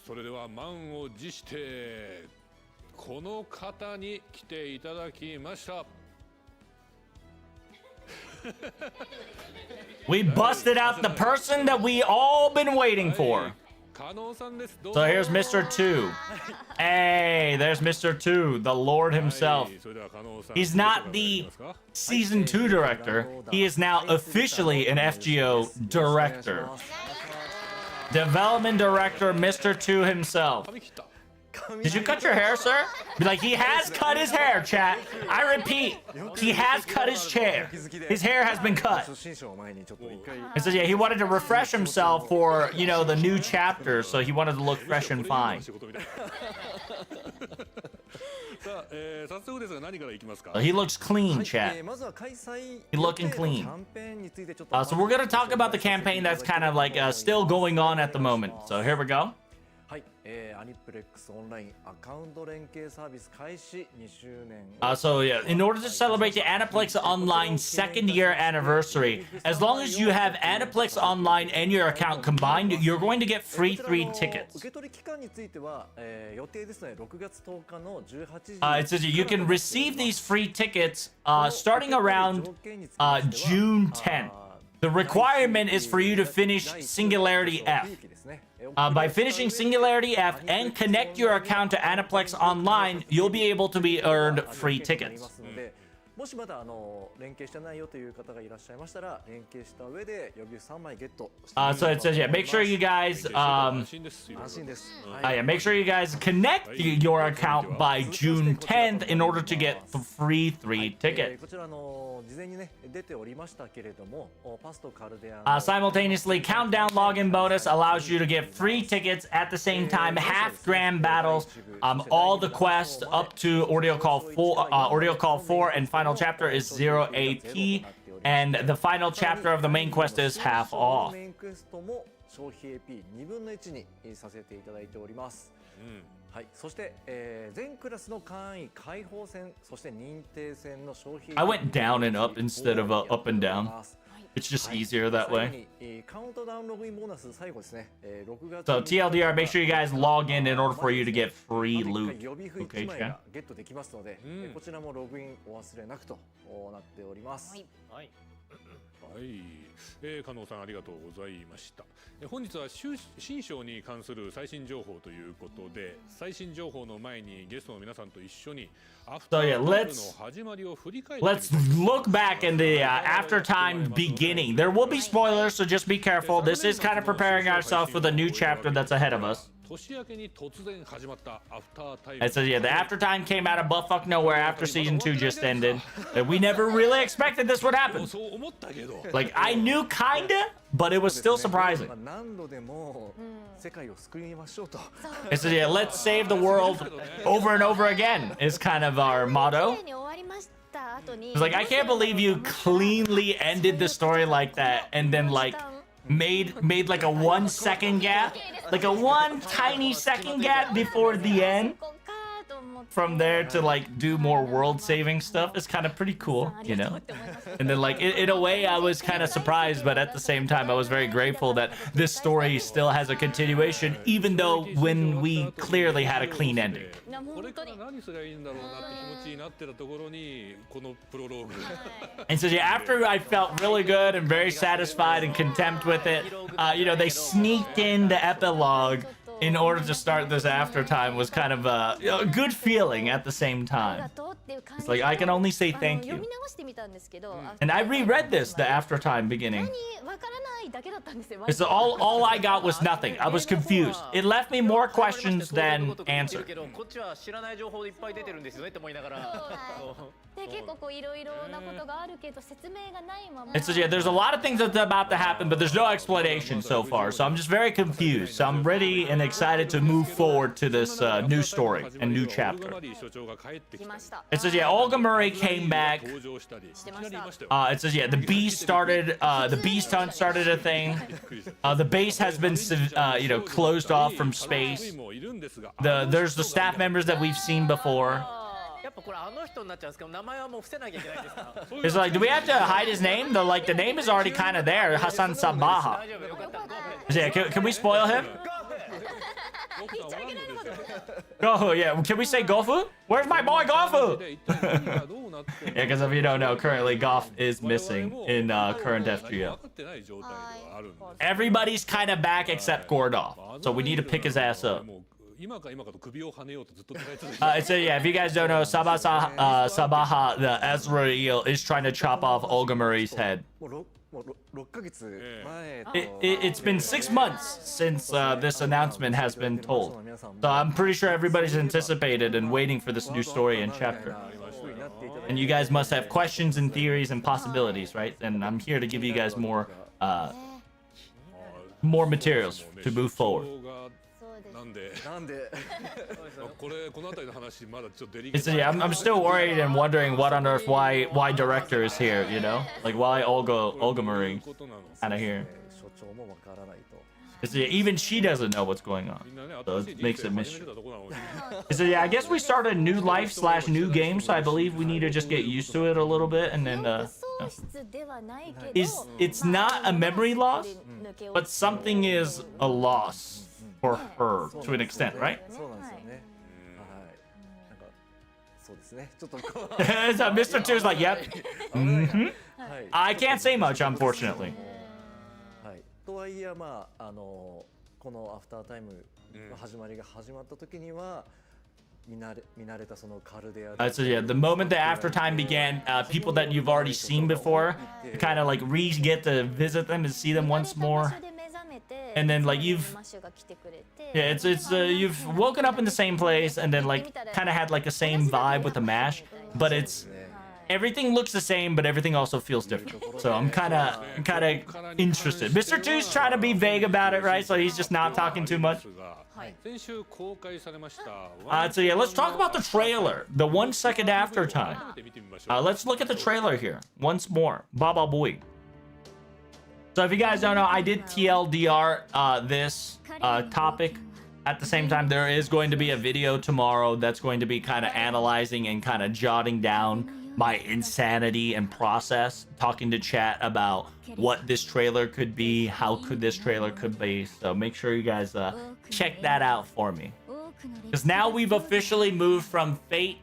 それでは満を持してこの方に来ていただきました。We busted out the person that we all been waiting for. So here's Mr. 2. Hey, there's Mr. 2, the Lord himself. He's not the Season 2 director. He is now officially an FGO director. Development director, Mr. 2 himself. Did you cut your hair, sir? Like, he has cut his hair, chat. I repeat, he has cut his hair. His hair has been cut. It says, yeah, he wanted to refresh himself for, the new chapter, so he wanted to look fresh and fine. He looks clean, chat. He's looking clean. So we're going to talk about the campaign that's kind of like still going on at the moment. So here we go. So yeah, in order to celebrate the Aniplex Online second year anniversary, as long as you have Aniplex Online and your account combined, you're going to get free 3 tickets. It says you can receive these free tickets starting around June 10th. The requirement is for you to finish Singularity F. By finishing Singularity F and connect your account to Aniplex Online, you'll be able to be earned free tickets. もしまだ連携してないよという方がいらっしゃいましたら、連携した上で予備3枚ゲットしてもらえ So れ it ば says, yeah, make sure you guys, 安心です。yeah, make sure you guys connect your account by June 10th in order to get the free 3 tickets. こちら事前にね出ておりましたけれども、パスとカルデア Simultaneously, countdown login bonus allows you to get free tickets at the same time, half grand battles, all the quests up to Ordeal Call 4 and final chapter is 0 AP, and the final chapter of the main quest is half off. メインクエストも消費 AP2 分の1にさせていただいております。はい、そして、全クラスの会員解放戦、そして認定戦の消費 I went down and up instead of up and down. It's just easier that way. カウントダウンログインボーナス最後ですね。6月 So TLDR, make sure you guys log in order for you to get free loot. 予備符 Okay, 1枚 Chan? がゲットできますので、こちらもログインお忘れなくとなっております。はいはい、加納さんありがとうございました。本日は新章に関する最新情報ということで、最新情報の前にゲストの皆さんと一緒にアフタータイムの始まりを振り返ってみましょう。 Let's look back in the after time beginning. There will be spoilers, so just be careful. This is kind of preparing ourselves for the new chapter that's ahead of us. 年明けに突然始まったアフタータイム。 It says, yeah, the after time came out of buttfuck nowhere after season 2 just ended. And we never really expected this would happen. そう思ったけど。 Like, I knew kinda, but it was still surprising. 何度でも世界を救いましょうと。 It says, yeah, let's save the world over and over again is kind of our motto. に終わりました後に It's like, I can't believe you cleanly ended the story like that and then, like, made like a 1 second gap, like a 1 tiny second gap before the end. From there to like do more world saving stuff is kind of pretty cool, you know? And then like in a way I was kind of surprised, but at the same time I was very grateful that this story still has a continuation, even though when we clearly had a clean ending. これから何すりゃいいんだろうなって気持ちになってたところにこのプロローグ。 And so yeah, after I felt really good and very satisfied and content with it, you know, they sneaked in the epilogue in order to start this after time was kind of a good feeling at the same time. It's like, I can only say thank you. And I reread this, the after time beginning. It's all I got was nothing. I was confused. It left me more questions than answers. こっちは知らない情報いっぱい出てるんですよねって思いながら。で結構こういろいろなことがあるけど説明がないまま It says, yeah, there's a lot of things that's about to happen, but there's no explanation so far. So I'm just very confused. So I'm ready and excited to move forward to this new story and new chapter. It says, yeah, Olga Murray came back. It says, yeah, the Beast started, the Beast Hunt started a thing. The base has been, you know, closed off from space. There's the staff members that we've seen before. やっぱこれあの人になっちゃうんですけど名前はもう伏せなきゃいけないんですか It's like, do we have to hide his name? The name is already kind of there. Hassan Sabaha. Yeah, can we spoil him? Gofu, yeah. Can we say Gofu? Where's my boy Gofu? Yeah, because if you don't know, currently Goff is missing in current FGO. Everybody's kind of back except Gordov, so we need to pick his ass up. So yeah, if you guys don't know, Sabaha, the Ezreal, is trying to chop off Olga Murray's head. It's been 6 months since this announcement has been told. So I'm pretty sure everybody's anticipated and waiting for this new story and chapter. And you guys must have questions and theories and possibilities, right? And I'm here to give you guys more materials to move forward. It's, yeah, I'm still worried and wondering what on earth, why director is here, you know? Like, why Olga Murray kind of here? It's, yeah, even she doesn't know what's going on, so it makes it mystery. So yeah, I guess we start a new life / new game, so I believe we need to just get used to it a little bit, and then it's not a memory loss, but something is a loss for her to an extent, right? So Mr. 2's like, yep. I can't say much, unfortunately. とはいえこのアフタータイムの始まった時には So yeah, the moment the after time began, people that you've already seen before, you kind of like get to visit them and see them once more. And then like you've woken up in the same place and then like kind of had like the same vibe with the mash, but it's everything looks the same, but everything also feels different. So I'm kind of interested. Mr. Two's trying to be vague about it, right? So he's just not talking too much. So yeah, let's talk about the trailer, the 1 second after time. Let's look at the trailer here once more. Baba boy. So if you guys don't know, I did TLDR this topic. At the same time, there is going to be a video tomorrow that's going to be kind of analyzing and kind of jotting down my insanity and process, talking to chat about what this trailer could be, how could this trailer could be. So make sure you guys check that out for me. Because now we've officially moved from Fate,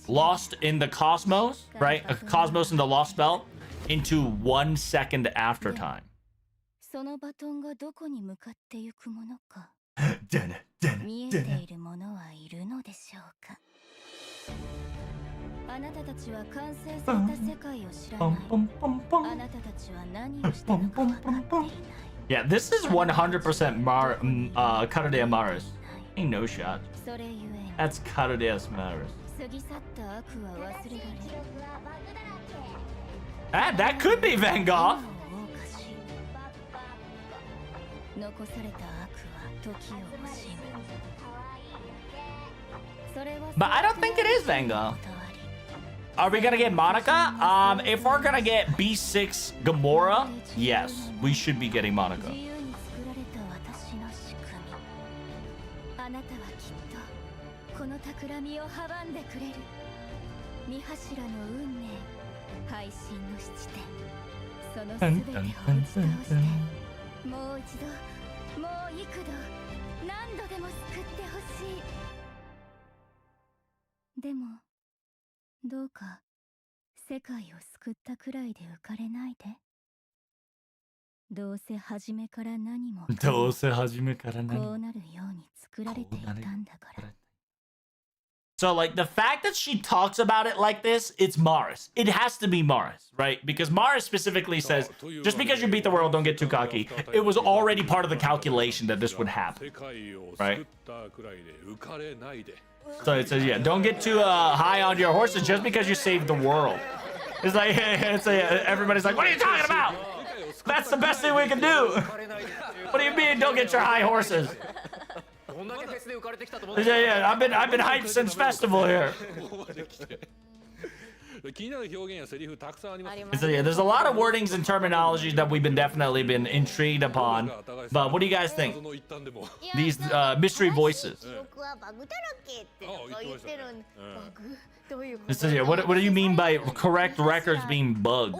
Lost in the Cosmos, right? Cosmos in the Lost Belt, into 1 second after time. Yeah, this is 100% Karudeya Maris. Ain't no shot. That's Karudeya Maris. That could be Van Gogh. But I don't think it is Van Gogh. Are we gonna get Monica? If we're gonna get B6 Gamora, yes, we should be getting Monica. So like the fact that she talks about it like this, it's Mars. It has to be Mars, right? Because Mars specifically says, just because you beat the world, don't get too cocky. It was already part of the calculation that this would happen, right? So it says, yeah, don't get too high on your horses just because you saved the world. It's like, everybody's like, what are you talking about? That's the best thing we can do. What do you mean, don't get your high horses? Yeah, I've been hyped since festival here. So yeah, there's a lot of wordings and terminologies that we've definitely been intrigued upon. But what do you guys think? These mystery voices. So yeah, what do you mean by correct records being bugged?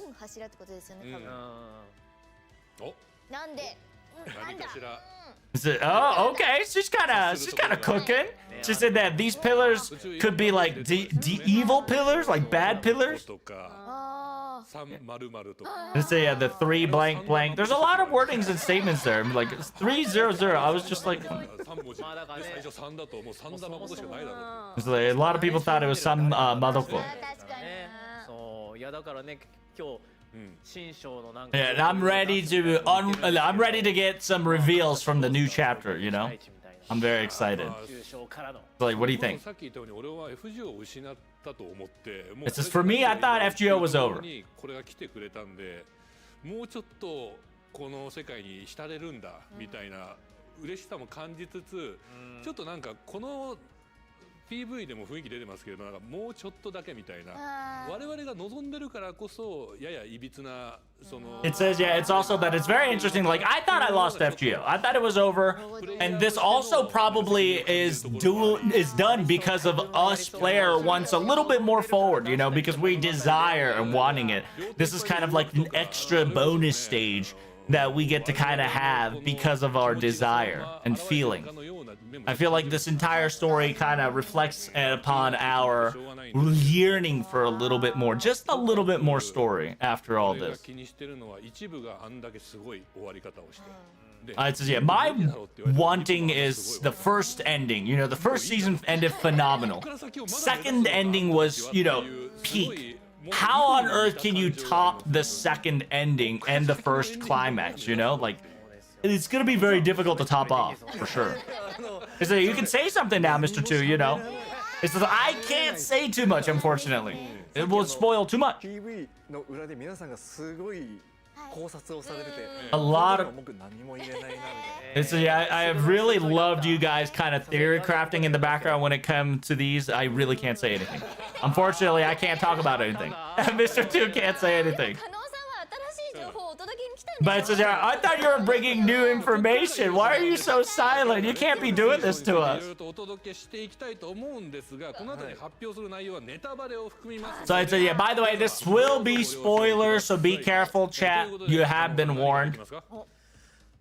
Oh, okay. She's kind of cooking. She said that these pillars could be like evil pillars, like bad pillars. Let's say yeah, the 3 blank blank. There's a lot of wordings and statements there. Like 300. I was just like, a lot of people thought it was some Madoko. Yeah, and I'm ready to get some reveals from the new chapter, you know? I'm very excited. Like, what do you think? It says, for me, I thought FGO was over. PV でも雰囲気出てますけど、なんかもうちょっとだけみたいな。我々が望んでるからこそややいびつなその。It says, yeah, it's also that it's very interesting. Like, I thought I lost FGO. I thought it was over, and this also probably is done because of us player wants a little bit more forward, you know, because we desire and wanting it. This is kind of like an extra bonus stage that we get to kind of have because of our desire and feeling. I feel like this entire story kind of reflects upon our yearning for a little bit more, just a little bit more story after all this. It says, yeah, my wanting is the first ending. You know, the first season ended phenomenal. Second ending was, you know, peak. How on earth can you top the second ending and the first climax, you know? Like, it's going to be very difficult to top off, for sure. So you can say something now, Mr. 2, you know? It's just, I can't say too much, unfortunately. It will spoil too much. PV の裏で皆さんがすごい考察をされてて、 A lot of... 僕何も入れないなみたいな。 It's, yeah, I have really loved you guys kind of theory crafting in the background when it comes to these. I really can't say anything. Unfortunately, I can't talk about anything. Mr. 2 can't say anything. 加納さんは新しい情報をお届けに来たん But で it しょ says, yeah, I thought you were bringing new information. Why are you so silent? You can't be doing this to us. お届けしていきたいと思うんですが、この後に発表する内容はネタバレを含みます。 So I said, yeah, by the way, this will be spoilers, so be careful, chat. You have been warned.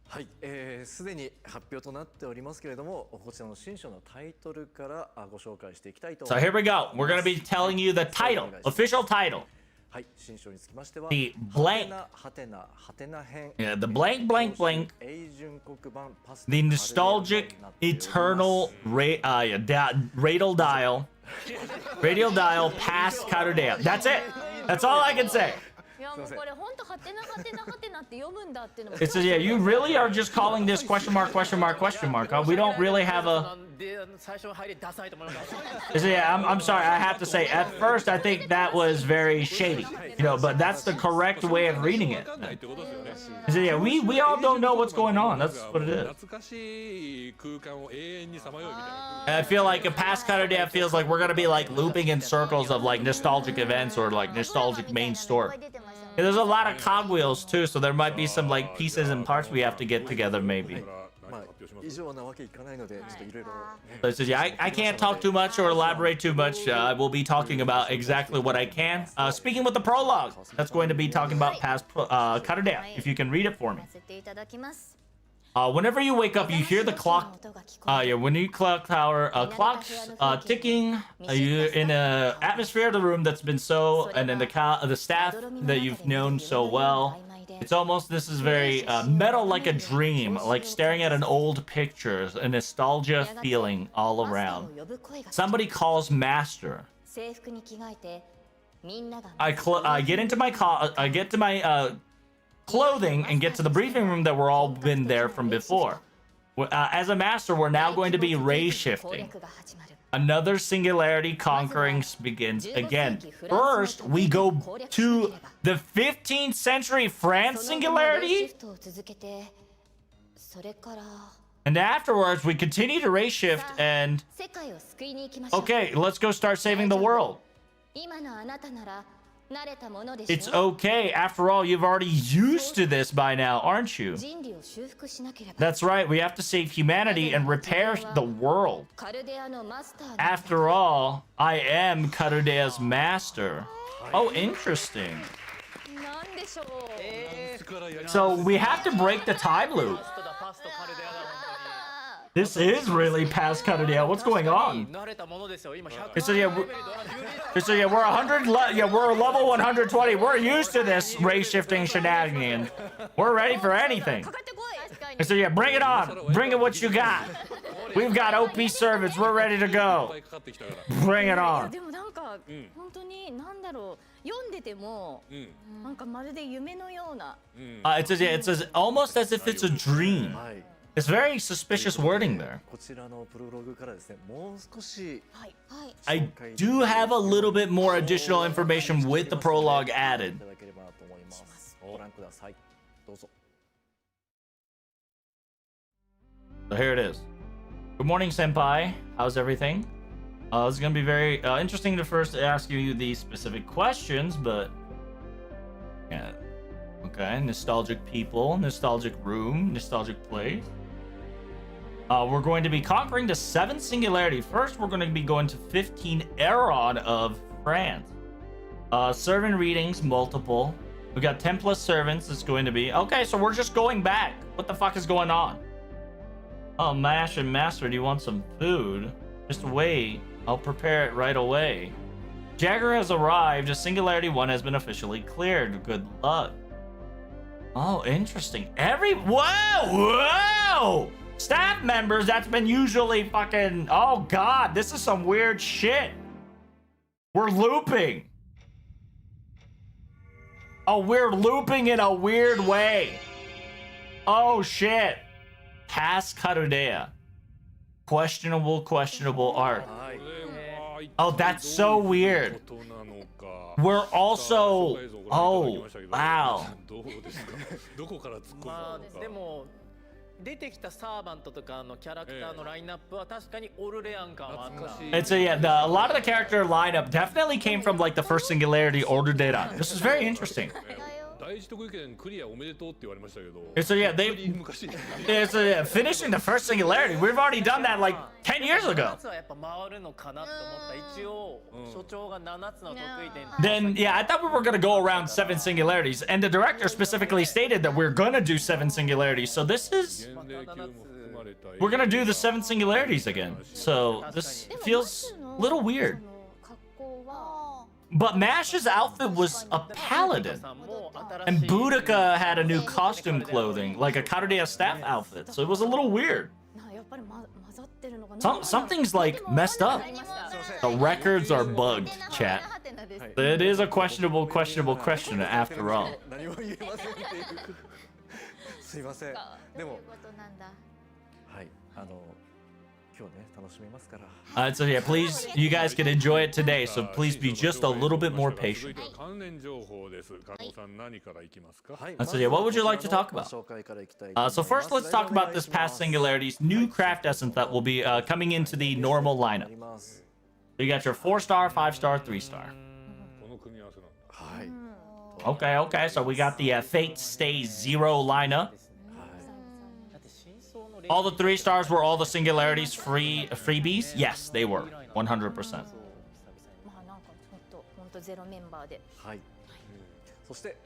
はい、すでに発表となっておりますけれども、こちらの新書のタイトルからご紹介していきたいと So 思い here ます。 we go. We're going to be telling you the title, official title. はい、新書につきましては、 The blank, ハテナハテナ編、 yeah, the blank, blank, blank, 永準国版パス the nostalgic, eternal, radial dial, past Karudeya. That's it. That's all I can say. いやもうこれ本当ハテナハテナハテナって読むんだっていうのも It says, yeah, you really are just calling this question mark, question mark, question mark. Huh? We don't really have a... で最初の入りダサいと思います。 It says, yeah, I'm sorry. I have to say, at first, I think that was very shady. You know, but that's the correct way of reading it. It says, yeah, we all don't know what's going on. That's what it is. 懐かしい空間を永遠にさまようみたいな。 And I feel like a past Karudeya feels like we're gonna be like looping in circles of like nostalgic events or like nostalgic main story. Yeah, there's a lot of cogwheels too, so there might be some like pieces and parts we have to get together maybe. まあ以上なわけいかないので、ちょっといろいろ。 So it says, yeah, I can't talk too much or elaborate too much. I will be talking about exactly what I can. Speaking with the prologue, that's going to be talking about past Karudeya, if you can read it for me. させていただきます。 Whenever you wake up, you hear the clock. Yeah, when you clock tower, clocks ticking. You're in an atmosphere of the room that's been so, and then the staff that you've known so well. It's almost, this is very metal like a dream, like staring at an old picture, a nostalgia feeling all around. Somebody calls master. 制服に着替えてみんなが I get into my clothing and get to the briefing room that we're all been there from before. As a master, we're now going to be ray shifting. 攻略が始まる。 Another singularity conquering begins again. First, we go to the 15th century France その後もレイシ singularity, フトを続けてそれから and afterwards we continue to ray shift and 世界を救いに行きましょう。 okay, let's go start saving the world. 今のあなたなら慣れたものでしょ It's okay. After all, you've already used to this by now, aren't you? 人類を修復しなければ That's right. We have to save humanity and repair the world. カルデアのマスターに After all, I am Karudea's master. Oh, interesting. なんでしょう。 So we have to break the time loop. パストだパストカルデアだ本 This is really past Karudeya. What's 当に。 going on? 慣れたものですよ。今100 It's a, yeah, so yeah, we're 100. Yeah, we're level 120. We're used to this ray shifting shenanigans. We're ready for anything. かかってこい。 So yeah, bring it on. Bring it what you got. We've got OP servants. We're ready to go. かかってきたから。 Bring it いや on. でもなんか、本当になんだろう読んでても、なんかまるで夢のような。 It says yeah, it says almost as if it's a dream. はい。 It's very suspicious wording there. こちらのプロログからですね、もう少し はいはい I do have a little bit more additional information with the prologue い added. ただければと思います。ご覧ください。どうぞ。 So here it is. Good morning, Senpai. How's everything? This is going to be very interesting to first ask you these specific questions, but... Yeah. Okay, nostalgic people, nostalgic room, nostalgic place. We're going to be conquering the 7th singularity. First, we're going to be going to 15 Eron of France. Servant readings, multiple. We got 10 plus servants. It's going to be... Okay, so we're just going back. What the fuck is going on? Oh, Mash and Master, do you want some food? Just wait. I'll prepare it right away. Jagger has arrived. A Singularity 1 has been officially cleared. Good luck. Oh, interesting. Whoa! Staff members, that's been usually fucking... Oh, God, this is some weird shit. We're looping. Oh, we're looping in a weird way. Oh, shit. Past Karudea. Questionable art. Oh, that's so weird. We're also... Oh, wow. まあでも出てきたサーバントとかのキャラクターのラインナップは確かにオルレアン感はあった。 It's a a lot of the character lineup definitely came from like the first Singularity Order data. This is very interesting. 第一特異圏クリアおめでとうって言われましたけど。So yeah, finishing the first Singularity. We've already done that like 10 years ago. 7つはやっぱ回るのかなと思った一応所長が7つの得意点。 Then yeah, I thought we were gonna go around 7 singularities, and the director specifically stated that we're gonna do 7 singularities. So this is we're gonna do the 7 singularities again. So this feels a little weird. But Mash's outfit was a paladin. And Boudica had a new costume clothing, like a Karudeya staff outfit. So it was a little weird. Something's like messed up. The records are bugged, chat. It is a questionable question after all. すいません。でも、はい、今日ね楽しめますから。So yeah, please, you guys can enjoy it today. So please be just a little bit more patient. 関連情報です。加納さん何からいきますか？ So yeah, what would you like to talk about? So first, let's talk about this past Singularity's new craft essence that will be coming into the normal lineup. So you got your 4-star, 5-star, 3-star. この組み合わせなんだ。はい。 Okay. So we got the Fate Stay Zero lineup. All the 3-stars were all the Singularities freebies? Yes, they were. 100%. はい。そして、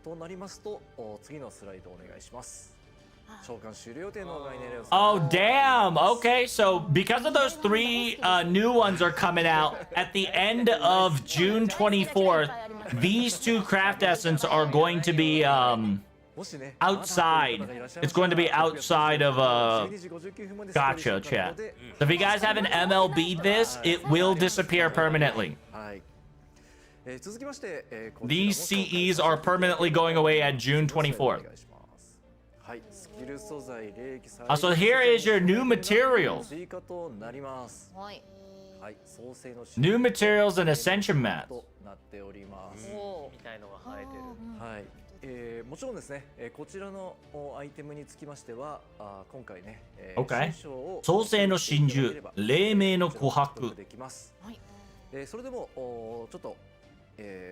となりますと、次のスライドお願いします。召喚終了予定の概念です。 Oh, damn. Okay, so because of those 3 new ones are coming out at the end of June 24th, these 2 craft essence are going to be outside. It's going to be outside of Gotcha chat. So if you guys haven't MLB'd this, it will disappear permanently. These CEs are permanently going away at June 24th. So here is your new materials. New materials and ascension mats. もちろんですね、こちらのアイテムにつきましては、今回ね、Okay. 創世の真珠、黎明の琥珀。それでもちょっと。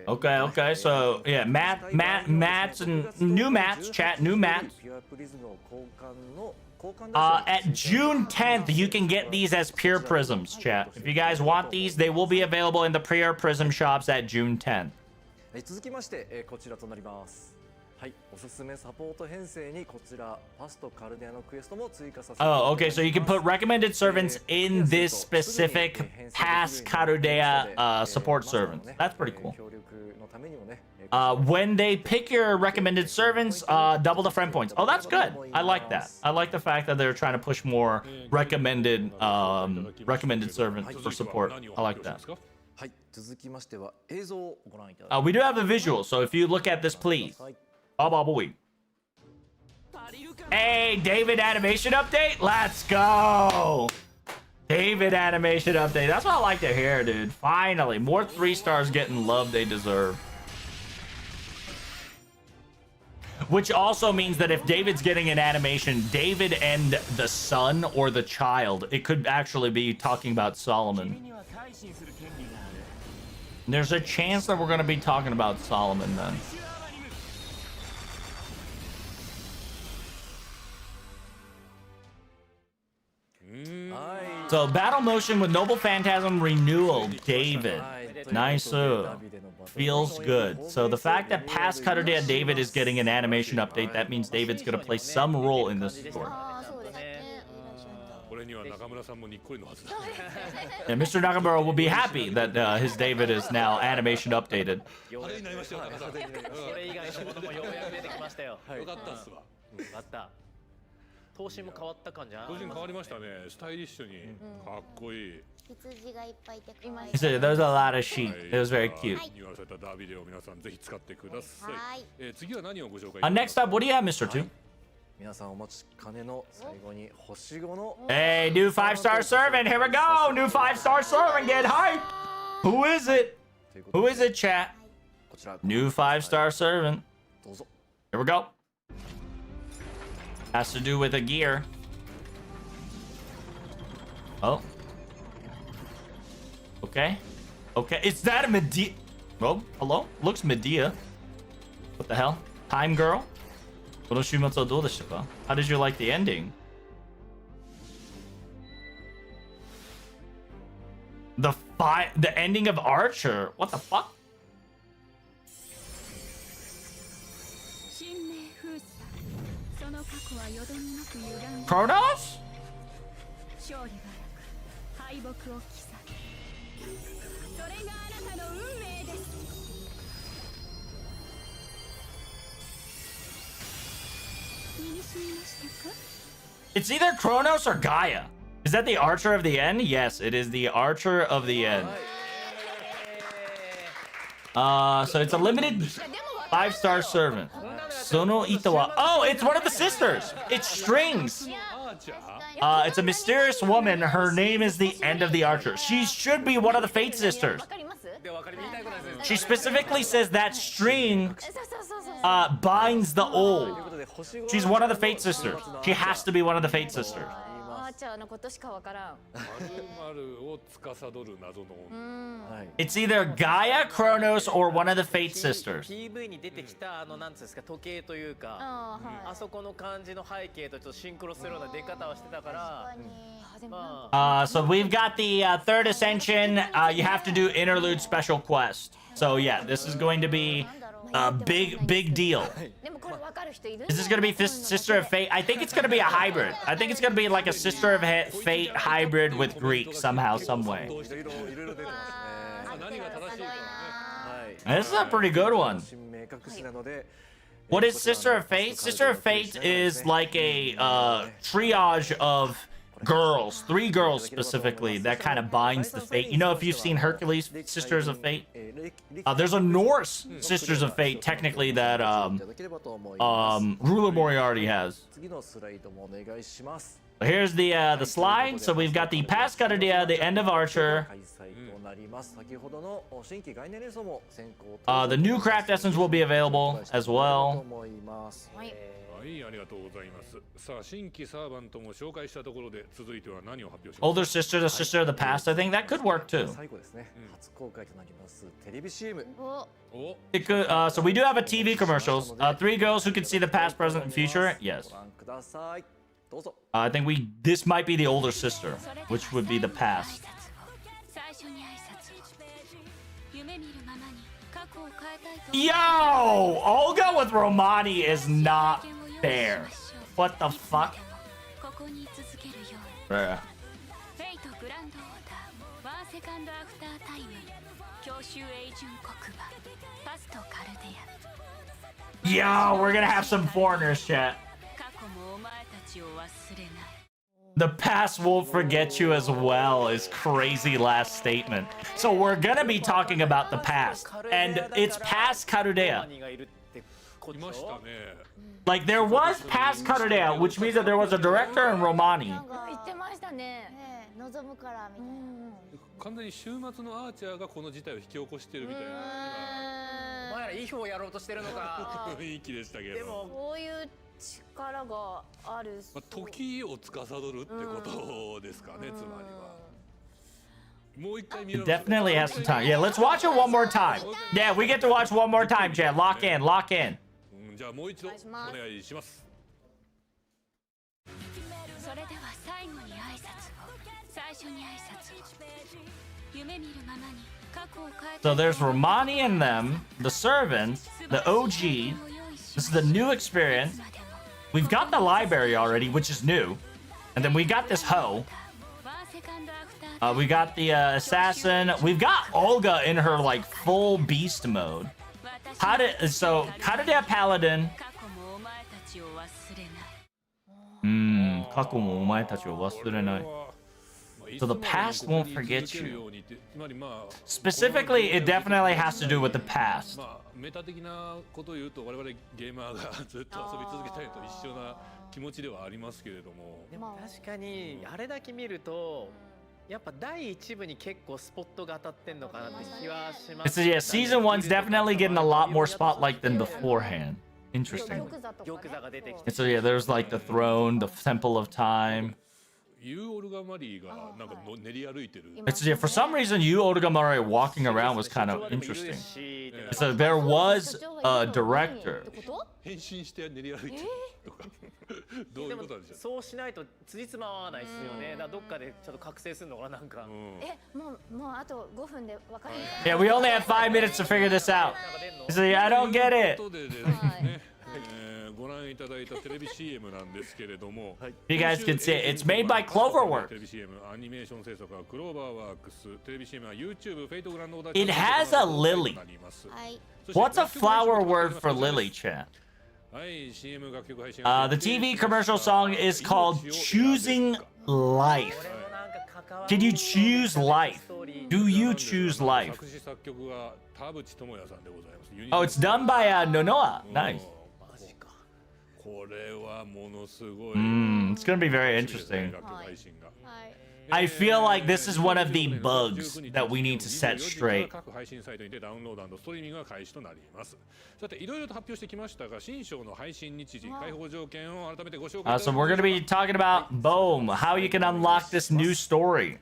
Okay. So yeah, mats and new mats, chat, new mats. At June 10th, you can get these as pure prisms, chat. If you guys want these, they will be available in the pure prism shops at June 10th. 続きまして、こちらとなります。はい、おすすめサポート編成にこちらパスとカルデアのクエストも追加させていただきます。Oh, okay. So you can put recommended servants in this specific past Karudea support servants. That's pretty cool. When they pick your recommended servants, double the friend points. Oh, that's good. I like that. I like the fact that they're trying to push more recommended servants for support. I like that. はい、続きましては映像をご覧いただきます。We do have a visual, so if you look at this, please. Oh, boy. Hey, David animation update? Let's go! David animation update. That's what I like to hear, dude. Finally, more 3-stars getting love they deserve. Which also means that if David's getting an animation, David and the son or the child, it could actually be talking about Solomon. There's a chance that we're going to be talking about Solomon then. So battle motion with Noble Phantasm Renewal, David. Nice. Feels good. So the fact that past Karudea David is getting an animation update, that means David's going to play some role in this story. これには中村さんもにっこりのはずだ。 And Mr. Nakamura will be happy that his David is now animation updated. 派手になりましたよ、中さん。それ以外のものもようやく出てきましたよ。よかったっすわ。あった。頭身も変わった感じゃん。頭身変わりましたね。スタイリッシュにかっこいい。羊がいっぱいいて可愛い。 He said there's a lot of sheep. It was very cute. ニューアルされたダービデオ皆さんぜひ使ってくださはいい。次は何をご紹介 Next up, what do you have, Mr. Two? 皆さんお待ちかねの最後に星5の Hey, new 5-star servant. Here we go. New 5-star servant. Get hype. Who is it? Who is it, chat? こちら New 5-star servant. どうぞ。 Here we go. Has to do with a gear. Oh. Okay. Okay. Is that a Medea? Oh, hello? Looks Medea. What the hell? Time girl? この週末はどうでしたか? How did you like the ending? The ending of Archer? What the fuck? Kronos? It's either Kronos or Gaia. Is that the Archer of the End? Yes, it is the Archer of the End. So it's a limited 5-star servant. Sono Itawa. Oh, it's one of the sisters. It's Strings. It's a mysterious woman. Her name is the End of the Archer. She should be one of the Fate sisters. She specifically says that String binds the old. She's one of the Fate sisters. She has to be one of the Fate sisters. あーちゃんのことしかわからん。○○を司る謎の女。 It's either Gaia, Kronos, or one of the Fate sisters. PV に出てきたなんつうんですか時計というか、あそこの感じの背景とちょっとシンクロするような出方をしてたから。 So we've got the third ascension. You have to do interlude special quest. So yeah, this is going to be a big deal. Is this going to be Sister of Fate? I think it's going to be a hybrid. I think it's going to be like a Sister of Fate hybrid with Greek somehow, some way. This is a pretty good one. What is Sister of Fate? Sister of Fate is like a triage of girls, 3 girls specifically, that kind of binds the fate. You know, if you've seen Hercules, Sisters of Fate, there's a Norse Sisters of Fate, technically, that Ruler Moriarty has. Here's the slide. So we've got the past Karudia, the end of Archer. The new craft essence will be available as well. はい、ありがとうございます。さあ、新規サーバントも紹介したところで、続いては何を発表しますか? Older sister, the sister of the past. I think that could work too. 最後ですね。初公開となりますテレビ CM。 It could, so we do have a TV commercials. 3 girls who can see the past, present, and future. Yes. ご覧ください。どうぞ。 I think this might be the older sister, which would be the past. Yo! Olga with Romani is not fair. What the fuck? Bruh. Yo, we're gonna have some foreigners, chat. The past won't forget you as well is crazy last statement. So we're gonna be talking about the past, and it's past Karudea. Like there was past Karudea, which means that there was a director in Romani. 完全に週末のアーチャーがこの事態を引き起こしてるみたいな。お前らいい方をやろうとしてるのか。雰囲気でしたけど。でもこういう力がある。時を司るってことですかね、つまりは。もう一回見る。 It definitely has some time. Yeah, let's watch it one more time. Yeah, we get to watch one more time, Chad. Lock in, lock in. じゃあもう一度お願いします。それでは最後に挨拶を。最初に挨拶を。夢見るままに過去を変えて。 So there's Romani and them, the servants, the OG. This is the new experience. We've got the library already, which is new. And then we got this hoe. We got the assassin. We've got Olga in her like full beast mode. Karude paladin. 過去もお前たちを忘れない. So the past won't forget you. Specifically, it definitely has to do with the past. メタ的なことを言うと我々ゲーマーがずっと遊び続けたいと一緒な気持ちではありますけれども。でも確かにあれだけ見るとやっぱ第一部に結構スポットが当たってんのかなって気はします。Yeah, season 1's definitely getting a lot more spotlight than beforehand. Interesting. So yeah, there's like the throne, the temple of time. It's yeah, for some reason, you Olga Mari walking around was kind of interesting. So there was a director. でもそうしないと辻褄合わないですよね。だからどっかでちょっと覚醒するのかななんか。もうあと5分でわかる。Yeah, we only have 5 minutes to figure this out. So yeah, I don't get it. ご覧いただいたテレビ CM なんですけれども、 You guys can see it. It's made by Cloverworks. テレビ CM アニメーション制作はクローバーワークス。テレビ CM は YouTube フェイトグランドオーダー。 It has a lily. What's a flower word for lily, chat? The TV commercial song is called Choosing Life. Can you choose life? Do you choose life? Oh, it's done by Nonoa. Nice. It's gonna be very interesting. I feel like this is one of the bugs that we need to set straight. So we're gonna be talking about Boom, how you can unlock this new story.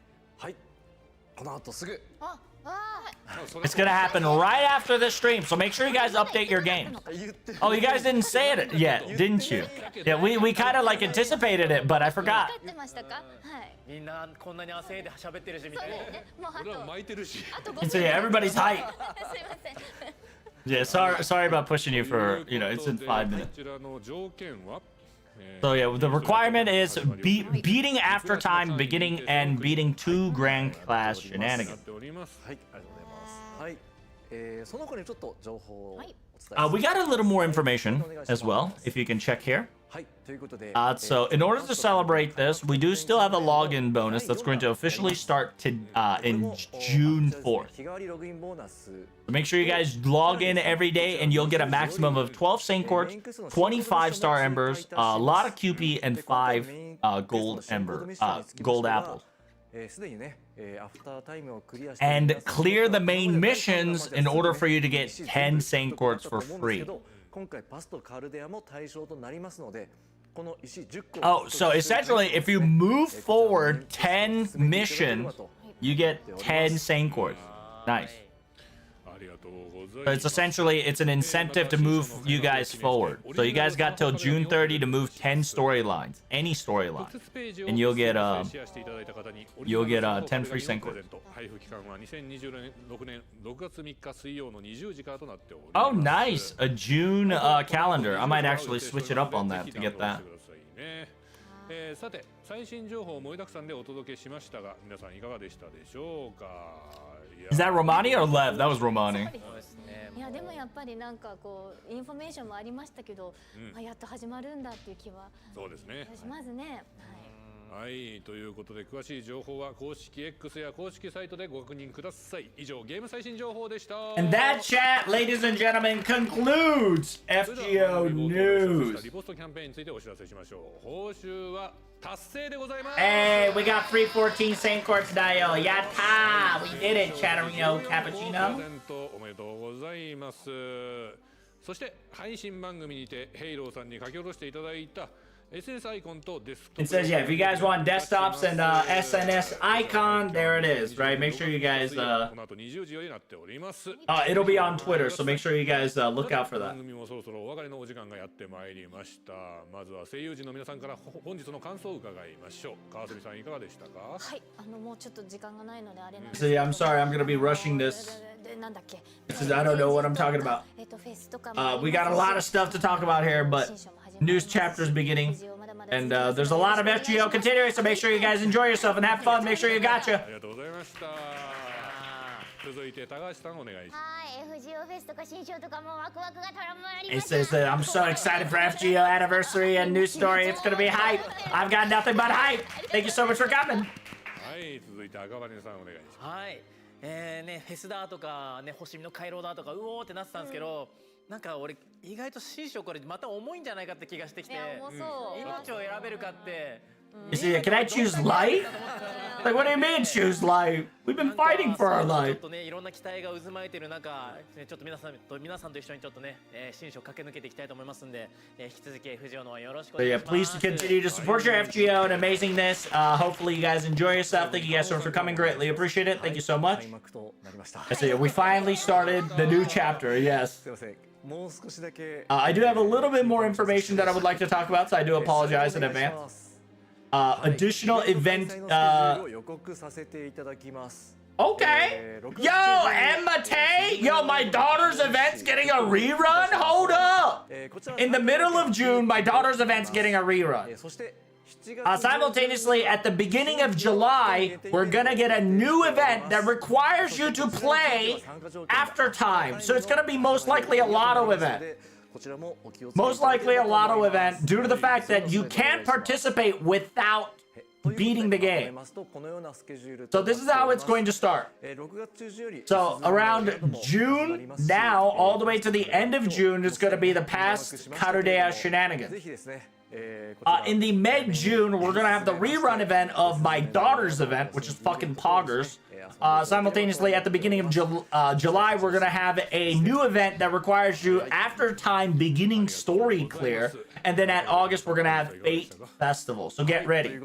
It's gonna happen right after this stream, so make sure you guys update your games. Oh, you guys didn't say it yet, didn't you? Yeah, we kind of like anticipated it, but I forgot. So yeah, everybody's hyped. Yeah, sorry about pushing you for, you know, it's in 5 minutes. So yeah, the requirement is beating after time, beginning and beating 2 grand class shenanigans. We got a little more information as well, if you can check here. So in order to celebrate this, we do still have a login bonus that's going to officially start in June 4th. So make sure you guys log in every day and you'll get a maximum of 12 Saint Quartz, 25 Star Embers, a lot of QP, and 5 gold apples. And clear the main missions in order for you to get 10 Saint Quartz for free. Oh, so essentially, if you move forward 10 missions, you get 10 Saint Quartz. Nice. So it's essentially, it's an incentive to move you guys forward. So you guys got till June 30 to move 10 storylines, any storyline, and you'll get 10 free Saint Quartz. Oh, nice, a June calendar. I might actually switch it up on that to get that. さて、最新情報を盛りだくさんでお届けしましたが、皆さんいかがでしたでしょうか。 Is that Romani or Lev? That was Romani. いやでもやっぱりなんかこうインフォメーションもありましたけど、やっと始まるんだっていう気はしますね。はい、ということで詳しい情報は公式 X や公式サイトでご確認ください。以上ゲーム最新情報でした。And that chat, ladies and gentlemen, concludes FGO News. リポストキャンペーンについてお知らせしましょう。報酬は達成でございます。Hey, we got 314 Saint Quartz Dio. Yatta! We did it, Chatterino Cappuccino. おめでとうございます。そして配信番組にてヘイローさんに書き下ろしていただいた SNS icon to desktop. It says, yeah, if you guys want desktops and SNS icon, there it is, right? Make sure you guys, it'll be on Twitter, so make sure you guys look out for that. 番組もそろそろお別れのお時間がやってまいりました。まずは声優陣の皆さんから本日の感想を伺いましょう。川澄さんいかがでしたか？はい、もうちょっと時間がないのであれなんです。So yeah, I'm sorry, I'm gonna be rushing this. なんだっけ？ This is, I don't know what I'm talking about. We got a lot of stuff to talk about here, but news chapters beginning. And there's a lot of FGO continuing, so make sure you guys enjoy yourself and have fun. Make sure you gotcha. ありがとうございました。続いて高橋さんお願いします。はい、FGO フェスとか新章とかもワクワクがたらまり He ました。 says that I'm so excited for FGO anniversary and new story. It's gonna be hype. I've got nothing but hype. Thank you so much for coming. はい、続いて赤羽さんお願いします。はい、ね、フェスだとかね、星見の回廊だとかうおーってなってたんですけど、なんか俺意外と新章これまた重いんじゃないかって気がしてきて、命を選べるかって。You see, can I choose life? Like, what do you mean choose life? We've been fighting for our ちょ life. っとね、いろんな期待が渦巻いてる中、ちょっと皆さんと一緒にちょっとね、新章駆け抜けていきたいと思いますんで、引き続き FGO の方よろしくお So 願い yeah, します。 please continue to support your FGO and amazingness. Hopefully you guys enjoy yourself. Thank you guys so much for coming. Greatly appreciate it. Thank you so much. 開幕となりました。 I say we finally started the new chapter. Yes. すいません。もう少しだけ。I do have a little bit more information that I would like to talk about, so I do apologize in advance. Additional event. Okay. Yo, Emma Tay. Yo, my daughter's event's getting a rerun. Hold up. In the middle of June, my daughter's event's getting a rerun. Simultaneously, at the beginning of July, we're gonna get a new event that requires you to play after time. So it's gonna be most likely a lotto event. Most likely a lotto event due to the fact that you can't participate without beating the game. So this is how it's going to start. So around June, now all the way to the end of June, is going to be the past Karudea shenanigans. In the mid-June, we're going to have the rerun event of my daughter's event, which is fucking poggers. Simultaneously, at the beginning of July, we're going to have a new event that requires you, after time, beginning story clear. And then at August, we're going to have Fate Festival. So get ready.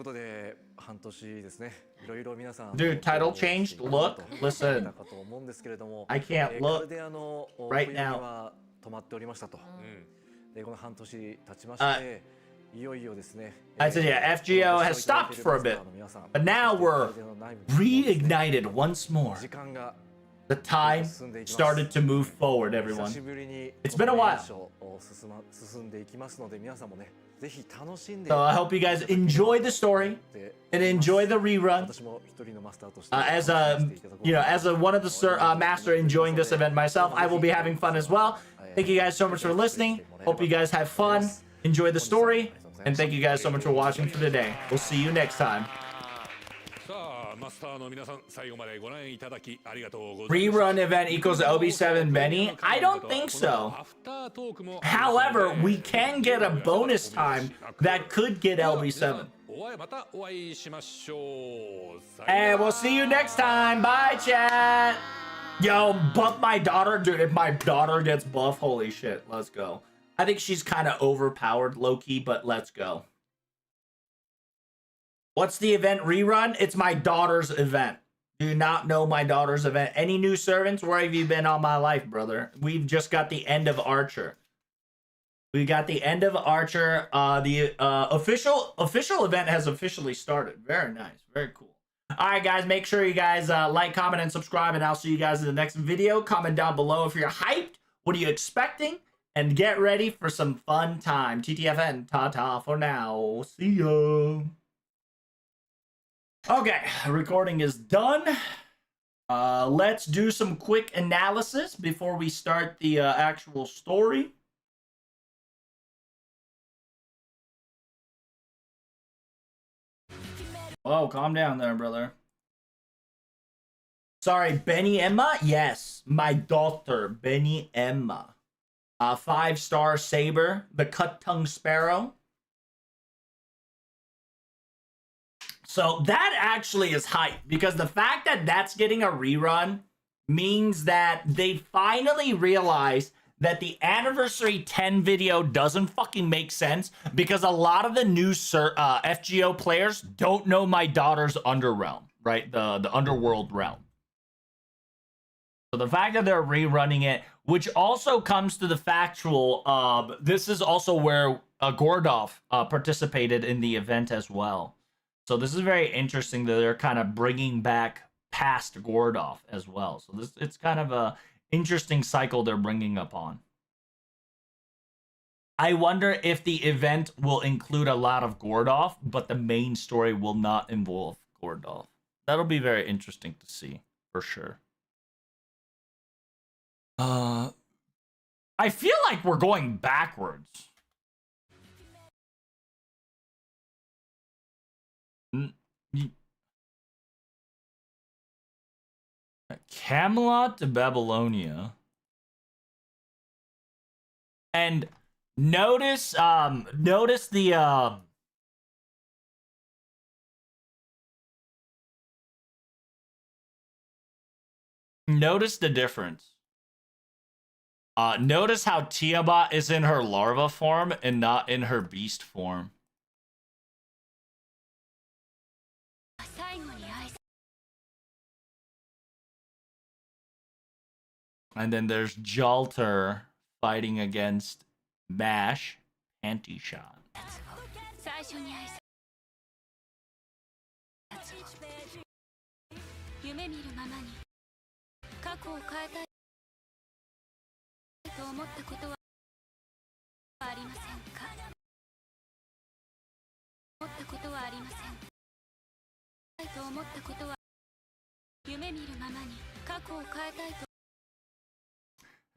Dude, title changed. Look, listen. I can't look right now. I said, yeah, FGO has stopped for a bit, but now we're reignited once more. The time started to move forward, everyone. It's been a while. So I hope you guys enjoy the story and enjoy the rerun. As one of the master enjoying this event myself, I will be having fun as well. Thank you guys so much for listening. Hope you guys have fun. Enjoy the story. And thank you guys so much for watching for today. We'll see you next time. Rerun event equals OB7 Benny? I don't think so. However, we can get a bonus time that could get LB7. And we'll see you next time. Bye, chat. Yo, buff my daughter. Dude, if my daughter gets buff, holy shit. Let's go. I think she's kind of overpowered, low-key, but let's go. What's the event rerun? It's my daughter's event. Do you not know my daughter's event? Any new servants? Where have you been all my life, brother? We've just got the end of Archer. We got the end of Archer. The official event has officially started. Very nice. Very cool. All right, guys. Make sure you guys like, comment, and subscribe, and I'll see you guys in the next video. Comment down below if you're hyped. What are you expecting? And get ready for some fun time. TTFN, ta-ta for now. See ya. Okay, recording is done. Let's do some quick analysis before we start the actual story. Oh, calm down there, brother. Sorry, Benny Emma? Yes, my daughter, Benny Emma. 5-star Saber, the Cut-Tongue Sparrow. So that actually is hype, because the fact that that's getting a rerun means that they finally realized that the Anniversary 10 video doesn't fucking make sense, because a lot of the new FGO players don't know my daughter's Underrealm, right? The Underworld realm. So the fact that they're rerunning it, which also comes to the factual, this is also where Gordov participated in the event as well. So this is very interesting that they're kind of bringing back past Gordov as well. So it's kind of a interesting cycle they're bringing up on. I wonder if the event will include a lot of Gordolf, but the main story will not involve Gordolf. That'll be very interesting to see, for sure. I feel like we're going backwards. Camelot to Babylonia. And notice notice the notice the difference. Notice how Tiamat is in her larva form and not in her beast form. And then there's Jalter fighting against Mash Panty Shot.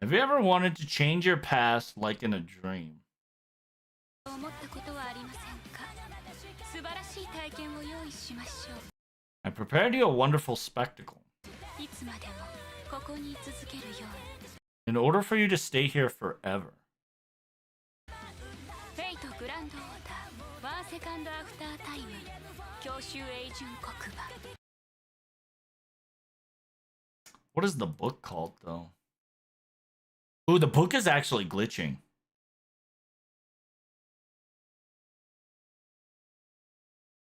Have you ever wanted to change your past like in a dream? I prepared you a wonderful spectacle. In order for you to stay here forever. What is the book called, though? Ooh, the book is actually glitching.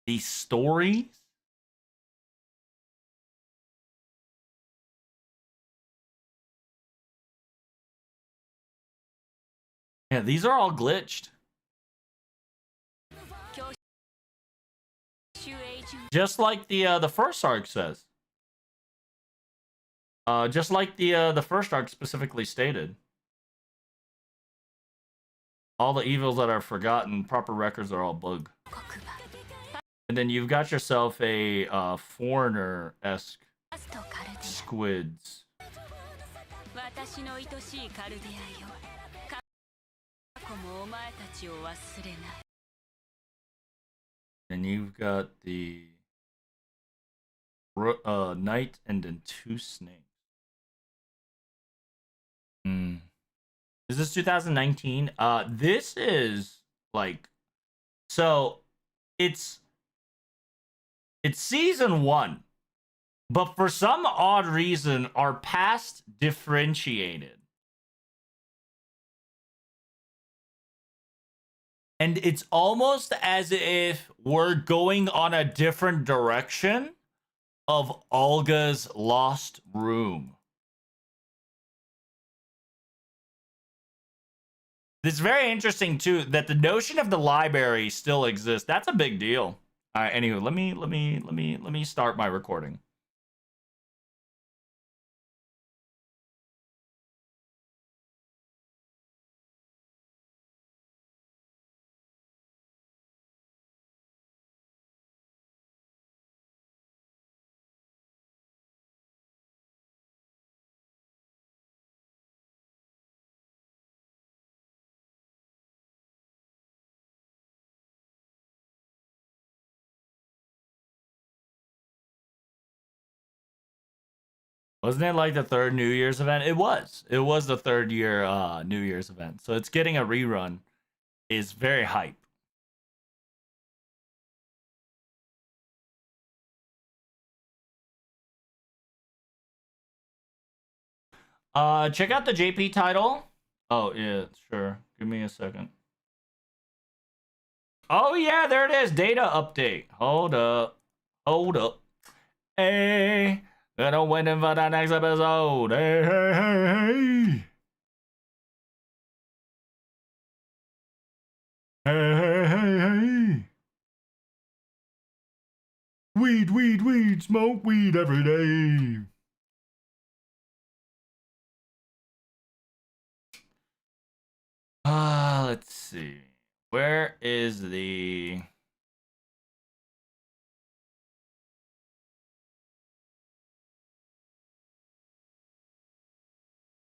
These stories? Yeah, these are all glitched. Just like the first arc says. Just like the first arc specifically stated. All the evils that are forgotten, proper records are all bug. And then you've got yourself a foreigner-esque squids. And you've got the knight and then two snakes. Is this 2019? This is like, so it's season 1, but for some odd reason our past differentiated, and it's almost as if we're going on a different direction of Olga's lost room. It's very interesting too that the notion of the library still exists. That's a big deal. All right. Anywho, let me start my recording. Wasn't it like the third New Year's event? It was. It was the third year New Year's event. So it's getting a rerun is very hype. Check out the JP title. Oh, yeah, sure. Give me a second. Oh, yeah, there it is. Data update. Hold up. Hold up. Hey. Gonna wait for the next episode. Hey, hey, hey, hey. Hey, hey, hey, hey. Weed, weed, weed. Smoke weed every day. Let's see. Where is the...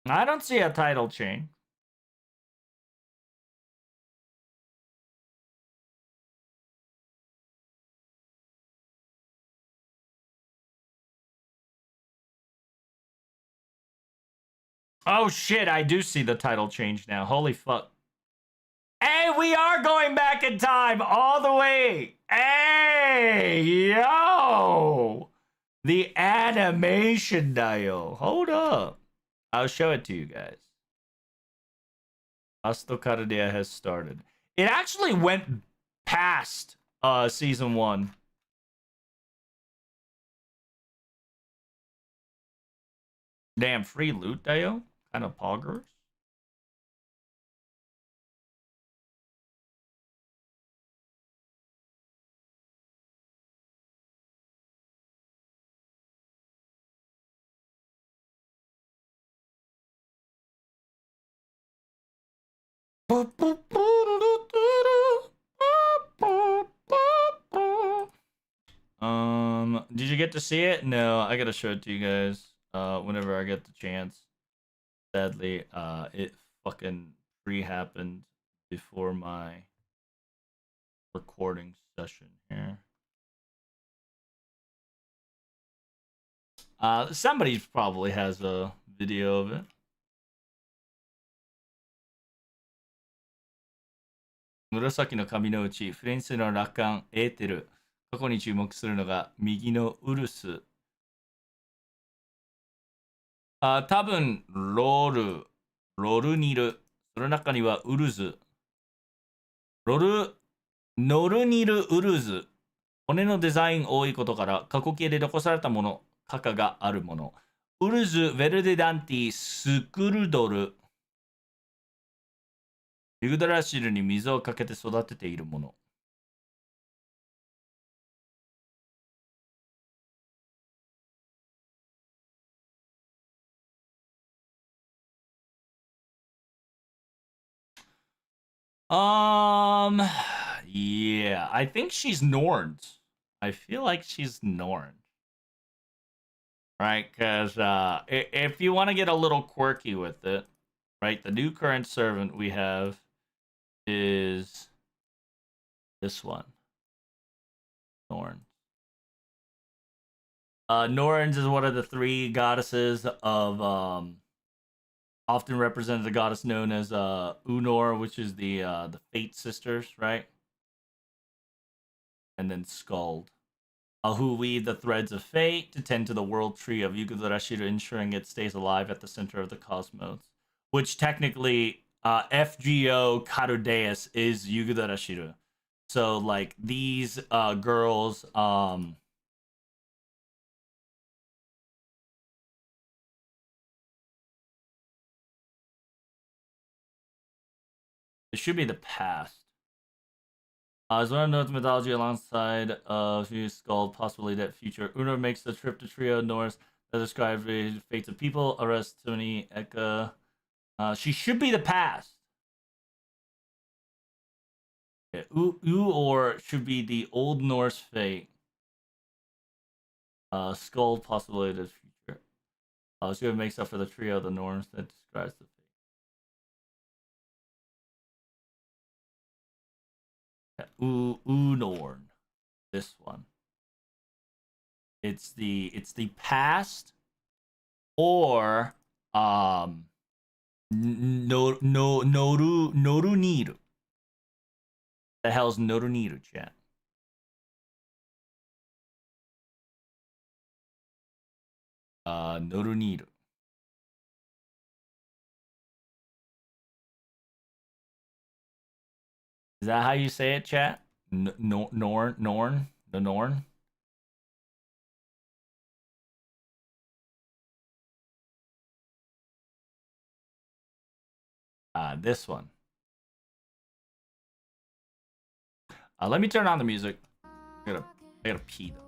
I don't see a title chain. Oh shit, I do see the title change now. Holy fuck. Hey, we are going back in time all the way. Hey, yo. The animation dial. Hold up. I'll show it to you guys. Asto Cardia has started. It actually went past season 1. Damn, free loot dial? Kind of poggers. Did you get to see it? No, I gotta show it to you guys whenever I get the chance. Sadly, it fucking pre-happened before my recording session here. Somebody probably has a video of it. 紫の髪のうち、フレンチの楽観、エーテル。過去に注目するのが右のウルス。多分ロルニル。その中にはウルズ。ノルニルウルズ。骨のデザイン多いことから過去形で残されたもの、カカがあるもの。ウルズ・ヴェルデダンティ・スクルドル。ユグドラシルに水をかけて育てているもの。Yeah, I think she's Norned. I feel like she's Norned. Right, because if you want to get a little quirky with it, right, the new current servant we have is this one. Norns. Norns is one of the 3 goddesses of often represented the goddess known as Unor, which is the Fate sisters, right? And then Skald, who weave the threads of fate to tend to the world tree of Yugurashira, ensuring it stays alive at the center of the cosmos. Which technically, FGO Karudeus is Yugurashira. So like these girls, it should be the past. As one knows mythology alongside of Skald, possibly that future. Uno makes the trip to Trio Norse that describes the fates of people. Arrest Tony Eka. She should be the past. Okay. Or should be the Old Norse fate. Skald, possibly the future. She makes up for the trio of the norms that describes the fate. Unorn, this one. It's the past, or Noruniru. The hell's Noruniru, chat? Noruniru. Is that how you say it, chat? Norn? The Norn? This one. Let me turn on the music. I gotta pee though.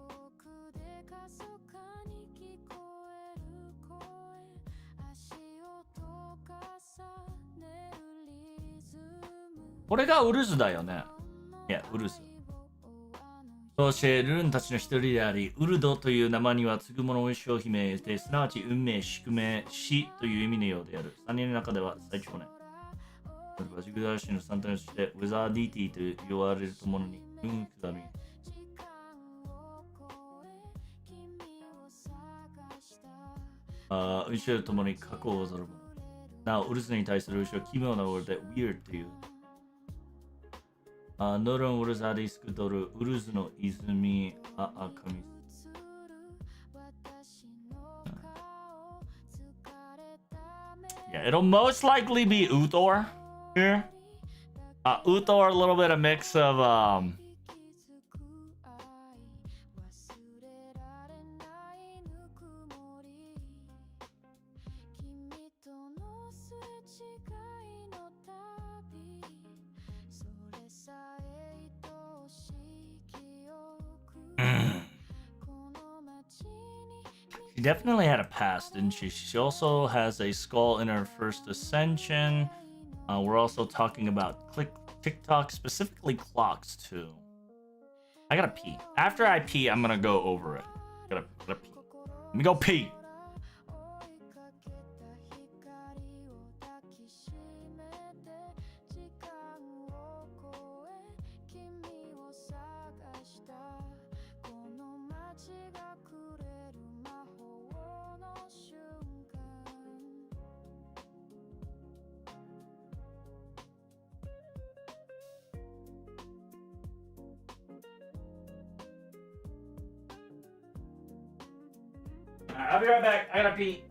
これがウルズだよね。いや、ウルズ。そしてルルンたちの一人であり、ウルドという名前には継ぐ者を商品で、すなわち運命、宿命、死という意味のようである。3人の中では最長年。バジグダーシのサンタとして、ウェザーディティと言われるとものに、運下る。運勢ともに過去を恐るもの。なお、ウルズに対する後ろ奇妙なウォールで Weird という。ノルンウルザディスクドル、ウルズの泉、神。Yeah, it'll most likely be Uthor here. Uthor, a little bit of mix of She definitely had a past, didn't she? She also has a skull in her first ascension. We're also talking about TikTok, specifically clocks too. I gotta pee. After I pee, I'm gonna go over it. Gotta pee. Let me go pee. Alright, I'll be right back. I gotta pee.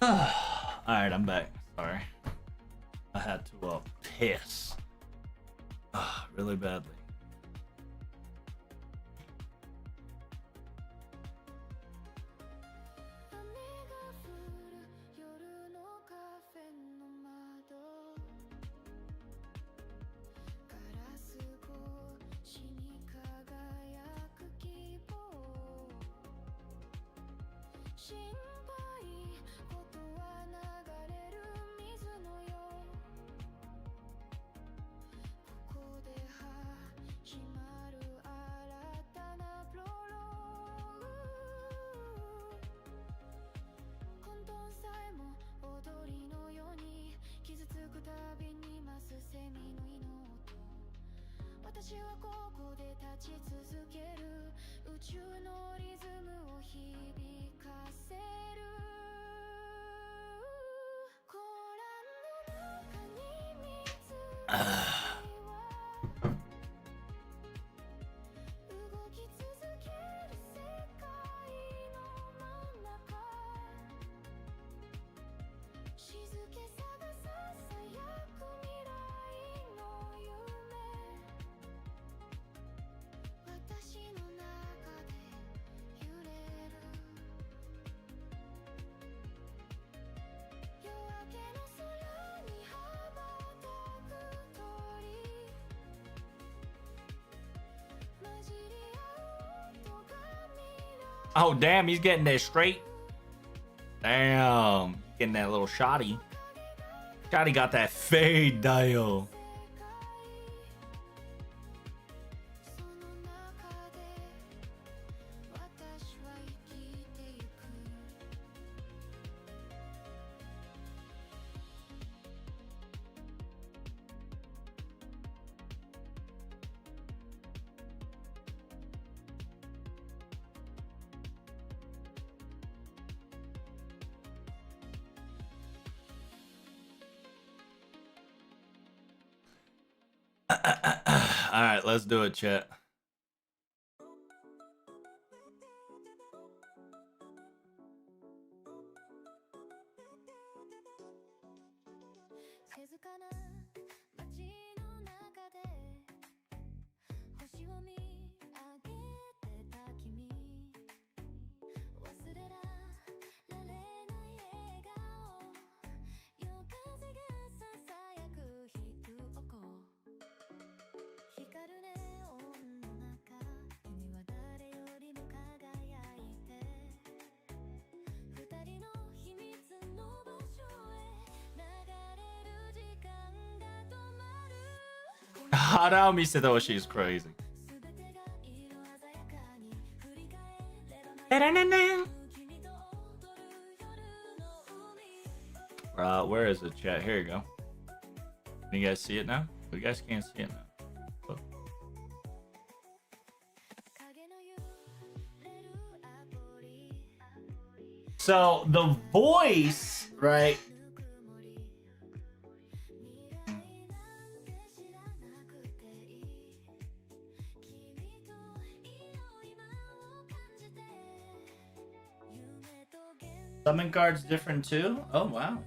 Alright, I'm back. Sorry. I had to piss. Really badly. Oh, damn, he's getting that straight. Damn, getting that little shotty. Shotty got that fade dial. All right, let's do it, chat. Hara Misedoshi is crazy. Where is it, chat? Here you go. Can you guys see it now? You guys can't see it now. Look. So the voice, right? Summon card's different too? Oh, wow.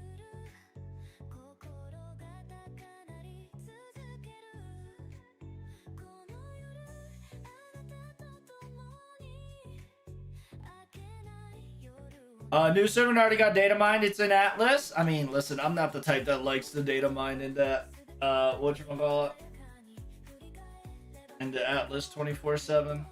New server already got data mined. It's in Atlas. I mean, listen, I'm not the type that likes the data mine in that, whatchamacallit, into Atlas 24/7.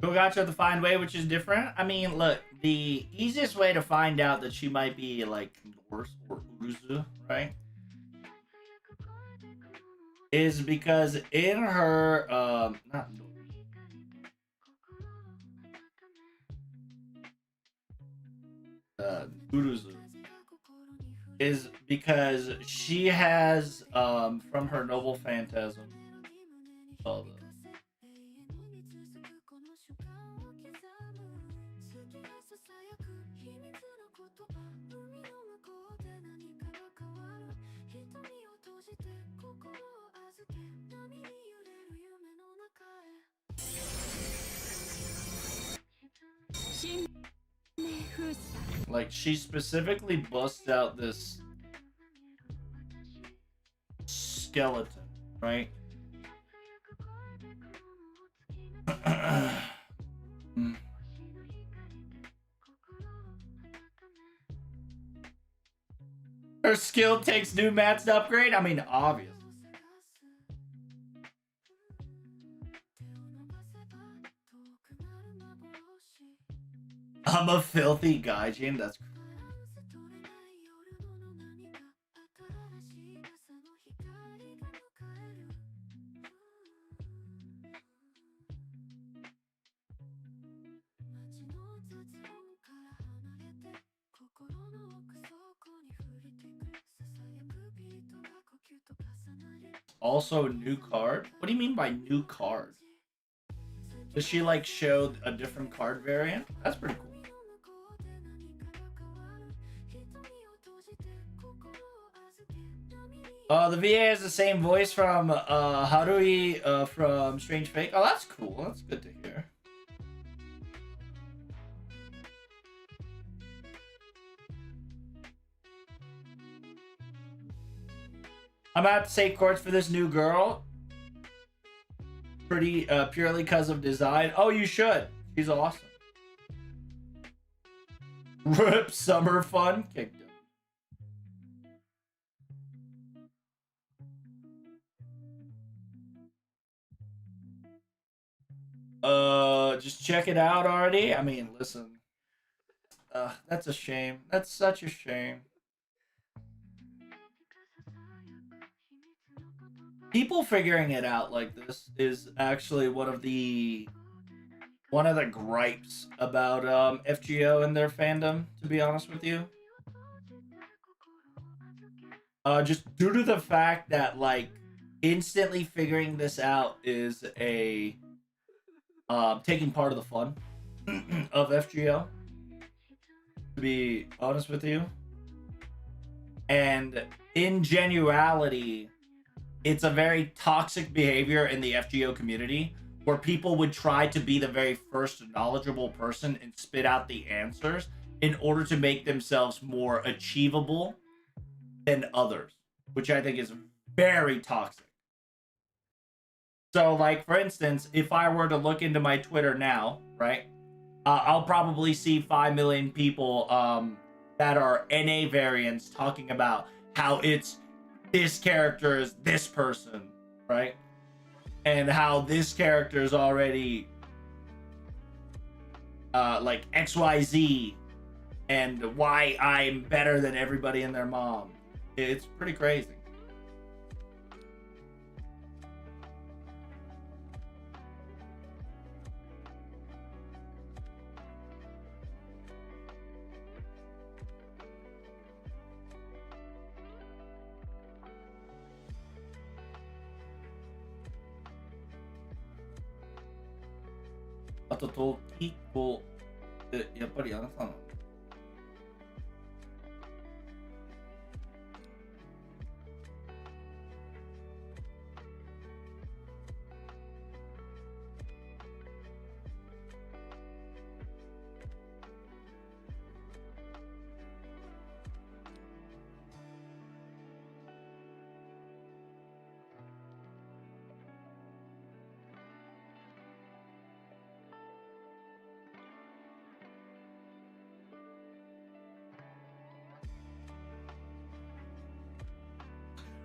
Who got you the find way, which is different? I mean, look, the easiest way to find out that she might be like Norse or Uruzu, right? Is because in her not Uruzu is because she has from her noble phantasm all the like she specifically busts out this skeleton, right? Her skill takes new mats to upgrade? I mean, obvious. I'm a filthy gaijin. That's also a new card. What do you mean by new card? Does she like show a different card variant? That's pretty cool. The VA has the same voice from Harui from Strange Fate. Oh, that's cool. That's good to hear. I'm about to say courts for this new girl. Pretty purely because of design. Oh, you should. She's awesome. Rip summer fun. Kicked him. Just check it out already. I mean, listen. That's a shame. That's such a shame. People figuring it out like this is actually one of the gripes about FGO and their fandom, to be honest with you. Just due to the fact that like instantly figuring this out is a taking part of the fun of FGO, to be honest with you. And in genuality, it's a very toxic behavior in the FGO community where people would try to be the very first knowledgeable person and spit out the answers in order to make themselves more achievable than others, which I think is very toxic. So, like, for instance, if I were to look into my Twitter now, right, I'll probably see 5 million people that are NA variants talking about how it's this character is this person, right? And how this character is already like XYZ and why I'm better than everybody and their mom. It's pretty crazy. Aとトキコってやっぱりあなたなの？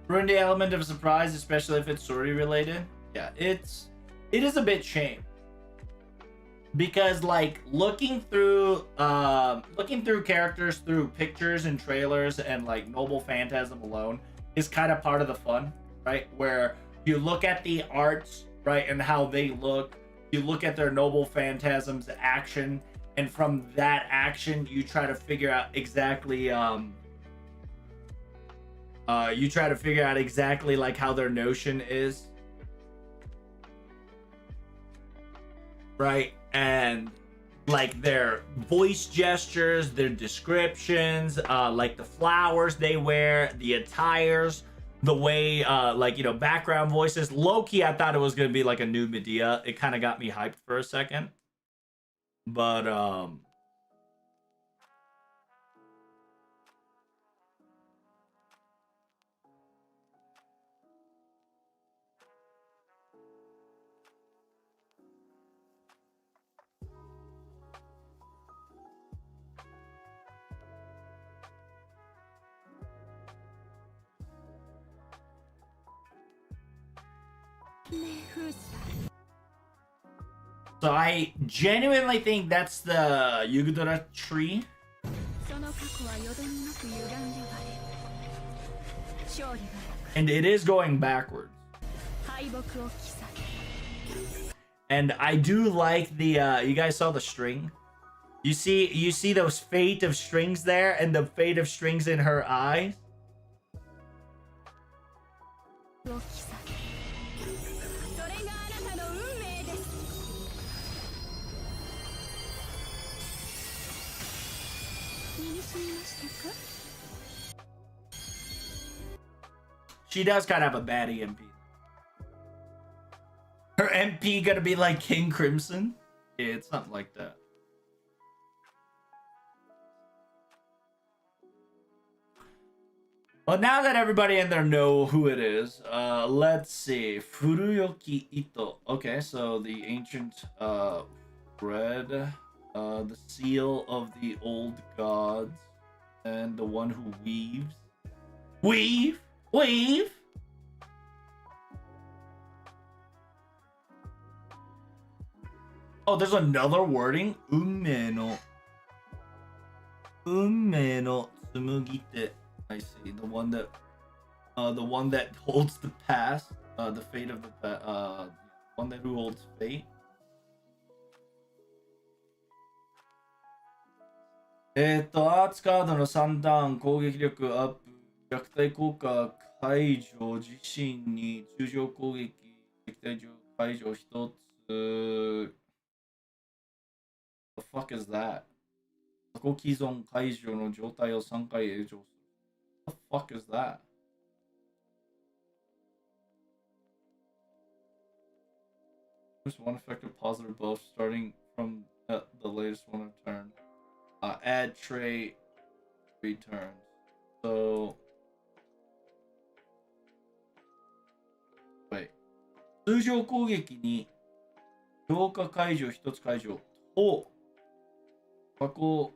ruin the element of surprise, especially if it's story related. Yeah, it is a bit shame. Because like looking through characters through pictures and trailers and like Noble Phantasm alone is kind of part of the fun, right? Where you look at the arts, right, and how they look, you look at their Noble Phantasm's action, and from that action you try to figure out exactly like how their notion is, right? And like their voice gestures, their descriptions, like the flowers they wear, the attires, the way like, you know, background voices. Low-key, I thought it was gonna be like a new Medea. It kind of got me hyped for a second, but so I genuinely think that's the Yugdora tree. And it is going backwards. And I do like the you guys saw the string? You see those fate of strings there and the fate of strings in her eyes? She does kind of have a bad EMP. Her MP gonna be like King Crimson? Yeah, it's something like that. Well, now that everybody in there know who it is, let's see. Furuyoki Ito. Okay, so the ancient bread, the seal of the old gods, and the one who weaves. Weave! Weave! Oh, there's another wording? Ume no tsumugite. I see. The one that holds the past, the fate of the one that who holds fate. アーツカードの3ターン攻撃力アップ弱体効果解除自身に通常攻撃敵対解除1つ The fuck is that? 過去既存解除の状態を3回延長する The fuck is that? There's one effective positive buff starting from the latest one of turn. Add trait returns. So wait. 通常攻撃に強化解除1つ解除と過去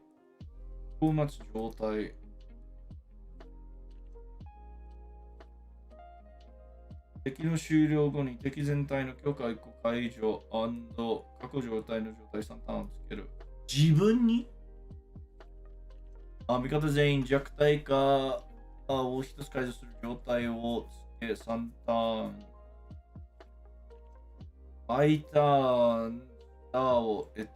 を待つ状態敵の終了後に敵全体の許可1個解除&過去状態の状態3ターンをつける自分に味方全員弱体化を1つ解除する状態をつけ3ターン毎ターンを味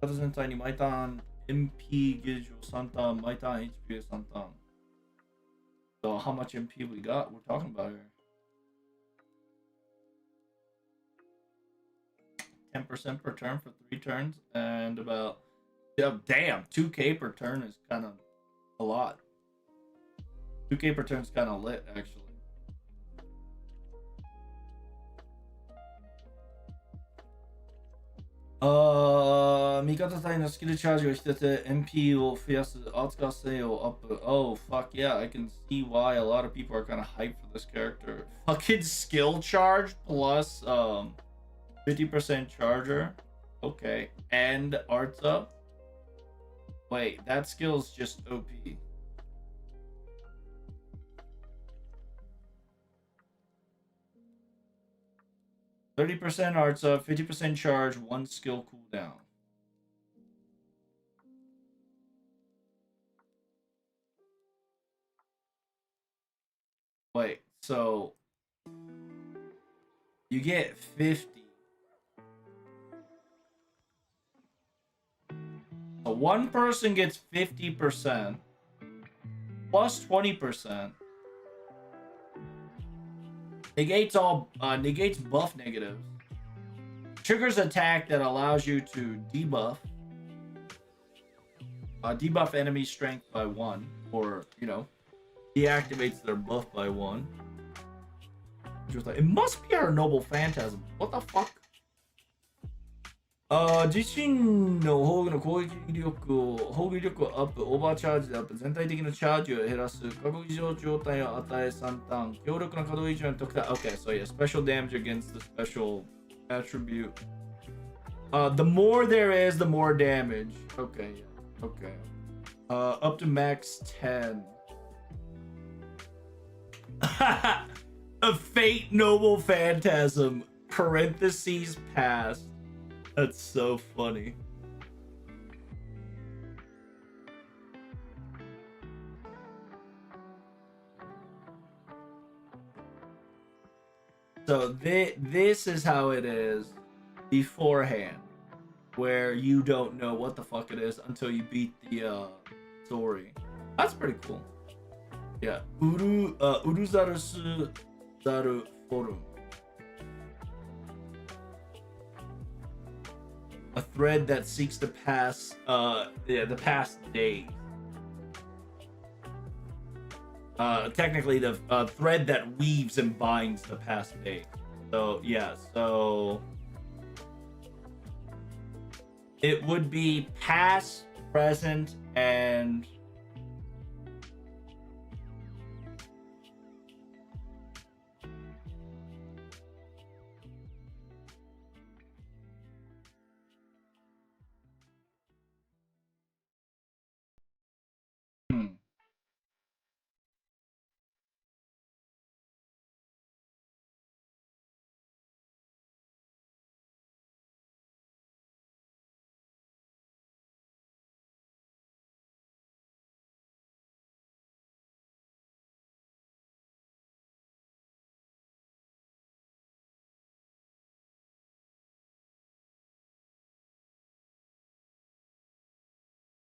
方全体に毎ターン MP ゲージを3ターン毎ターン HP 3ターン So how much MP we got? We're talking about here. 10% per turn for 3 turns, and about damn 2k per turn is kind of a lot. 2k per turn is kind of lit, actually. Oh, 味方隊のスキルチャージをしてて MP を増やす扱性をアップ Oh fuck yeah, I can see why a lot of people are kind of hyped for this character. Fucking skill charge plus 50% charger. Okay. And arts up. Wait, that skill's just OP. 30% arts up, 50% charge, 1 skill cooldown. Wait, so you get 50. So one person gets 50% plus 20%. Negates buff negatives. Triggers attack that allows you to debuff. Debuff enemy strength by 1, or deactivates their buff by 1. It must be our noble phantasm. What the fuck? 自身の防御の攻撃力を防御力をアップ、オーバーチャージでアップ、全体的なチャージを減らす、過去異常状態を与え3ターン、強力な稼働以上の特典。Okay, so yeah, special damage against the special attribute. The more there is, the more damage. Okay, yeah. Okay. Up to max 10. A Fate Noble Phantasm, parentheses past. That's so funny. So this is how it is beforehand, where you don't know what the fuck it is until you beat the story. That's pretty cool. Yeah. Uruzarus Zaru Forum. A thread that seeks to pass the past days. Technically the thread that weaves and binds the past days. So yeah, so it would be past, present, and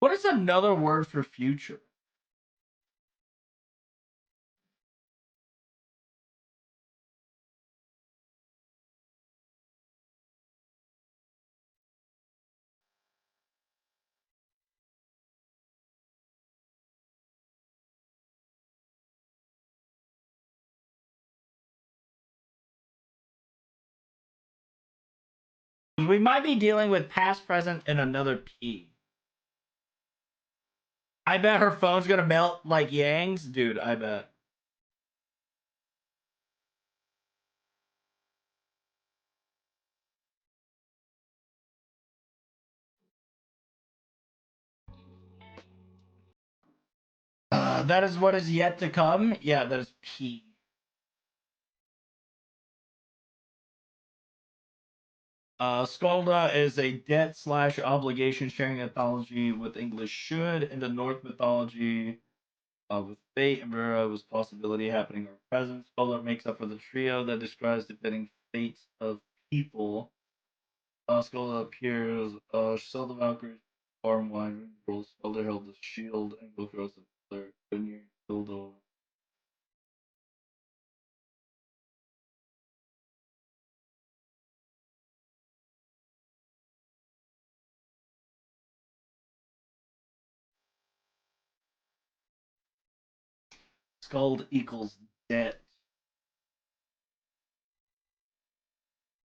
what is another word for future? We might be dealing with past, present, and another P. I bet her phone's gonna melt like Yang's, dude. I bet. That is what is yet to come. Yeah, that is P. Skalda is a debt slash obligation sharing anthology with English should. In the North mythology, with fate and Vera was possibility happening or present. Skalda makes up for the trio that describes the fitting fates of people. Skalda appears. Zelda Valkyrie, farm wine, rules. Skalda held the shield and go across the pillar. Gunir, Dildo. Skald equals debt.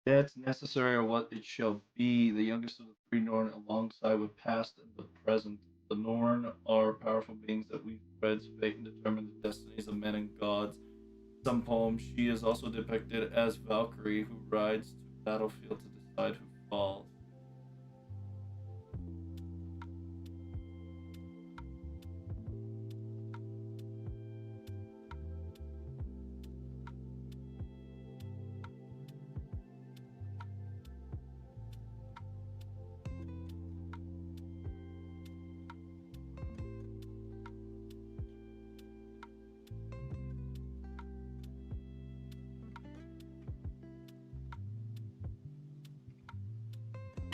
Debts necessary or what it shall be. The youngest of the three Norn, alongside with past and the present. The Norn are powerful beings that weave threads, fate, and determine the destinies of men and gods. In some poems, she is also depicted as Valkyrie, who rides to battlefield to decide who falls.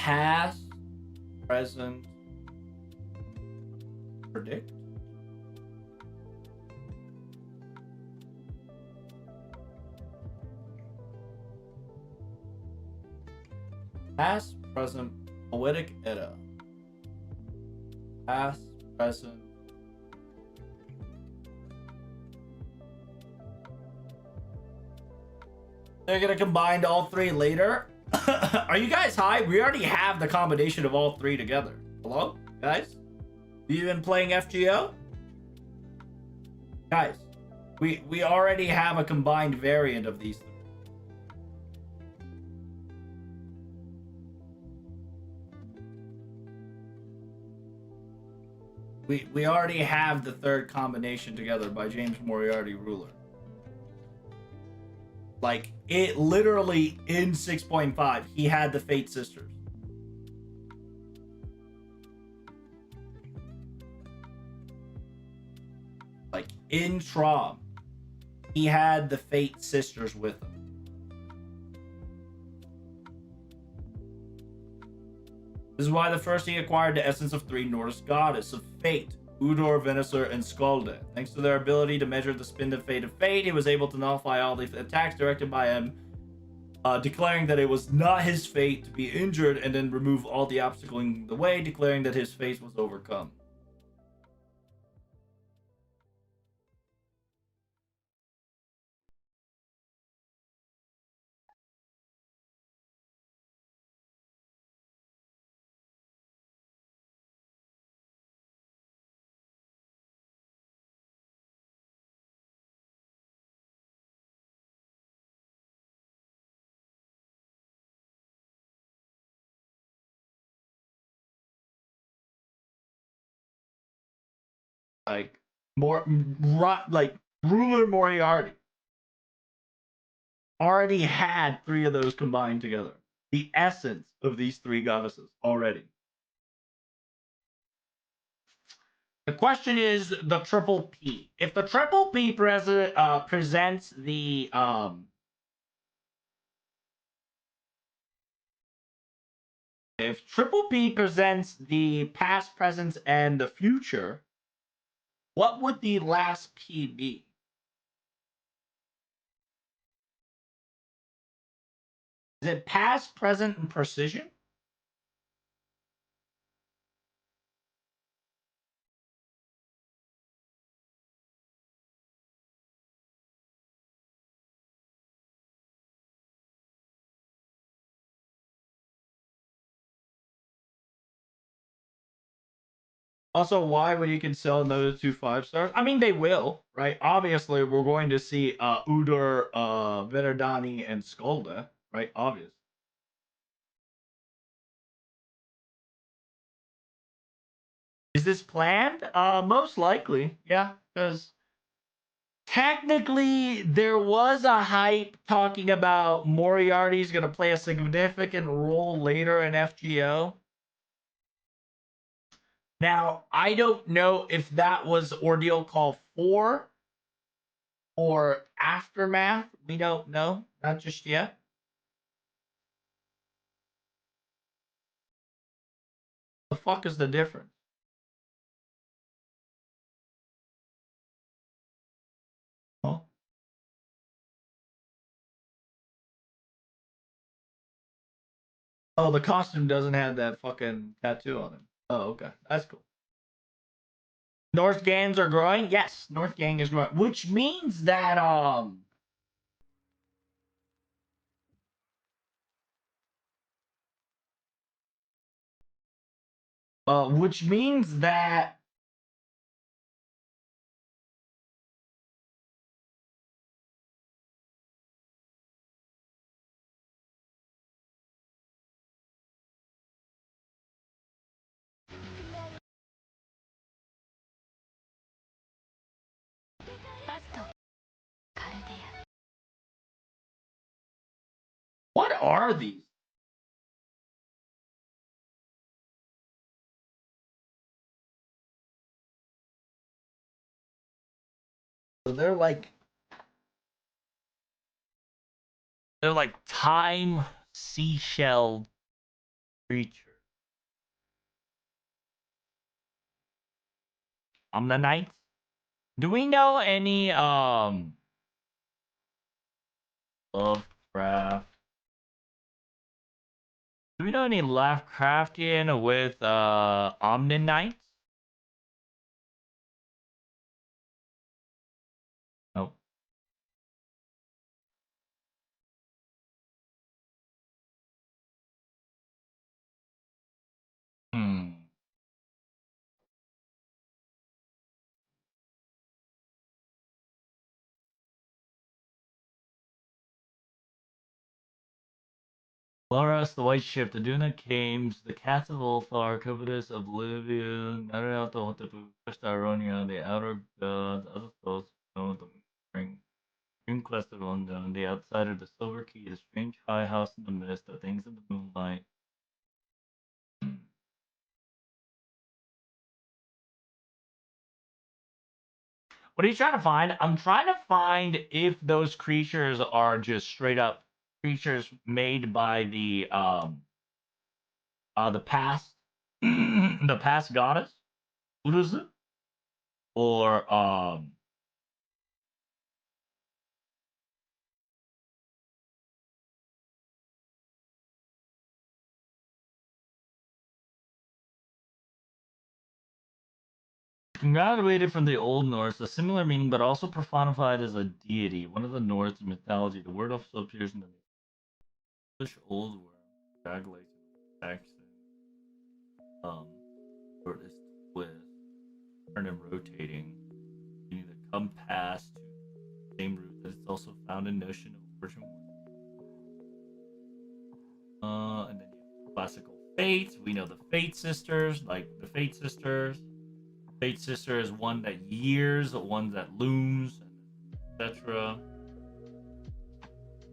Past, present, predict. Past, present, poetic era. Past, present. They're gonna combine all three later. Are you guys high? We already have the combination of all three together. Hello, guys? You been playing FGO? Guys, we already have a combined variant of these three. We already have the third combination together by James Moriarty Ruler. Like, it literally in 6.5, he had the Fate Sisters. Like, in Trom, he had the Fate Sisters with him. This is why the first he acquired the essence of three Norse goddess of fate, Udor, Venusaur, and Skalde. Thanks to their ability to measure the spin of fate, he was able to nullify all the attacks directed by him, declaring that it was not his fate to be injured, and then remove all the obstacles in the way, declaring that his fate was overcome. Like, Ruler Moriarty already had three of those combined together. The essence of these three goddesses already. The question is the triple P. If the triple P presents the if triple P presents the past, present, and the future, what would the last P be? Is it past, present, and precision? Also, why would you can sell another 2 5-stars? I mean, they will, right? Obviously, we're going to see Udor, Verdani, and Skolda, right? Obvious. Is this planned? Most likely, yeah, because technically there was a hype talking about Moriarty's going to play a significant role later in FGO. Now, I don't know if that was Ordeal Call 4 or Aftermath. We don't know. Not just yet. The fuck is the difference? Huh? Oh, the costume doesn't have that fucking tattoo on it. Oh, okay. That's cool. North gangs are growing? Yes, North gang is growing. Which means that which means that what are these? So they're like time seashell creature. Omninites? Do we know any Lovecraft? Do we know any Lovecraftian with Omninites? Nope. Hmm. Loras, the White Ship, the Duna Cames, the Cats of Ulthar, Covetous, Oblivion, Narayata Hotepu, Aronia, the Outer Gods, other souls, the Ring, Green Quest of London, the Outsider, the Silver Key, the Strange High House in the Mist, the Things in the Moonlight. What are you trying to find? I'm trying to find if those creatures are just straight up creatures made by the past the past goddess. What is it? Or graduated from the Old Norse, a similar meaning, but also personified as a deity. One of the Norse mythology. The word also appears in the English Old World. Calculation, accent, word is twist, turn and rotating. Meaning to come past to the same root that it's also found in notion of origin. And then you have classical fates. We know the Fate Sisters, like the Fate Sisters. Fate Sister is one that years, one that looms, etc.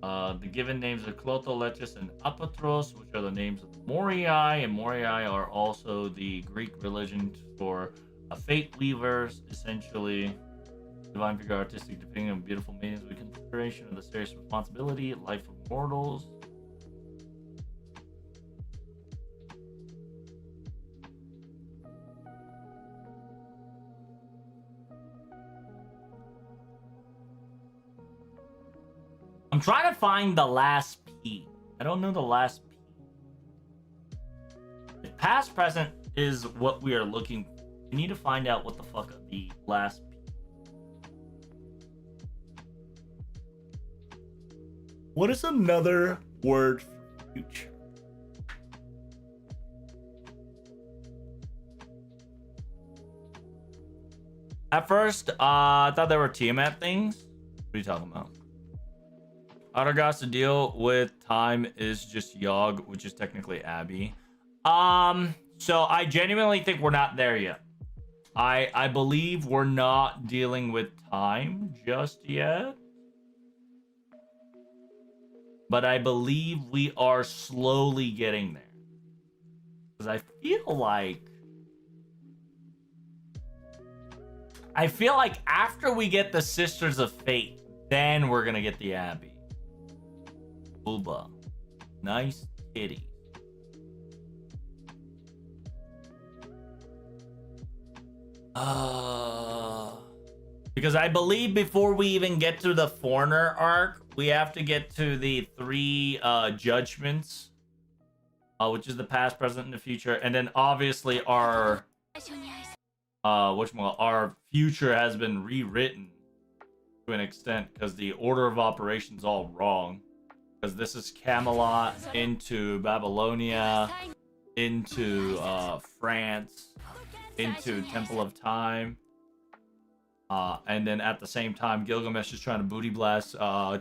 The given names are Clotolechis and Apatros, which are the names of the Morii, and Morii are also the Greek religion for fate weavers, essentially. Divine figure artistic depicting of beautiful maidens with consideration of the serious responsibility, life of mortals. I'm trying to find the last P. I don't know the last P. If past present is what we are looking for, we need to find out what the fuck the last P. What is another word for future? At first, I thought they were Tiamat things. What are you talking about? Autogots to deal with time is just Yogg, which is technically Abby. So I genuinely think we're not there yet. I believe we're not dealing with time just yet. But I believe we are slowly getting there. Because I feel like after we get the Sisters of Fate, then we're gonna get the Abbey. Booba. Nice kitty. Because I believe before we even get to the Foreigner arc, we have to get to the 3 judgments, which is the past, present, and the future, and then obviously our our future has been rewritten to an extent because the order of operations all wrong. Because this is Camelot into Babylonia, into France, into Temple of Time. And then at the same time, Gilgamesh is trying to booty blast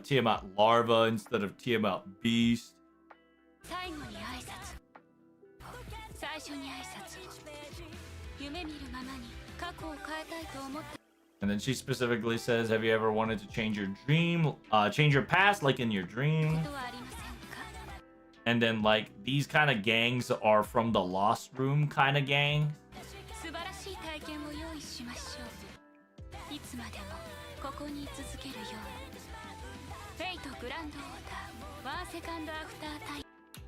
Tiamat Larva instead of Tiamat Beast. And then she specifically says, have you ever wanted to change your dream, change your past like in your dream? And then like these kind of gangs are from the Lost Room kind of gang.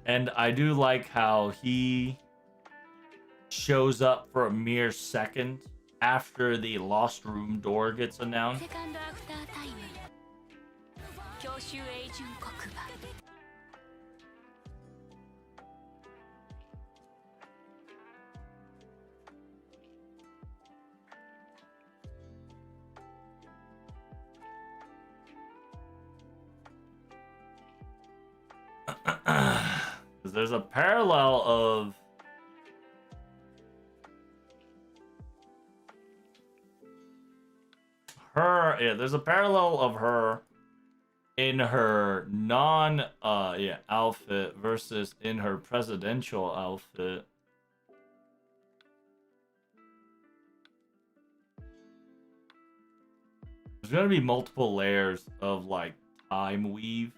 And I do like how he shows up for a mere second after the lost room door gets announced. セカンドアフタータイム教習英順国馬 Because there's a parallel of her. Yeah, there's a parallel of her in her non outfit versus in her presidential outfit. There's gonna be multiple layers of like time weave,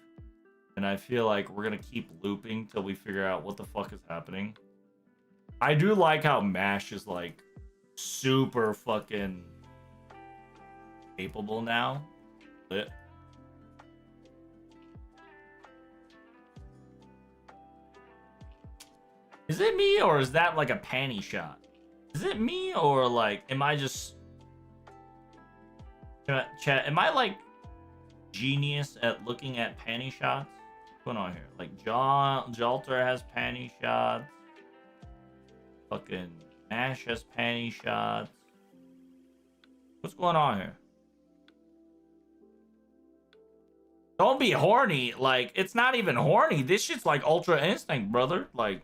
and I feel like we're gonna keep looping till we figure out what the fuck is happening. I do like how MASH is like super fucking capable now. Lit. Is it me or is that like a panty shot? Is it me or like am I just chat? Am I like genius at looking at panty shots? What's going on here? Like Jalter has panty shots. Fucking MASH has panty shots. What's going on here? Don't be horny. Like, it's not even horny. This shit's like ultra instinct, brother. Like,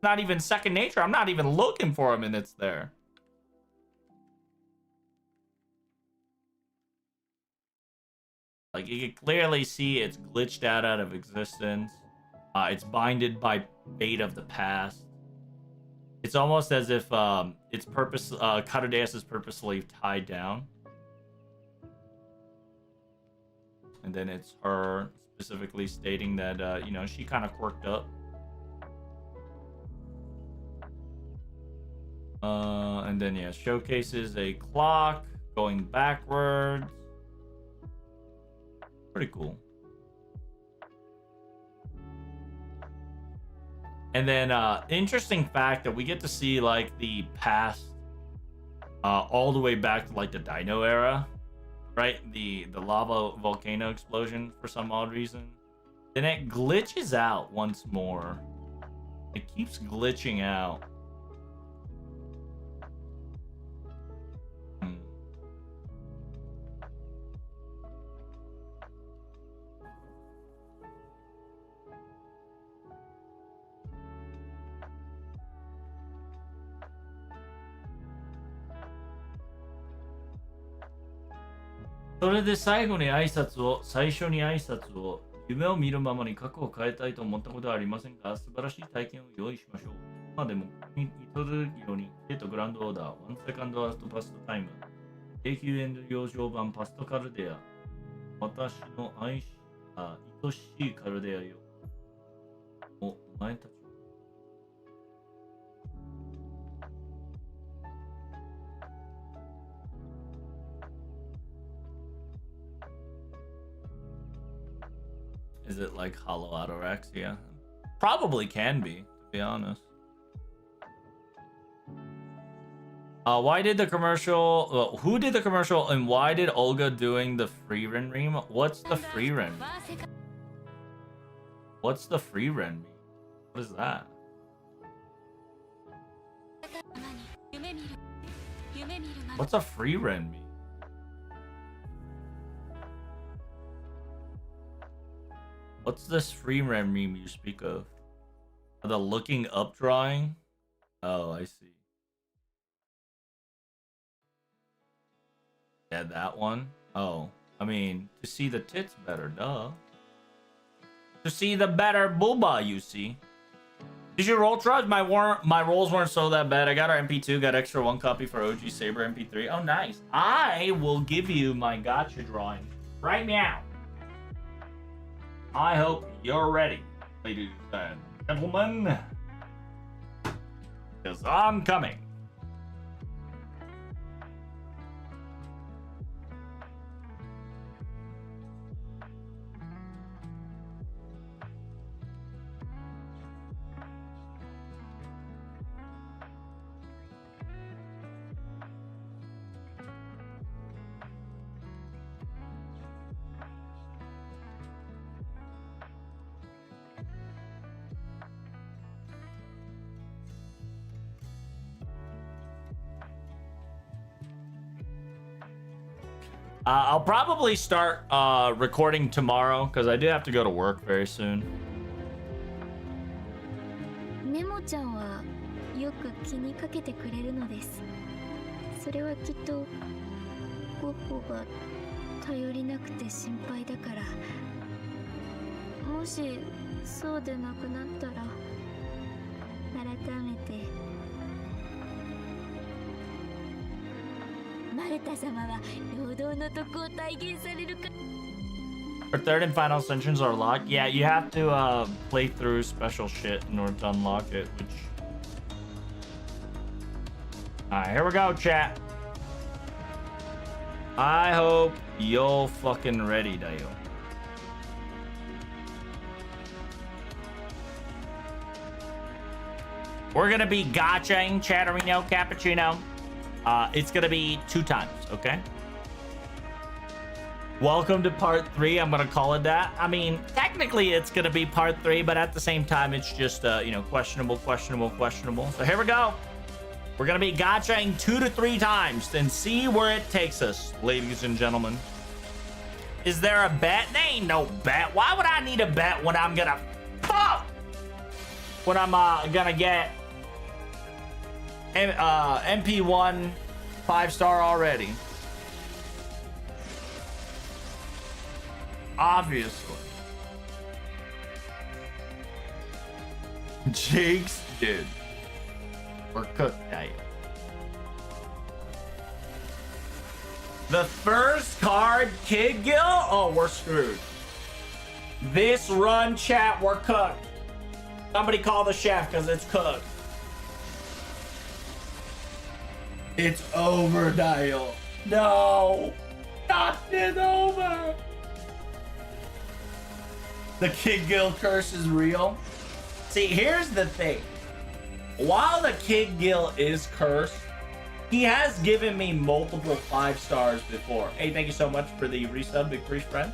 not even second nature. I'm not even looking for him and it's there. Like, you can clearly see it's glitched out of existence. It's binded by fate of the past. It's almost as if its purpose, Katadeus is purposely tied down. And then it's her specifically stating that, you know, she kind of quirked up. And then, yeah, showcases a clock going backwards. Pretty cool. And then, interesting fact that we get to see, like, the past all the way back to, like, the Dino era. Right? The lava volcano explosion for some odd reason. Then it glitches out once more. It keeps glitching out.それで最初に挨拶を夢を見るままに過去を変えたいと思ったことはありませんか？素晴らしい体験を用意しましょう。今でもに続くようにデートグランドオーダー、ワンセカンドアートパストタイム、永久エンド養生版パストカルデア、私の愛しいカルデアよ。お前たち。Is it like hollow autorexia? Probably can be, to be honest. Why did the commercial? Who did the commercial, and why did Olga doing the free ream? What's the free ream? What's the free ream? What is that? What's a free ream? What's this free meme you speak of? The looking up drawing? Oh, I see. Yeah, that one? Oh, I mean, to see the tits better, duh. To see the better booba, you see. Did you roll trust? My rolls weren't so that bad. I got our MP2, got extra 1 copy for OG Saber MP3. Oh, nice. I will give you my gotcha drawing right now. I hope you're ready, ladies and gentlemen. Because I'm coming. I'll probably start recording tomorrow because I do have to go to work very soon. ネモちゃんはよく気にかけてくれるのです。それはきっとゴッホが頼りなくて心配だから。もしそうでなくなったら改めて。マルタ様は労働の徳を体現されるか。Our third and final ascensions are locked. Yeah, you have to play through special shit in order to unlock it, which... Alright, here we go, chat. I hope you're fucking ready, Dale. We're gonna be gachaing Chatterino Cappuccino. It's gonna be 2 times, okay? Welcome to part 3. I'm gonna call it that. I mean, technically it's gonna be part 3, but at the same time, it's just you know, questionable. So here we go. We're gonna be gachaing 2 to 3 times and see where it takes us, ladies and gentlemen. Is there a bet? There ain't no bet. Why would I need a bet when I'm gonna fuck? When I'm gonna get MP1 5-star already. Obviously. Jake's dude. We're cooked now. The first card, Kid Gill? Oh, we're screwed. This run, chat, we're cooked. Somebody call the chef because it's cooked. It's over, Dial. No. Not it over. The Kid Gill curse is real. See, here's the thing. While the Kid Gill is cursed, he has given me multiple 5 stars before. Hey, thank you so much for the resub, Big Priest friend.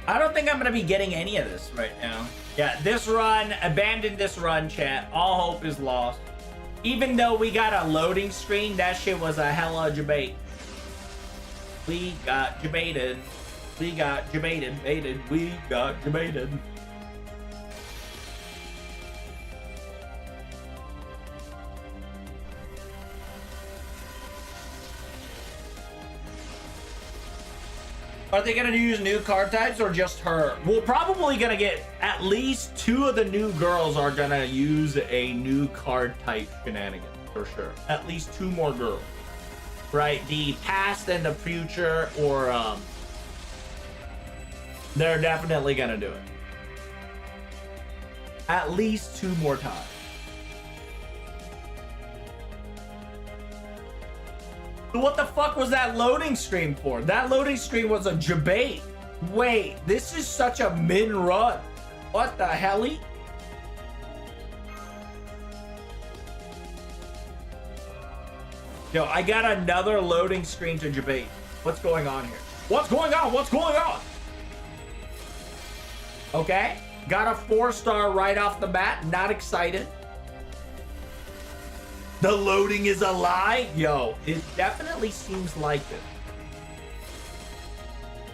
I don't think I'm going to be getting any of this right now. Yeah, this run, abandon this run, chat. All hope is lost. Even though we got a loading screen, that shit was a hella debate. We got debated. We got debated, baited. We got debated. Are they going to use new card types or just her? We're probably going to get at least 2 of the new girls are going to use a new card type shenanigan for sure. At least 2 more girls. Right? The past and the future, or they're definitely going to do it. At least 2 more times. What the fuck was that loading screen for? That loading screen was a debate. Wait, this is such a min run. What the hell? Yo, I got another loading screen to debate. What's going on here? What's going on? What's going on? Okay, got a 4-star right off the bat. Not excited. The loading is a lie? Yo, it definitely seems like it.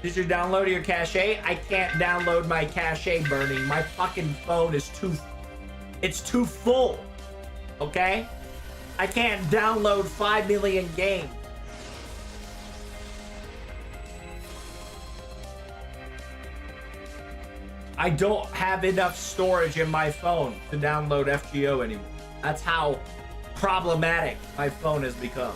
Did you download your cache? I can't download my cache, Bernie. My fucking phone is it's too full. Okay? I can't download 5 million games. I don't have enough storage in my phone to download FGO anymore. That's how problematic my phone has become.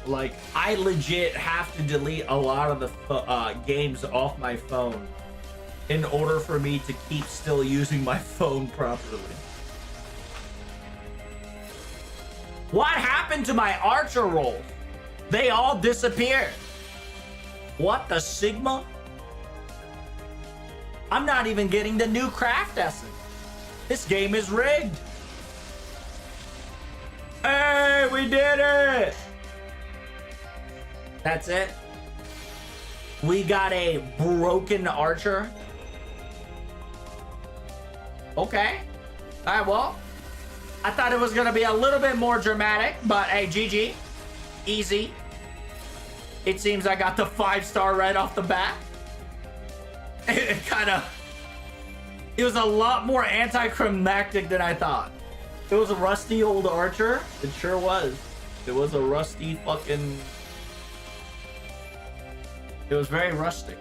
Like, I legit have to delete a lot of the games off my phone in order for me to keep still using my phone properly. What happened to my archer rolls? They all disappeared. What the Sigma? I'm not even getting the new craft essence. This game is rigged. Hey, we did it. That's it. We got a broken archer. Okay. All right, well, I thought it was going to be a little bit more dramatic, but hey, GG. Easy. It seems I got the 5-star right off the bat. It was a lot more anticlimactic than I thought. It was a rusty old archer. It sure was. It was a rusty fucking... It was very rustic.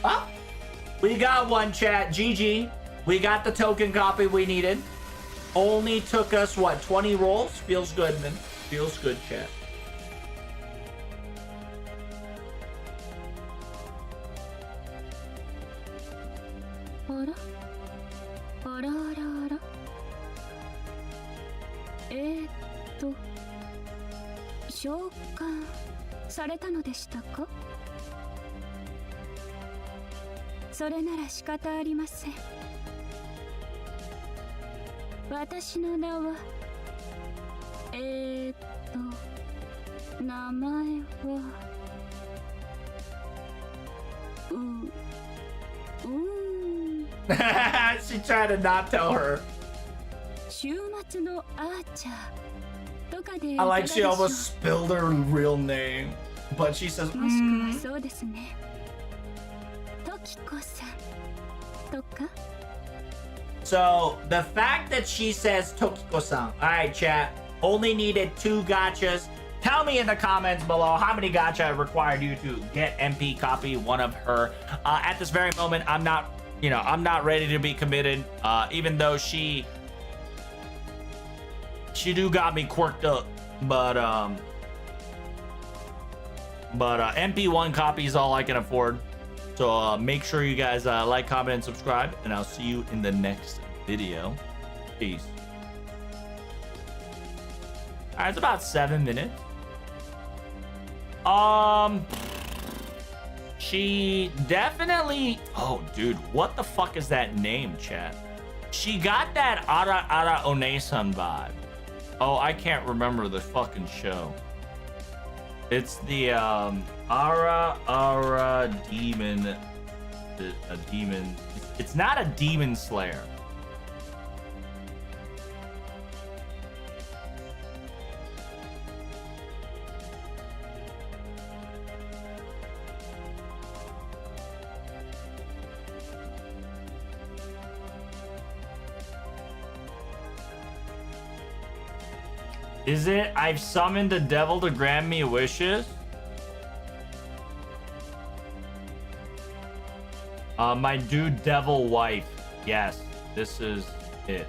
Oh, we got one, chat. GG. We got the token copy we needed. Only took us, what, 20 rolls? Feels good, man. Feels good, chat. She tried to not tell her. I like she almost spilled her real name, but she says, So the fact that she says Tokiko-san. All right, chat. Only needed 2 gachas. Tell me in the comments below how many gacha required you to get MP copy one of her. At this very moment, I'm not ready to be committed. Even though she do got me quirked up, but MP1 copy is all I can afford. So make sure you guys like, comment, and subscribe, and I'll see you in the next video. Peace. All right, it's about 7 minutes. She definitely... Oh, dude, what the fuck is that name, chat? She got that Ara One-san vibe. Oh, I can't remember the fucking show. It's the Ara Demon. A demon. It's not a demon slayer. Is it I've summoned the devil to grant me wishes? My dude devil wife. Yes, this is it.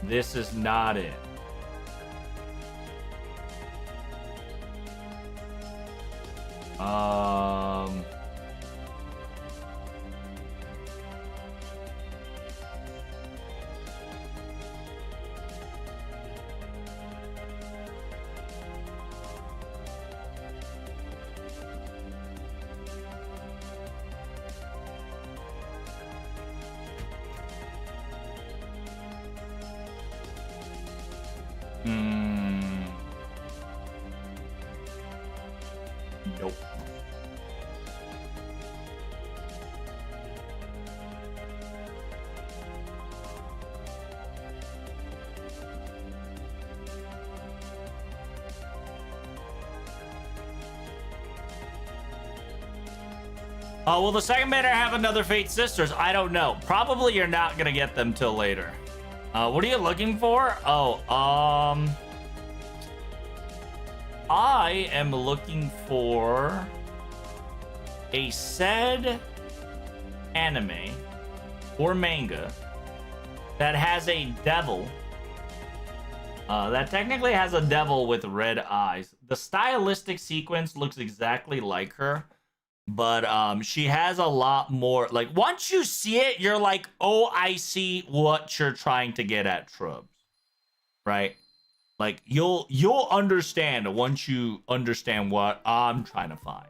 This is not it. Nope. Will the second banner have another Fate Sisters? I don't know. Probably you're not gonna get them till later. What are you looking for? Oh, I am looking for a said anime or manga that has a devil. That technically has a devil with red eyes. The stylistic sequence looks exactly like her, but she has a lot more. Like, once you see it, you're like, oh, I see what you're trying to get at, Trubs. Right? Like, you'll understand once you understand what I'm trying to find.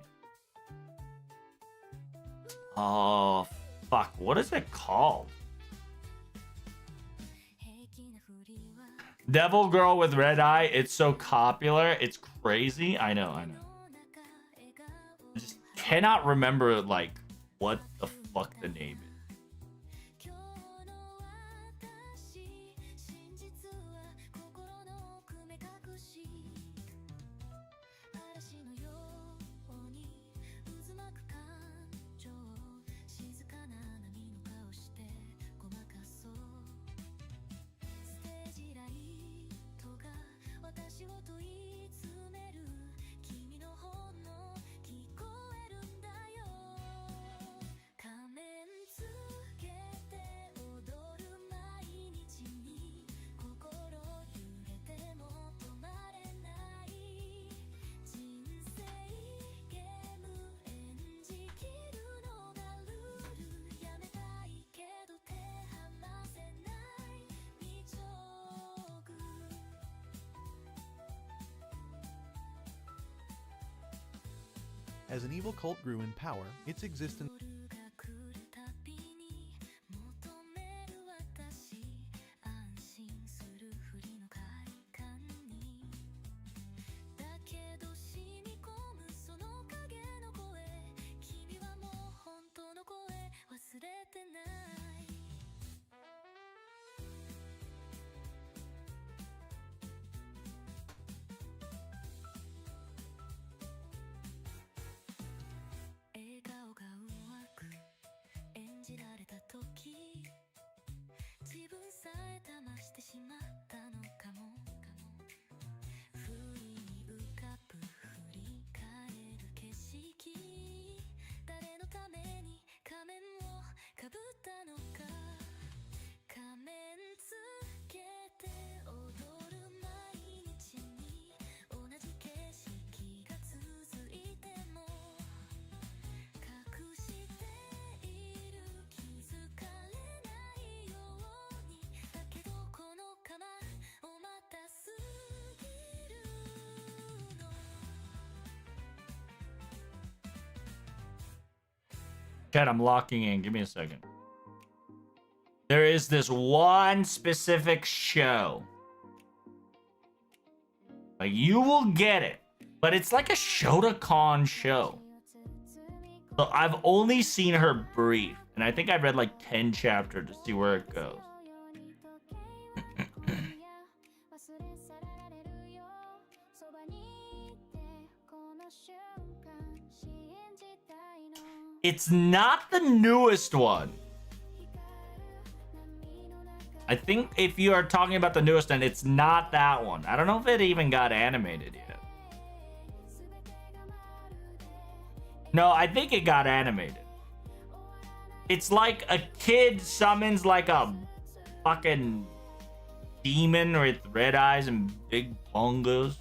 Oh, fuck. What is it called? Devil Girl with Red Eye. It's so popular. It's crazy. I know. I just cannot remember, like, what the fuck the name is. As an evil cult grew in power, its existence Chat, I'm locking in. Give me a second. There is this one specific show. Like, you will get it. But it's like a Shotokan show. So I've only seen her brief. And I think I've read like 10 chapters to see where it goes. It's not the newest one. I think if you are talking about the newest one, it's not that one. I don't know if it even got animated yet. No, I think it got animated. It's like a kid summons like a fucking demon with red eyes and big bongos.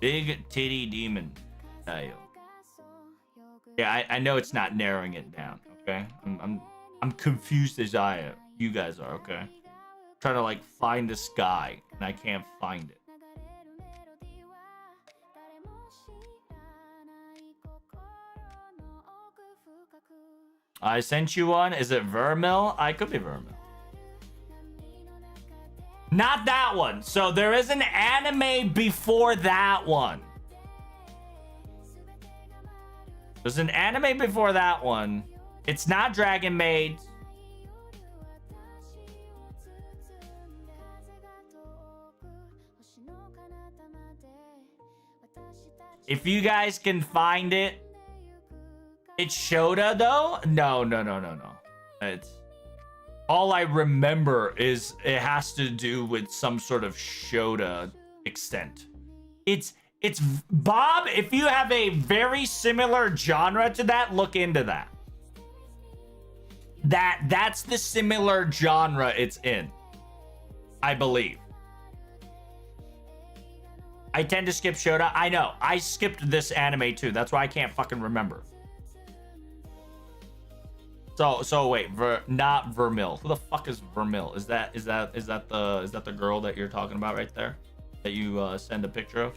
Big titty demon. Yeah, I know it's not narrowing it down, okay? I'm confused as you guys are, okay? Trying to like find this guy and I can't find it. I sent you one. Is it Vermil? I could be Vermil. Not that one. So there is an anime before that one. There's an anime before that one. It's not Dragon Maid. If you guys can find it. It's Shota though? No. It's all I remember is it has to do with some sort of Shota extent. It's Bob, if you have a very similar genre to that, look into that. That's the similar genre it's in, I believe. I tend to skip Shota. I know. I skipped this anime too. That's why I can't fucking remember. So wait, not Vermil. Who the fuck is Vermil? Is that the girl that you're talking about right there? That you send a picture of?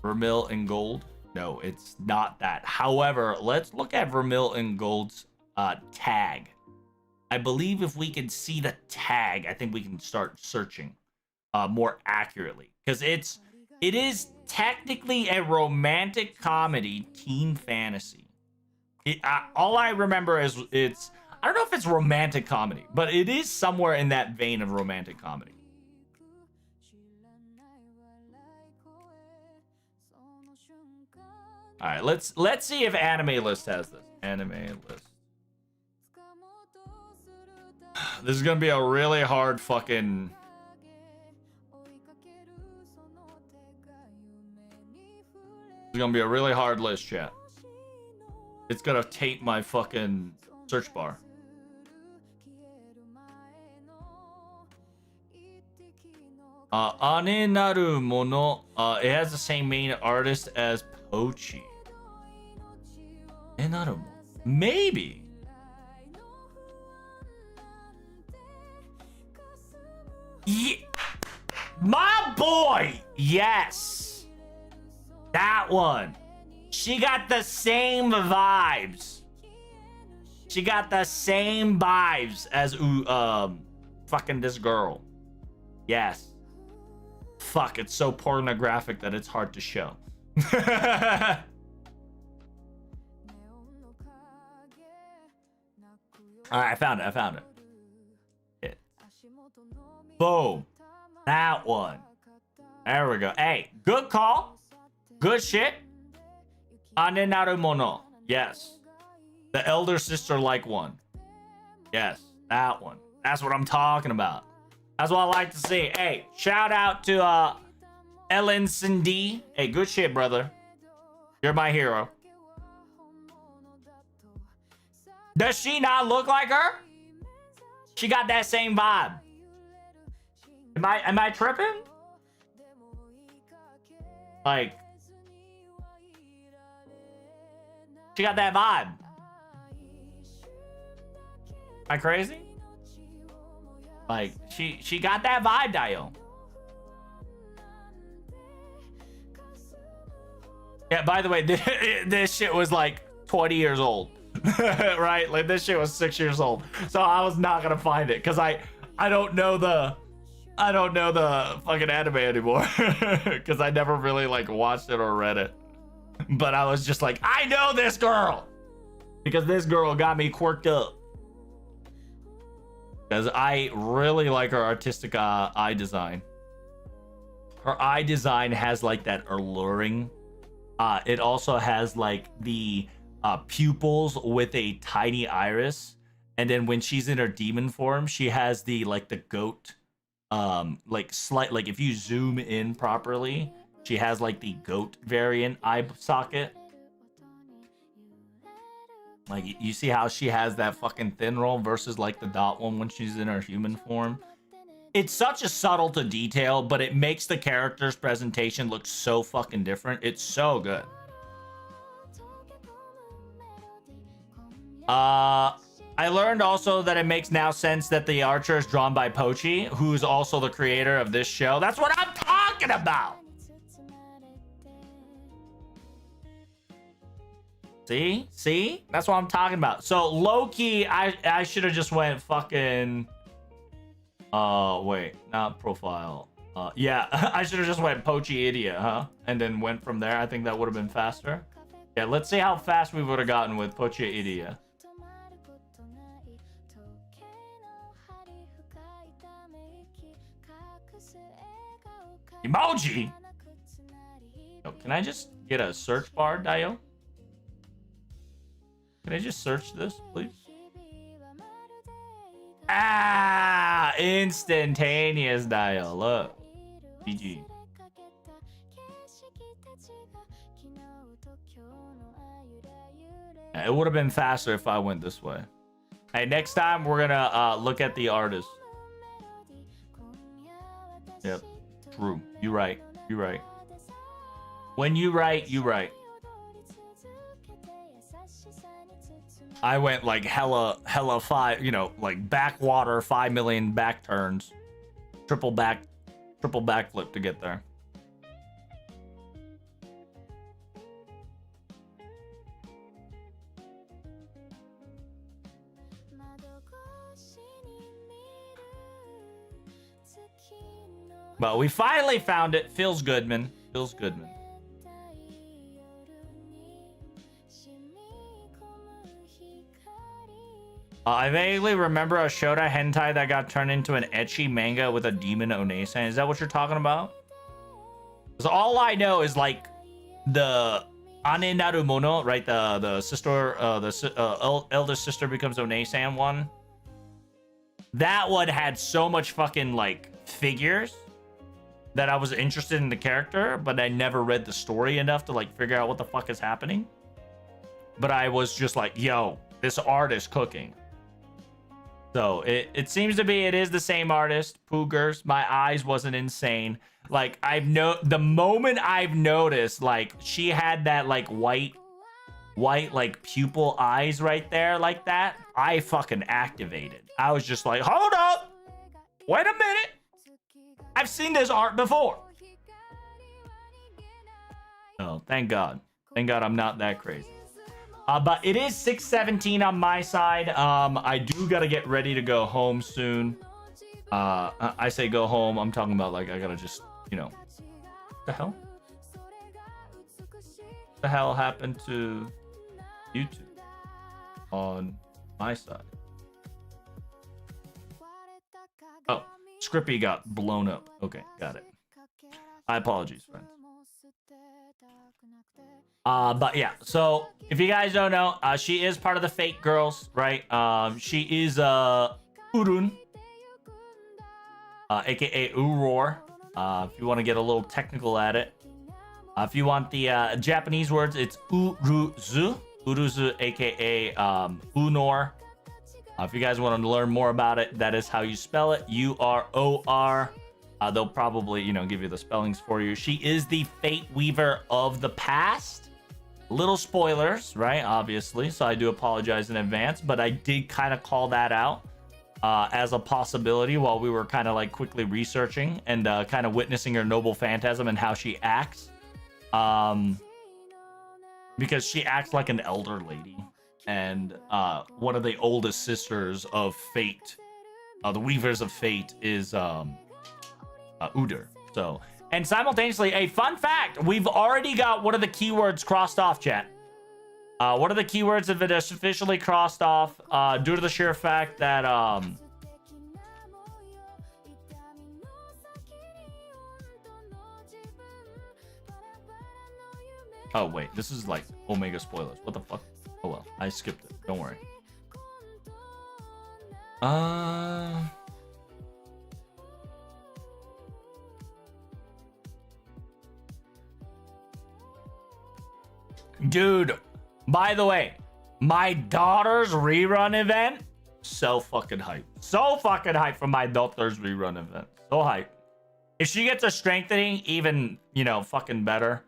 Vermil and Gold? No, it's not that. However, let's look at Vermil and Gold's tag. I believe if we can see the tag, I think we can start searching more accurately. Because it is technically a romantic comedy teen fantasy. All I remember is I don't know if it's romantic comedy, but it is somewhere in that vein of romantic comedy. All right, let's see if Anime List has this. Anime List. This is gonna be a really hard fucking. It's gonna be a really hard list, chat. It's gonna tape my fucking search bar. Ane Naru Mono. It has the same main artist as Pochi. Naru. Maybe. Yeah. My boy. Yes. That one. She got the same vibes. She got the same vibes as fucking this girl. Yes. Fuck, it's so pornographic that it's hard to show. Alright, I found it. Boom. That one. There we go. Hey, good call. Good shit. Ane Naru Mono. Yes. The elder sister like one. Yes, that one. That's what I'm talking about. That's what I like to see. Hey, shout out to Ellen Cindy. Hey, good shit, brother. You're my hero. Does she not look like her? She got that same vibe. Am I tripping? Like, she got that vibe. Am I crazy? Like, she got that vibe, Dio. Yeah, by the way, this shit was like 20 years old. Right? Like, this shit was 6 years old. So I was not gonna find it because I don't know the fucking anime anymore. Because I never really like watched it or read it. But I was just like, I know this girl! Because this girl got me quirked up. Because I really like her artistic eye design. Her eye design has like that alluring. It also has like the pupils with a tiny iris. And then when she's in her demon form, she has the like the goat. Like if you zoom in properly, she has like the goat variant eye socket. Like, you see how she has that fucking thin roll versus like the dot one when she's in her human form. It's such a subtle to detail, but it makes the character's presentation look so fucking different. It's so good. I learned also that it makes now sense that the archer is drawn by Pochi, who's also the creator of this show. That's what I'm talking about. See? That's what I'm talking about. So low-key, I should have just went fucking... wait, not profile. Yeah, I should have just went Pochi Idiot, huh? And then went from there. I think that would have been faster. Yeah, let's see how fast we would have gotten with Pochi Idiot. Emoji? Yo, can I just get a search bar, Dio? Can I just search this, please? Ah, instantaneous dial-up. GG. It would have been faster if I went this way. Hey, next time we're gonna look at the artist. Yep, true. You right. You right. When you right, you right. I went like hella five, you know, like backwater, 5 million back turns, triple backflip to get there. But we finally found it. Feels good, man. Feels good, man. I vaguely remember a Shota hentai that got turned into an ecchi manga with a demon Onesan. Is that what you're talking about? Because all I know is like the Ane Naru Mono, right? The sister, elder sister becomes Onesan one. That one had so much fucking like figures that I was interested in the character, but I never read the story enough to like figure out what the fuck is happening. But I was just like, yo, this art is cooking. So it seems to be, it is the same artist, Poogers. My eyes wasn't insane. Like the moment I've noticed, like she had that like white like pupil eyes right there like that, I fucking activated. I was just like, hold up, wait a minute. I've seen this art before. Oh, thank God. Thank God I'm not that crazy. But it is 6:17 on my side. I do gotta get ready to go home soon. I say go home. I'm talking about like I gotta just, you know, what the hell? What the hell happened to YouTube on my side? Oh, Scrippy got blown up. Okay, got it. I apologize, friends. But yeah, so if you guys don't know, she is part of the Fate Girls, right? She is Urun, aka Uror, if you want to get a little technical at it. If you want the Japanese words, it's Uruzu, aka Unor. If you guys want to learn more about it, that is how you spell it, U-R-O-R. They'll probably, you know, give you the spellings for you. She is the Fate Weaver of the past. Little spoilers, right? Obviously, so I do apologize in advance, but I did kind of call that out as a possibility while we were kind of like quickly researching and kind of witnessing her noble phantasm and how she acts. Because she acts like an elder lady and one of the oldest sisters of Fate, the Weavers of Fate, is Uder. So, and simultaneously, a fun fact, we've already got one of the keywords crossed off, chat. One of the keywords have been officially crossed off due to the sheer fact that oh wait, this is like Omega spoilers. What the fuck? Oh well, I skipped it. Don't worry. Dude, by the way, my daughter's rerun event, so fucking hype. So fucking hype for my daughter's rerun event. So hype. If she gets a strengthening, even, you know, fucking better.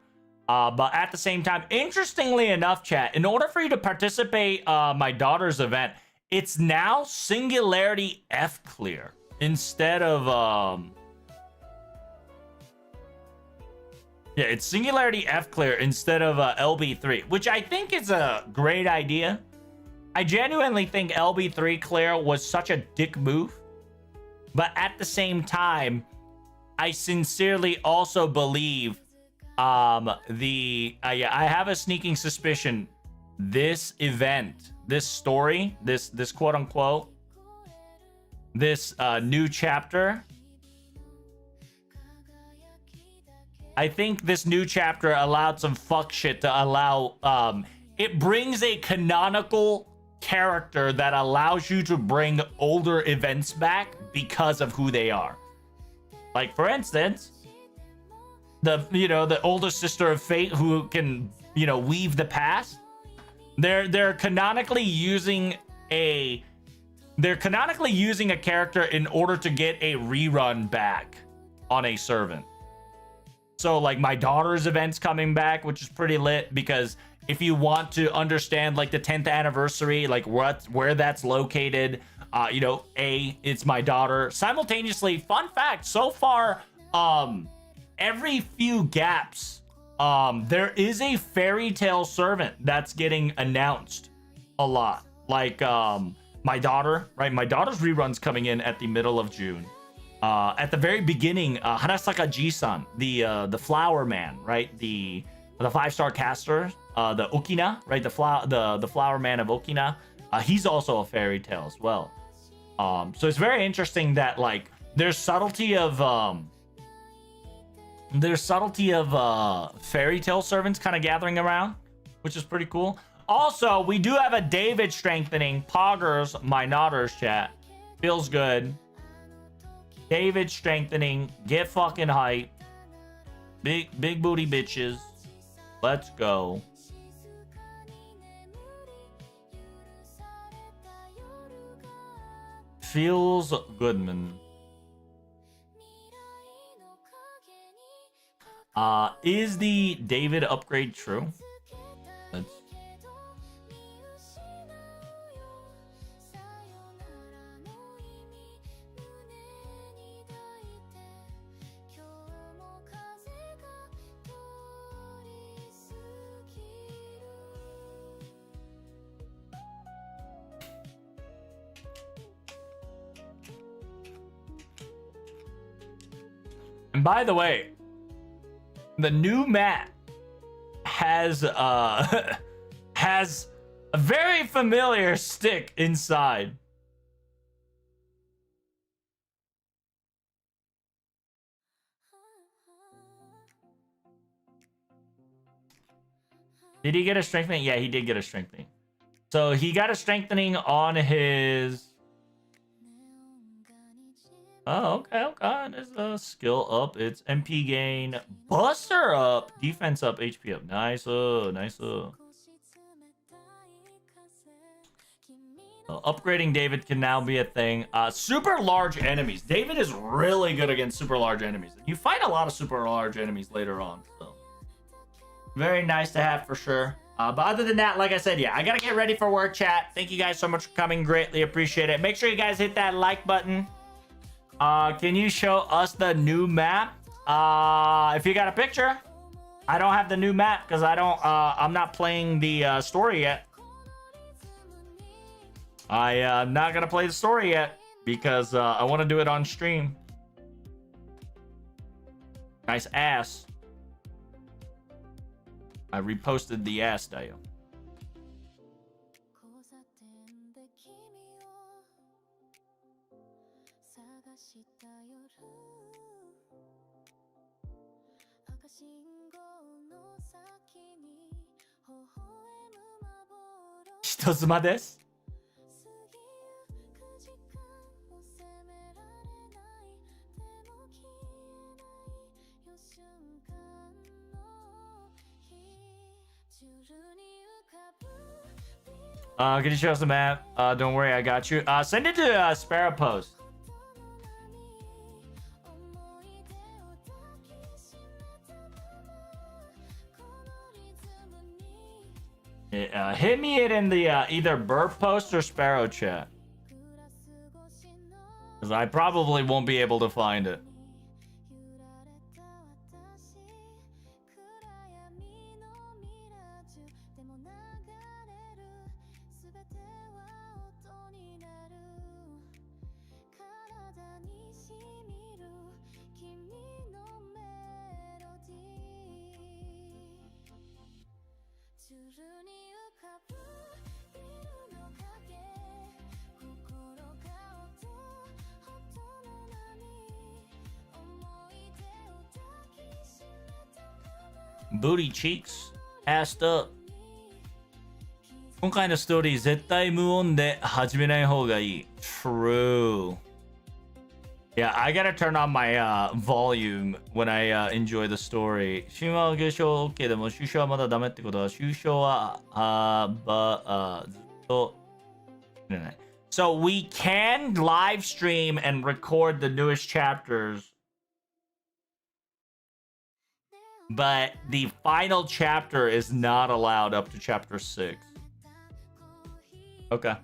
But at the same time, interestingly enough, chat, in order for you to participate my daughter's event, it's now Singularity F clear instead of yeah, it's Singularity F clear instead of LB3, which I think is a great idea. I genuinely think LB3 clear was such a dick move. But at the same time, I sincerely also believe I have a sneaking suspicion this event, this story, this quote unquote, this new chapter, I think this new chapter allowed some fuck shit to allow, it brings a canonical character that allows you to bring older events back because of who they are. Like, for instance, the older sister of fate who can, weave the past. They're canonically using a character in order to get a rerun back on a servant. So like my daughter's event's coming back, which is pretty lit, because if you want to understand like the 10th anniversary, like where that's located, it's my daughter. Simultaneously, fun fact, so far, every few gaps, there is a fairy tale servant that's getting announced a lot. Like my daughter, right? My daughter's rerun's coming in at the middle of June. At the very beginning, Harasaka Ji-san, the flower man, right? The 5-star caster, the Okina, right? The flower man of Okina. He's also a fairy tale as well. So it's very interesting that like there's subtlety of fairy tale servants kind of gathering around, which is pretty cool. Also, we do have a David strengthening. Poggers, my Nodders chat. Feels good. David strengthening. Get fucking hype. Big booty bitches. Let's go. Feels Goodman. Is the David upgrade true? Let's... And by the way, the new map has has a very familiar stick inside. Did he get a strengthening? Yeah, he did get a strengthening. So he got a strengthening on his... Oh, okay. There's a skill up. It's MP gain, Buster up, defense up, HP up. Nice. Upgrading David can now be a thing. Super large enemies. David is really good against super large enemies. You fight a lot of super large enemies later on. So very nice to have for sure. But other than that, like I said, yeah, I gotta get ready for work, chat. Thank you guys so much for coming. Greatly appreciate it. Make sure you guys hit that like button. Can you show us the new map? If you got a picture. I don't have the new map because I'm not playing the story yet. I'm not gonna play the story yet because I want to do it on stream. Nice ass. I reposted the ass style. Hitozuma desu. Can you show us the map? Don't worry, I got you. Send it to Sparrow Post. Hit me it in the either Burp Post or Sparrow chat. Because I probably won't be able to find it. Booty cheeks, assed up. 今回のストーリー絶対無音で始めない方がいい。True. Yeah, I gotta turn on my volume when I enjoy the story. 神話は継承 OK でも終章はまだダメってことは終章はずっと出ない。So we can live stream and record the newest chapters, but the final chapter is not allowed up to chapter 6. Okay.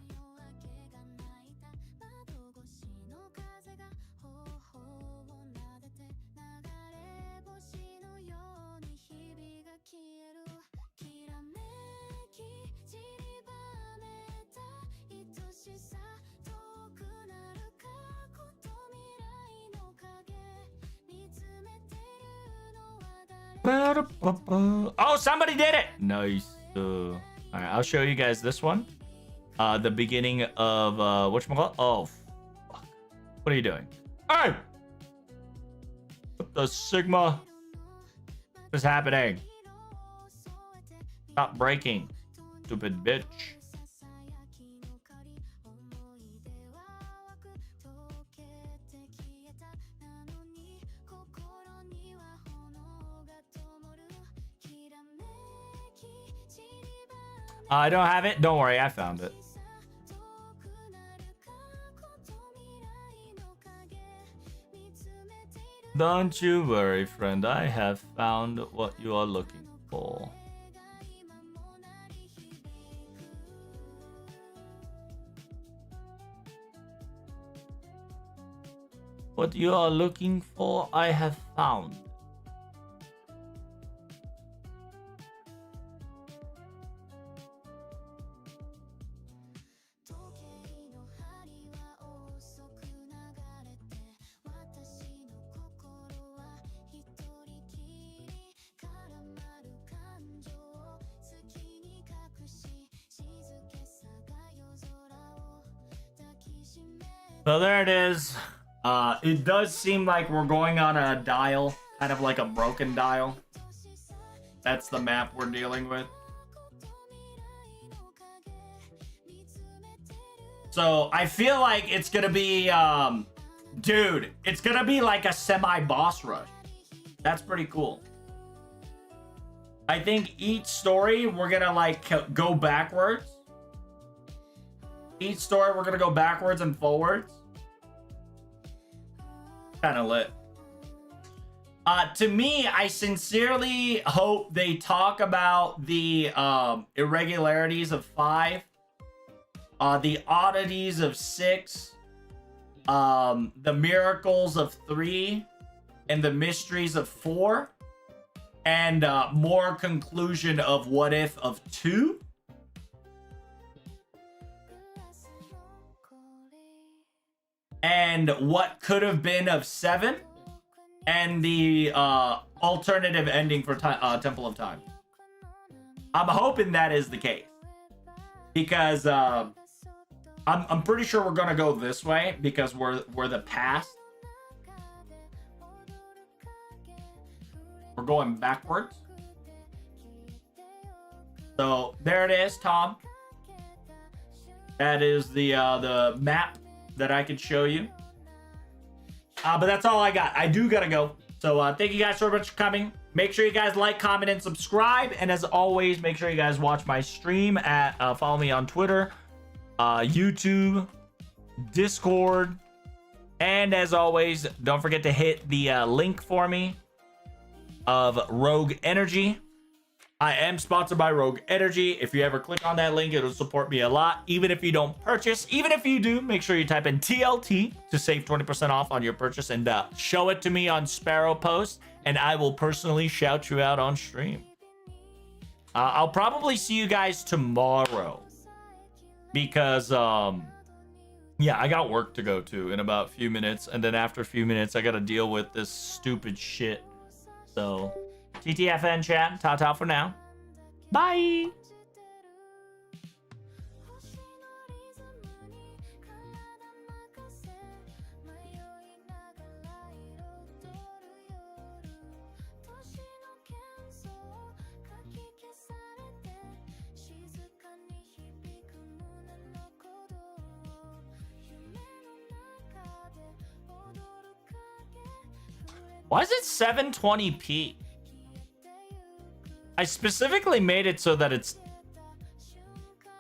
Oh, somebody did it! Nice. All right, I'll show you guys this one. The beginning of whatchamacallit? Oh, fuck. What are you doing? Hey! What the Sigma? What is happening? Stop breaking, stupid bitch. I don't have it. Don't worry, I found it. Don't you worry, friend. I have found what you are looking for. What you are looking for, I have found. So there it is. It does seem like we're going on a dial, kind of like a broken dial. That's the map we're dealing with. So I feel like it's gonna be, dude, it's gonna be like a semi-boss rush. That's pretty cool. I think each story we're gonna like go backwards. Each story we're gonna go backwards and forwards. Kind of lit. To me, I sincerely hope they talk about the irregularities of 5, the oddities of 6, the miracles of 3, and the mysteries of 4, and more conclusion of what if of 2. And what could have been of 7, and the alternative ending for Temple of Time. I'm hoping that is the case, because I'm pretty sure we're gonna go this way because we're the past. We're going backwards. So there it is, Tom. That is the map that I could show you. But that's all I got. I do gotta go. So thank you guys so much for coming. Make sure you guys like, comment, and subscribe. And as always, make sure you guys watch my stream at follow me on Twitter, YouTube, Discord, and as always, don't forget to hit the link for me of Rogue Energy. I am sponsored by Rogue Energy. If you ever click on that link, it'll support me a lot. Even if you don't purchase, even if you do, make sure you type in TLT to save 20% off on your purchase and show it to me on Sparrow Post, and I will personally shout you out on stream. I'll probably see you guys tomorrow because, yeah, I got work to go to in about a few minutes, and then after a few minutes, I got to deal with this stupid shit. So TTFN chat, ta-ta for now. Bye! Why is it 720p? I specifically made it so that it's...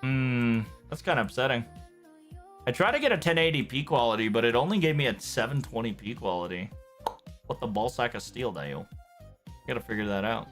that's kind of upsetting. I tried to get a 1080p quality, but it only gave me a 720p quality. What the ballsack of steel, Dale? Gotta figure that out.